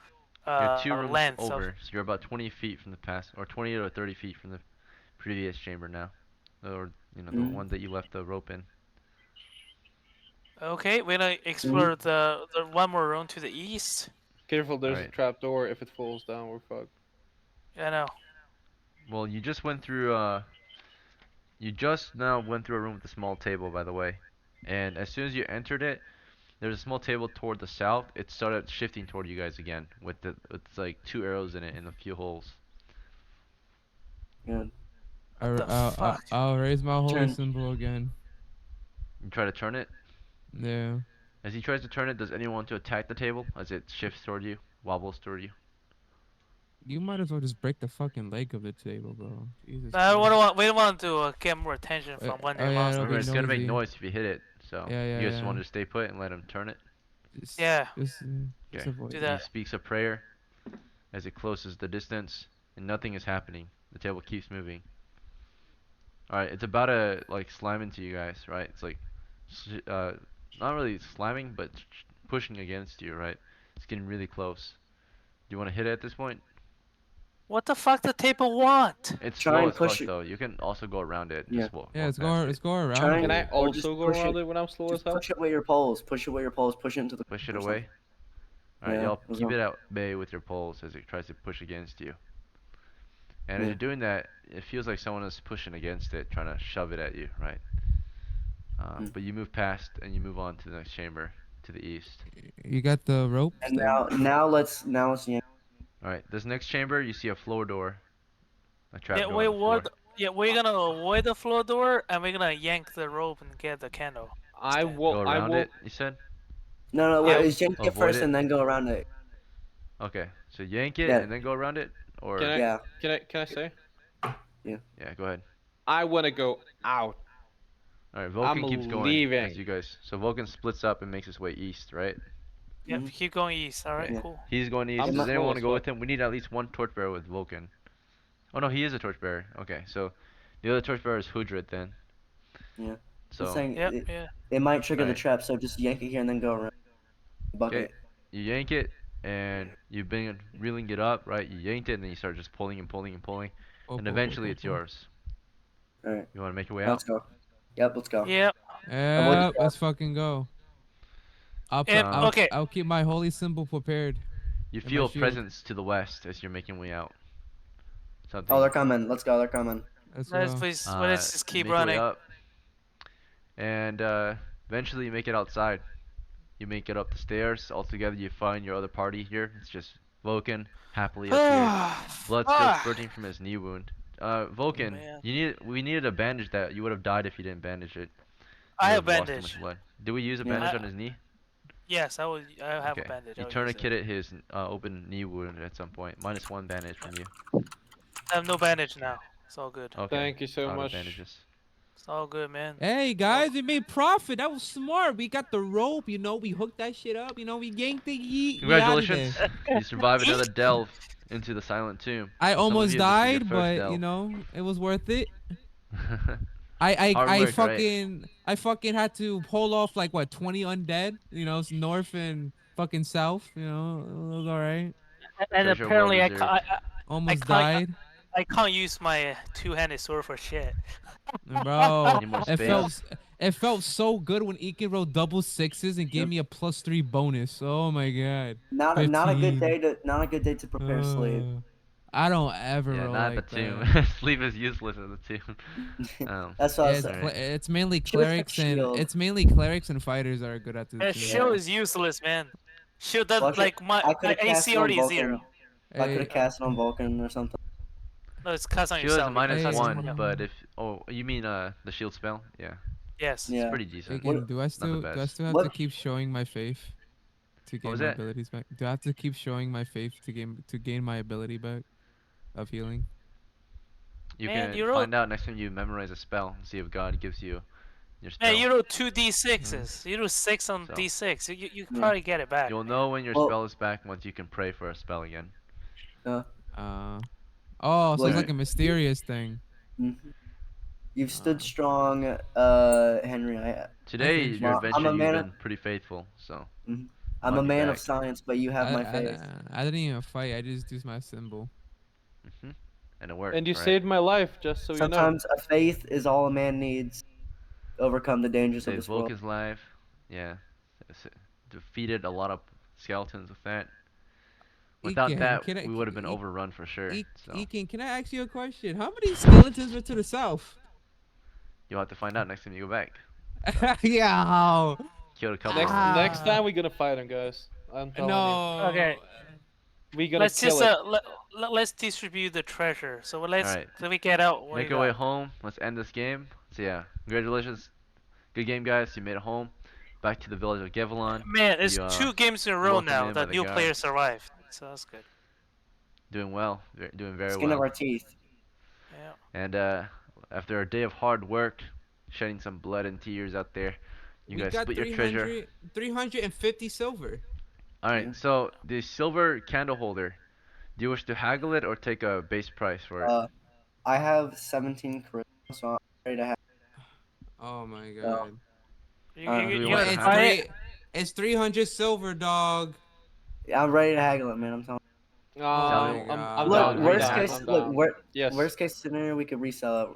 You're 2 rooms length of- over, so you're about 20 feet from the past, or 20 or 30 feet from the previous chamber now. Or, the one that you left the rope in. Okay, we're gonna explore the one more room to the east. Careful, there's a Alright. trap door. If it falls down, we're fucked. I know. Well, you just went through, you just now went through a room with a small table, by the way. And as soon as you entered it, there's a small table toward the south. It started shifting toward you guys again, with like 2 arrows in it and a few holes. Good. I'll raise my holy Turn. symbol again. You try to turn it. Yeah. As he tries to turn it, does anyone want to attack the table as it shifts toward you, wobbles toward you? You might as well just break the fucking leg of the table, bro. Jesus. We don't want to get more attention from one oh, new yeah, monster. it'll be Remember, it's gonna make noisy. noise if you hit it. So Yeah, you just yeah. want to stay put and let him turn it. Just, Yeah. Just Okay. avoid Do it. that. He speaks a prayer as it closes the distance, and nothing is happening. The table keeps moving. All right, it's about to like slam into you guys, right? It's like, not really slamming, but pushing against you, right? It's getting really close. Do you want to hit it at this point? What the fuck the table want? It's Try slow and as fuck push it. though. You can also go around it. Yeah. Just walk Let's past go. it. Let's go around. Try Can I it. or just also go push around it. it when I'm slow as Just hell? push it with your poles. Push it with your poles. Push it into the. Push it or away. Alright, Yeah, y'all that's keep all. it at bay with your poles as it tries to push against you. And as Yeah. you're doing that, it feels like someone is pushing against it, trying to shove it at you, right? But you move past and you move on to the next chamber to the east. You got the rope. And now let's yank. Alright, this next chamber, you see a floor door. A trap Yeah, door. wait, on the floor. what? Yeah, we're gonna avoid the floor door and we're gonna yank the rope and get the candle. I Go will. I around will. it, you said? No, Yeah, wait. Yank it avoid first it. and then go around it. Okay, so yank it Yeah. and then go around it? Or, Can I? Yeah. Can I say? yeah, go ahead. I wanna go out. Alright, Vulcan I'm keeps going leaving. as you guys. So Vulcan splits up and makes his way east, right? Yeah, Mhm. keep going east. All right, Yeah. cool. He's going east. I'm Does slow anyone want to as go fuck. with him? We need at least one torchbearer with Vulcan. Oh no, he is a torchbearer. Okay, so the other torchbearer is Hudred then. Yeah. I'm So saying Yep, it, yeah. it might trigger the Right. trap, so just yank it here and then go around. Bucket. okay, you yank it and you bring it, reeling it up, right? You yanked it and then you start just pulling and pulling and pulling, Pull, and pull, pull, eventually pull, it's pull. yours. Alright, You want to make your way let's out? go. Yep, let's go. Yep. Avoid the Yep, trap. let's fucking go. And Um, okay. I'll keep my holy symbol prepared. You And my feel a shield. presence to the west as you're making way out. Something. Oh, they're coming. Let's go. They're coming. Let's Let's go. please. Uh, Let's just you keep make your way running. up, and eventually you make it outside. You make it up the stairs. Altogether, you find your other party here. It's just Vulcan happily up here. Blood still Ah, spurting from his knee wound. oh, Vulcan, man. we needed a bandage that you would have died if you didn't bandage it. I You have would have lost too bandage. much blood. Did we use a Yeah. bandage I- on his knee? Yes, I will. I have Okay. a bandage. You I'll use it. tourniqueted his open knee wound at some point. -1 bandage from you. I have no bandage now. It's all good. Okay. Thank you so Out of much. bandages. It's all good, man. Hey guys, we made profit. That was smart. We got the rope, you know, we hooked that shit up, you know, we yanked it. Congratulations! You survived another delve into the silent tomb. I For some of almost you, this is your died, first but you delve. know, it was worth it. Hard I work, right? fucking had to pull off like what 20 undead, you know, it's north and fucking south, you know, it was alright. And Treasure well apparently, I, deserved. ca- Almost can't- died, I can't use my two-handed sword for shit. bro. Need more It space. felt so good when Ekin rolled double sixes and gave me a +3 bonus. Oh my god. Not a good 15. day to prepare sleep. I don't ever Yeah, roll not like the tomb. that. Sleep is useless in the tomb. That's what I was It's, saying. it's mainly She was like clerics and shield. it's mainly clerics and fighters that are good at this. Yeah, too. shield is useless, man. Shield does Well, I could- like my I could've cast AC it on already is Vulcan. 0. I could Hey, have cast it on Vulcan or something. No, it's cast on Shield is yourself. you can Hey, cast it on -1, someone else. but if you mean the shield spell? Yeah, Yes. Yeah. it's pretty decent. Ekin, do I the still best. have What- to keep showing my faith to gain was my that? abilities back? Do I have to keep showing my faith to gain my ability back of healing? You Man, can you rolled- find out next time you memorize a spell and see if God gives you your spell. Man, you roll 2 d6s. You do 6 on So. d6. You Yeah. probably get it back. You'll know when your Well- spell is back once you can pray for a spell again. Oh, so Well, it's like a mysterious thing. Mhm. You've stood strong, Henry. Today, think your so. adventure, I'm a you've man been pretty faithful. So I'm I'll a be man back. of science, but you have my faith. I didn't even fight. I just used my symbol. and it worked. And you right? saved my life, just so Sometimes a faith is all a man needs to overcome the dangers of Saved this world. Vulcan's life. Yeah, defeated a lot of skeletons with that. Without Ekin, that, can I- we would have been E- overrun for sure. So Ekin, can I ask you a question? How many skeletons are to the south? you'll have to find out next time you go back. Yeah. Killed a couple. Next of them. next time we're gonna fight him, guys. I'm telling No. Okay. you. We gonna Let's kill just it. let's distribute the treasure. So let's Alright. let me get out. Make your way home. Let's end this game. So yeah, congratulations. Good game, guys. You made it home. Back to the village of Gevelon. Man, it's You, 2 games in a row welcomed now in by that the new guard. players survived. So that's good. Doing well. Doing very Skin of well. our teeth. Yeah. And after a day of hard work, shedding some blood and tears out there, you We guys got split your treasure. 350 silver. Alright, so the silver candle holder, do you wish to haggle it or take a base price for it? I have 17 charisma, so I'm ready to have. Oh my god. You, Do you, we you want gonna to buy haggle it? It's 300 silver, dog. I'm ready to haggle it, man. I'm telling. my I'm God. Look, down. I'm worst down, case, I'm look, down. wor- Yes. worst case scenario, we could resell it.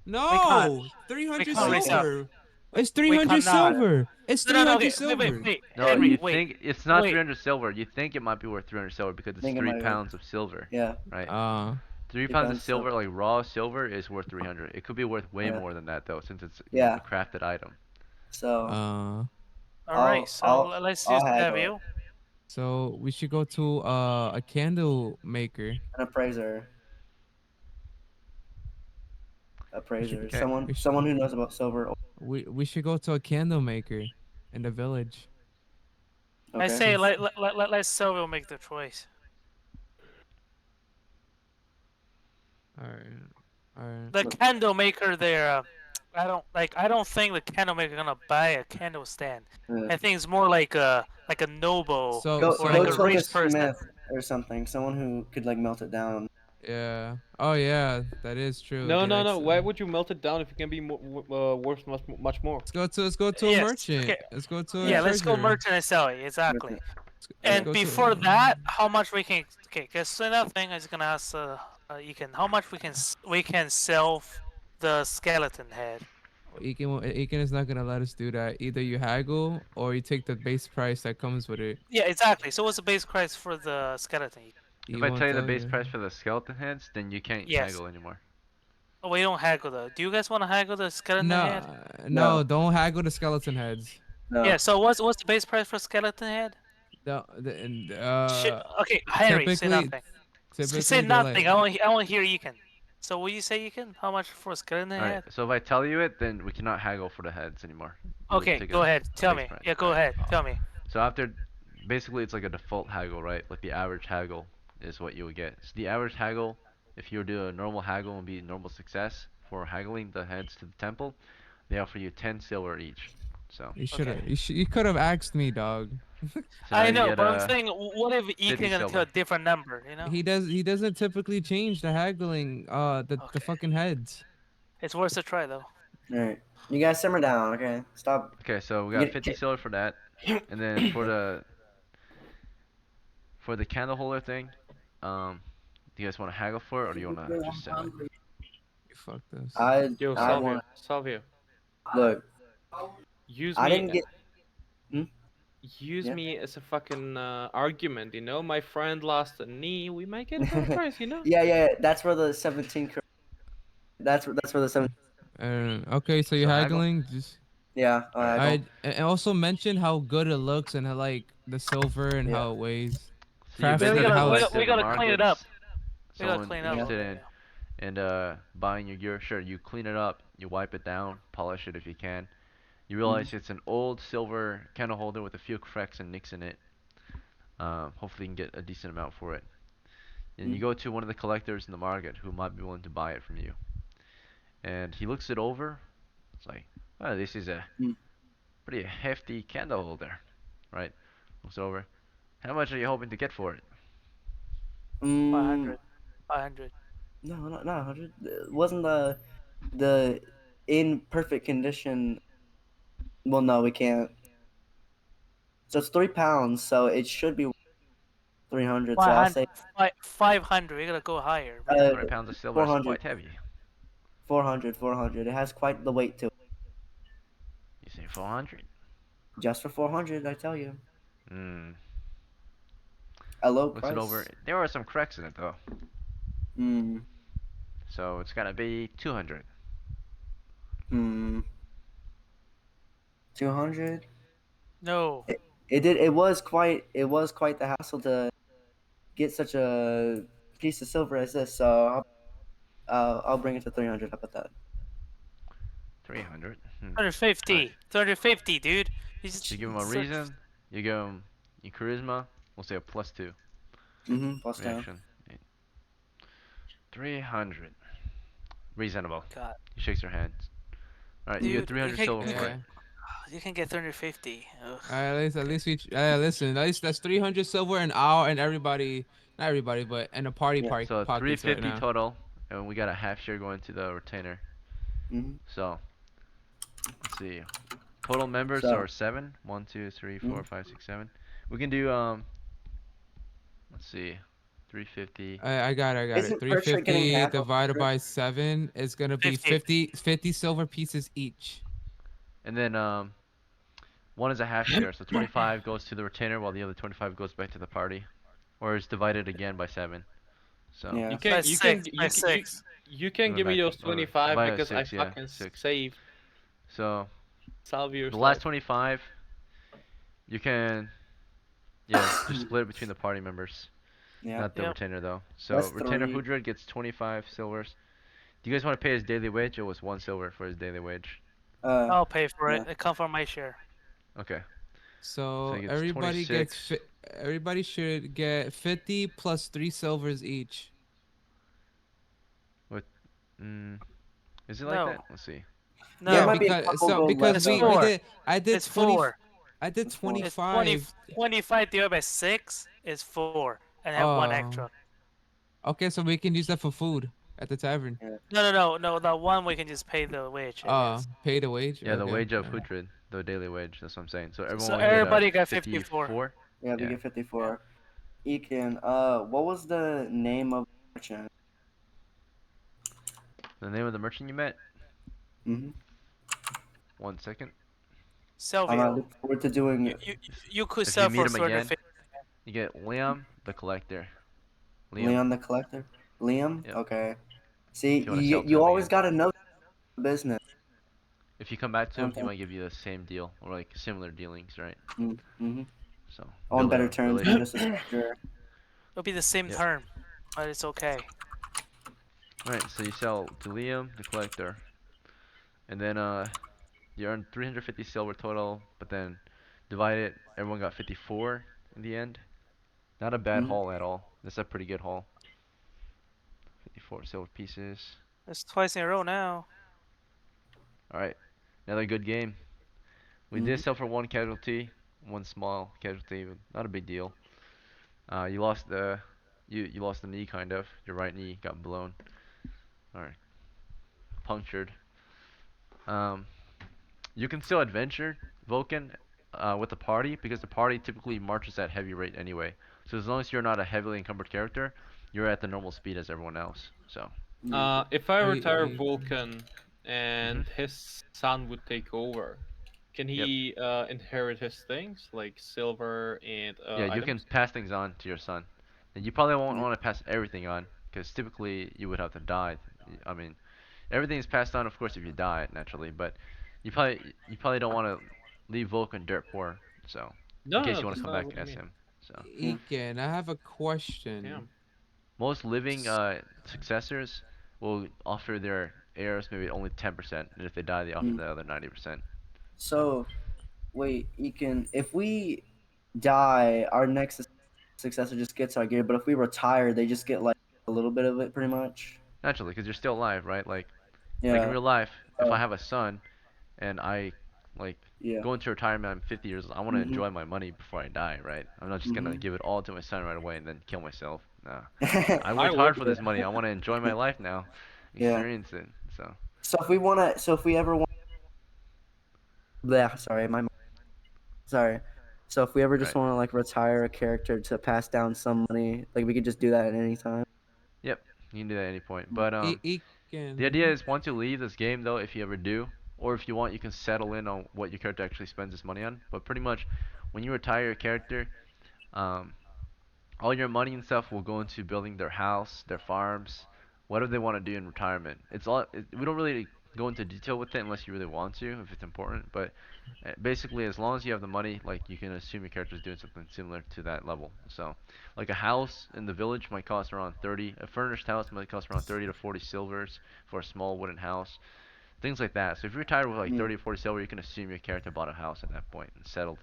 No, 300 can't resell. silver. It's 300 cannot. silver. It's No, 300 no, okay. silver. Wait. No, Henry, you wait. think it's not wait. 300 silver. You think it might be worth 300 silver because it's Think it might 3 be. pounds of silver, Yeah. right? 3 3 pounds of pounds of silver, like raw silver, is worth 300. It could be worth way Yeah. more than that though, since it's Yeah. a crafted item. So All I'll- right, so I'll- let's I'll just have haggle it. you. So we should go to a candle maker. an appraiser. Appraiser. Okay. Someone who knows about silver. We should go to a candle maker in the village. I Okay. say let Silvio make the choice. All right. All right. The candle maker there. I don't think the candle maker gonna buy a candle stand. Yeah. I think it's more like a noble. So, Go or so like to a like a rich person. smith or something. Someone who could like melt it down. Yeah. Oh yeah, that is true. No, Get no, no. Why extra. would you melt it down if it can be worth much more? Let's go to a Yes. merchant. Okay. Let's go to a Yeah, let's go treasurer. merchant and sell it. Exactly. Let's And go before to. that, how much we can? Okay, because another thing I was gonna ask Ekin, how much we can sell the skeleton head? Aiken is not gonna let us do that. Either you haggle or you take the base price that comes with it. Yeah, exactly. So what's the base price for the skeleton? He If I won't tell you the tell base you. price for the skeleton heads, then you can't Yes. haggle anymore. Oh, we don't haggle though. Do you guys want to haggle the skeleton head? No, don't haggle the skeleton heads. No. Yeah. So what's the base price for skeleton head? No, and Okay, Henry, say typically, nothing. typically Say they're nothing. like, I want to hear Ekin. So will you say Ekin? How much for a skeleton Alright, head? so if I tell you it, then we cannot haggle for the heads anymore. You would Okay, take go a ahead. Tell base me. price. Yeah, go Alright. ahead. Tell me. So after, basically it's like a default haggle, right? Like the average haggle is what you would get. So the average haggle, if you were to do a normal haggle and be normal success for haggling the heads to the temple, they offer you 10 silver each. So, you should have, Okay. you could have asked me, dog. so I now you know, get but I'm saying, what if 50 Ekin gonna tell silver. a different number? You know, He doesn't typically change the haggling, the Okay. fucking heads. it's worth a try though. Alright. You guys simmer down, okay? Stop. Okay, so we You got 50 get- silver for that, and then for the candle holder thing, do you guys want to haggle for it, or do you want to just sell it? You fucked us. Yo, I Salvia, want. Salvia. Look, Use I me. didn't get. Use Yeah. me as a fucking argument, you know. My friend lost a knee. We might get a fair price, you know. Yeah. That's where the 17. That's where the 17. Okay, so you're So haggle? haggling. Just Yeah. I and also mention how good it looks and how, like the silver and Yeah. how it weighs. So you Craftsman, basically how like it's- we the gotta clean it up. markets, We gotta someone clean it up. interested in buying your gear, sure, you clean it up, you wipe it down, polish it if you can. You realize it's an old silver candle holder with a few cracks and nicks in it. Hopefully you can get a decent amount for it. And you go to one of the collectors in the market who might be willing to buy it from you. And he looks it over. It's like, oh, this is a pretty hefty candle holder, right? Looks over. How much are you hoping to get for it? 500. 500. No, not 100. Wasn't the in perfect condition? Well, no, we can't. So it's 3 pounds, so it should be 300. So I'll say 500. We gotta go higher. 300 pounds of silver is 400. quite heavy. 400. It has quite the weight to it. You say 400? Just for 400, I tell you. Hmm. A low Looks price. it over. There are some cracks in it though. Hmm. So it's gotta be 200. 200. No. It was quite the hassle to get such a piece of silver as this. So I'll bring it to 300. How about that? 300. 350. 350, dude. You give him a reason. You give him your charisma. We'll say a +2. Plus down. Reaction. 300. Reasonable. God. He shakes her hands. Alright, you Dude, get 300 silver for it. You can get 350. Ugh. At least we listen. At least that's 300 silver an hour, and everybody, not everybody, but in the party park. So pockets 350 right now. total, and we got a half share going to the retainer. Mhm. So let's see. Total members So- are 7. 1, 2, 3, 4, 5, 6, 7. We can do let's see. 350. I got it. Isn't Berkshire getting 350 half of divided it? by 7 is gonna be 50. 50 silver pieces each. And then one is a half share, so 25 goes to the retainer while the other 25 goes back to the party, or is divided again by 7. So Yeah. You By can six, by six. you can Or give me by- those or 25 by because 6, I yeah, fucking 6. saved. So Salvia. the last 25, you can just split it between the party members, Yeah. not the Yep. retainer though. So That's retainer 3. Hudred gets 25 silvers. Do you guys want to pay his daily wage, or was 1 silver for his daily wage? I'll pay for it. yeah. It come from my share. Okay. So he gets everybody 26. gets everybody should get 50 plus 3 silvers each. Is it like No. that? Let's see. No, Yeah, it might be a because couple so gold because left we over. did I did it's 20 4. I did It's 4. It's 25. 25 divided by 6 is 4, and I have 1 Oh. extra. Okay, so we can use that for food at the tavern. No. The one we can just pay the wage. I guess. Pay the wage. Yeah, the Okay. wage of alright. Hudrid, the daily wage. That's what I'm saying. So everyone So will get everybody got 54. 54. Yeah, we Yeah. get 54. Ekin, what was the name of the merchant? The name of the merchant you met? Mm-hmm. 1 second. I Selvio. look forward to doing it. You could If sell you meet for him again, 250. you get Liam, the collector. Leon the Collector? Liam? Yep. Okay. See, If you wanna sell to you him always again. gotta know the business. If you come back to him, he Okay. might give you the same deal or like similar dealings, right? Mm-hmm. So On build better a terms, relationship. just as sure. It'll be the same Yep. term, but it's okay. Alright, so you sell to Liam, the collector, and then you earn 350 silver total, but then divide it, everyone got 54 in the end. Not a bad Mhm. haul at all. That's a pretty good haul. 54 silver pieces. It's twice in a row now. Alright, another good game. We did sell for 1 casualty, 1 small casualty, but not a big deal. You lost the you lost the knee kind of. Your right knee got blown. Alright. Punctured. You can still adventure Vulcan with the party because the party typically marches at heavy rate anyway. So as long as you're not a heavily encumbered character, you're at the normal speed as everyone else. So If I Hey, retire hey. Vulcan and his son would take over, can Yep. he inherit his things like silver and yeah, you can items? pass things on to your son. And you probably won't want to pass everything on because typically you would have to die. I mean, everything is passed on, of course, if you die naturally, but you probably don't want to leave Vulcan dirt poor. So in No, case no, you want to that's come not back what I as mean. him. So Ekin, I have a question. Damn. most living successors will offer their heirs maybe only 10%, and if they die, they offer the other 90%. So, wait, Ekin, if we die, our next successor just gets our gear, but if we retire, they just get like a little bit of it, pretty much. Naturally, because you're still alive, right? Like in Yeah. real life, if I Oh. have a son and I like Yeah. go into retirement, I'm 50 years old. I want to enjoy my money before I die, right? I'm not just gonna give it all to my son right away and then kill myself. Nah. I worked hard for this money. I want to enjoy my life now, Yeah. experience it. So So if we ever want, sorry. So if we ever just Right. want to like retire a character to pass down some money, like we could just do that at any time. yep, you can do that at any point. But Ekin. the idea is once you leave this game though, if you ever do, or if you want, you can settle in on what your character actually spends his money on. But pretty much, when you retire your character, um, all your money and stuff will go into building their house, their farms, whatever they want to do in retirement. We don't really go into detail with it unless you really want to, if it's important. But basically, as long as you have the money, like you can assume your character is doing something similar to that level. So, like a house in the village might cost around 30. A furnished house might cost around 30 to 40 silvers for a small wooden house. Things like that. So if you're retired with like 30 or 40 silver, you can assume your character bought a house at that point and settled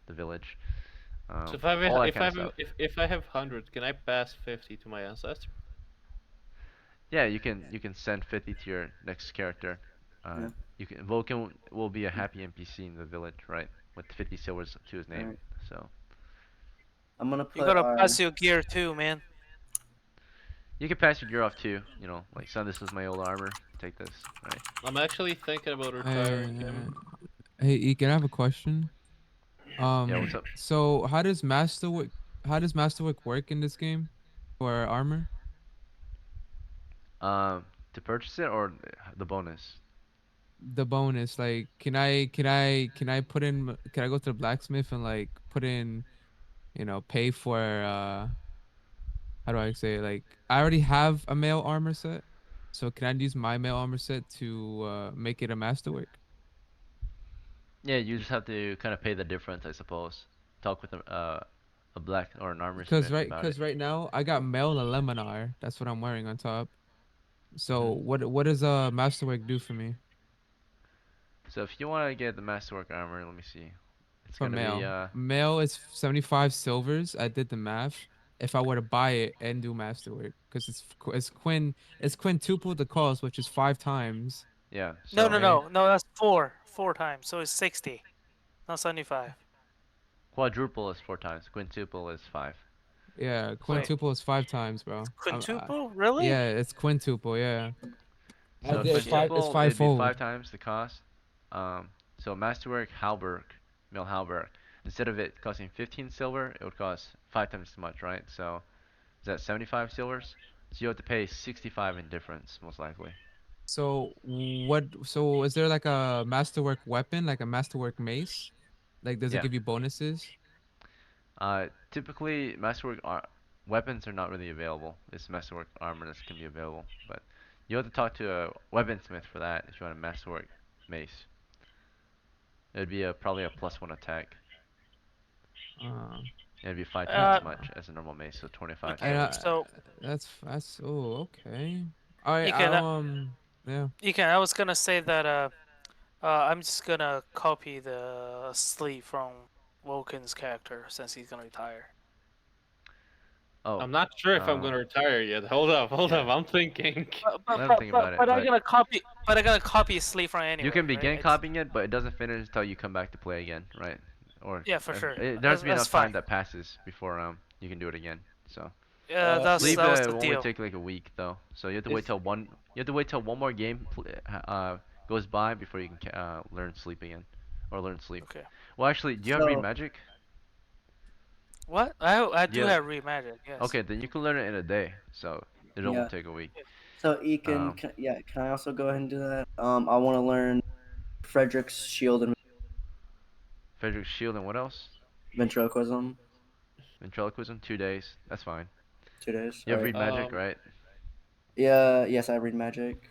the village. So if I have, all that if kind I of have, stuff. if I have 100, can I pass 50 to my ancestor? Yeah, you can send 50 to your next character. You can Vulcan will be a happy NPC in the village, right? With 50 silvers to his name. Alright. So I'm gonna You put gotta our. pass your gear too, man. you can pass your gear off too. You know, like son, this is my old armor. Take this, right? I'm actually thinking about retiring him. Hey, Ekin, I have a question. Yeah, what's up? So how does Masterwork work in this game for armor? To purchase it or the bonus? The bonus, like, can I put in? Can I go to the blacksmith and like put in, pay for how do I say it? Like, I already have a male armor set, so can I use my male armor set to make it a masterwork? Yeah, you just have to kind of pay the difference, I suppose. Talk with a black or an armor Because smith about it. right now I got male Leminar. That's what I'm wearing on top. So what does masterwork do for me So if you want to get the masterwork armor, let me see. It's for gonna be male? Male is 75 silvers. I did the math. If I were to buy it and do masterwork, because it's quintuple the cost, which is 5 times. yeah. No, So no, that's four times. So it's 60, not 75. quadruple is 4 times. Quintuple is 5. Yeah, quintuple is 5 times, bro. Quintuple? Really? Yeah, it's quintuple. Yeah. So It's quintuple, it'd be fivefold. 5 times the cost. So Masterwork Halberg, Mill Halberg, instead of it costing 15 silver, it would cost 5 times as much, right? So is that 75 silvers? So you have to pay 65 in difference, most likely. So what? So is there like a masterwork weapon, like a masterwork mace? Like, does it Yeah. give you bonuses? Typically, weapons are not really available. It's Masterwork armor that can be available, but you have to talk to a weaponsmith for that if you want a Masterwork mace. It'd be probably a +1 attack. It'd be 5 times as much as a normal mace, so 25 Okay, And silver. so that's okay. All right. you can Yeah. I was gonna say that I'm just gonna copy the sleeve from Vulcan's character since he's gonna retire. Oh, I'm not sure if I'm gonna retire yet. Hold up, I'm thinking. Let me think about it. I'm gonna copy. But I'm gonna copy a sleeve from anyway. You can right? begin It's- copying it, but it doesn't finish until you come back to play again, right? Or Yeah, for sure. There has to be That's enough time fine. that passes before you can do it again. So that was the will deal. only take like a week though, so you have to wait till one. You have to wait till one more game goes by before you can learn sleep again, or learn sleep. Okay. Well, actually, do you have read magic? What? I do Yeah. have read magic. Yes. Okay, then you can learn it in a day, so it Yeah. won't take a week. So Ekin, can I also go ahead and do that? I want to learn Frederick's shield and Frederick's shield and what else? ventriloquism. Ventriloquism, 2 days. That's fine. 2 days. You have Alright. read magic, right? Yeah. Yes, I read magic.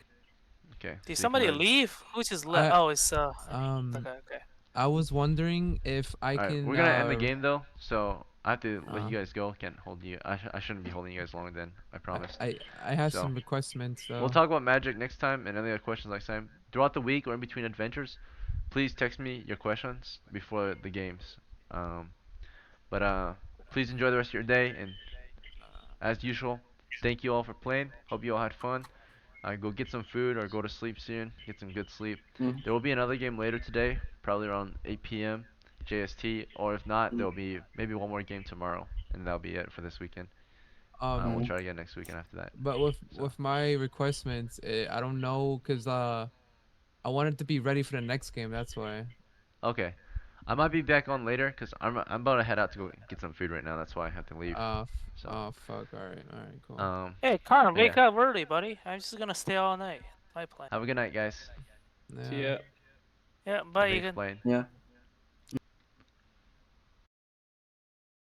Okay. Did so you can somebody learn- leave? Who just left? Oh, it's Okay. I was wondering if I Alright, can. we're gonna end the game though, so I have to let uh, you guys go. Can't hold you. I shouldn't be holding you guys long then. I promise. I have So, some requestments though. We'll talk about magic next time and any other questions next time. Throughout the week or in between adventures, please text me your questions before the games. Please enjoy the rest of your day, and as usual, thank you all for playing. Hope you all had fun. Go get some food or go to sleep soon. Get some good sleep. Mm. There will be another game later today, probably around 8 p.m. JST, or if not, there'll be maybe one more game tomorrow, and that'll be it for this weekend. We'll try again next weekend after that. But with my requestments, I don't know, cause I wanted to be ready for the next game. That's why. Okay, I might be back on later, cause I'm about to head out to go get some food right now. That's why I have to leave. Oh fuck! All right, cool. Hey, Connor, yeah. wake up early, buddy. I'm just gonna stay all night. My plan. Have a good night, guys. See ya. Yeah, bye, Thanks, Egan. Blaine. Yeah.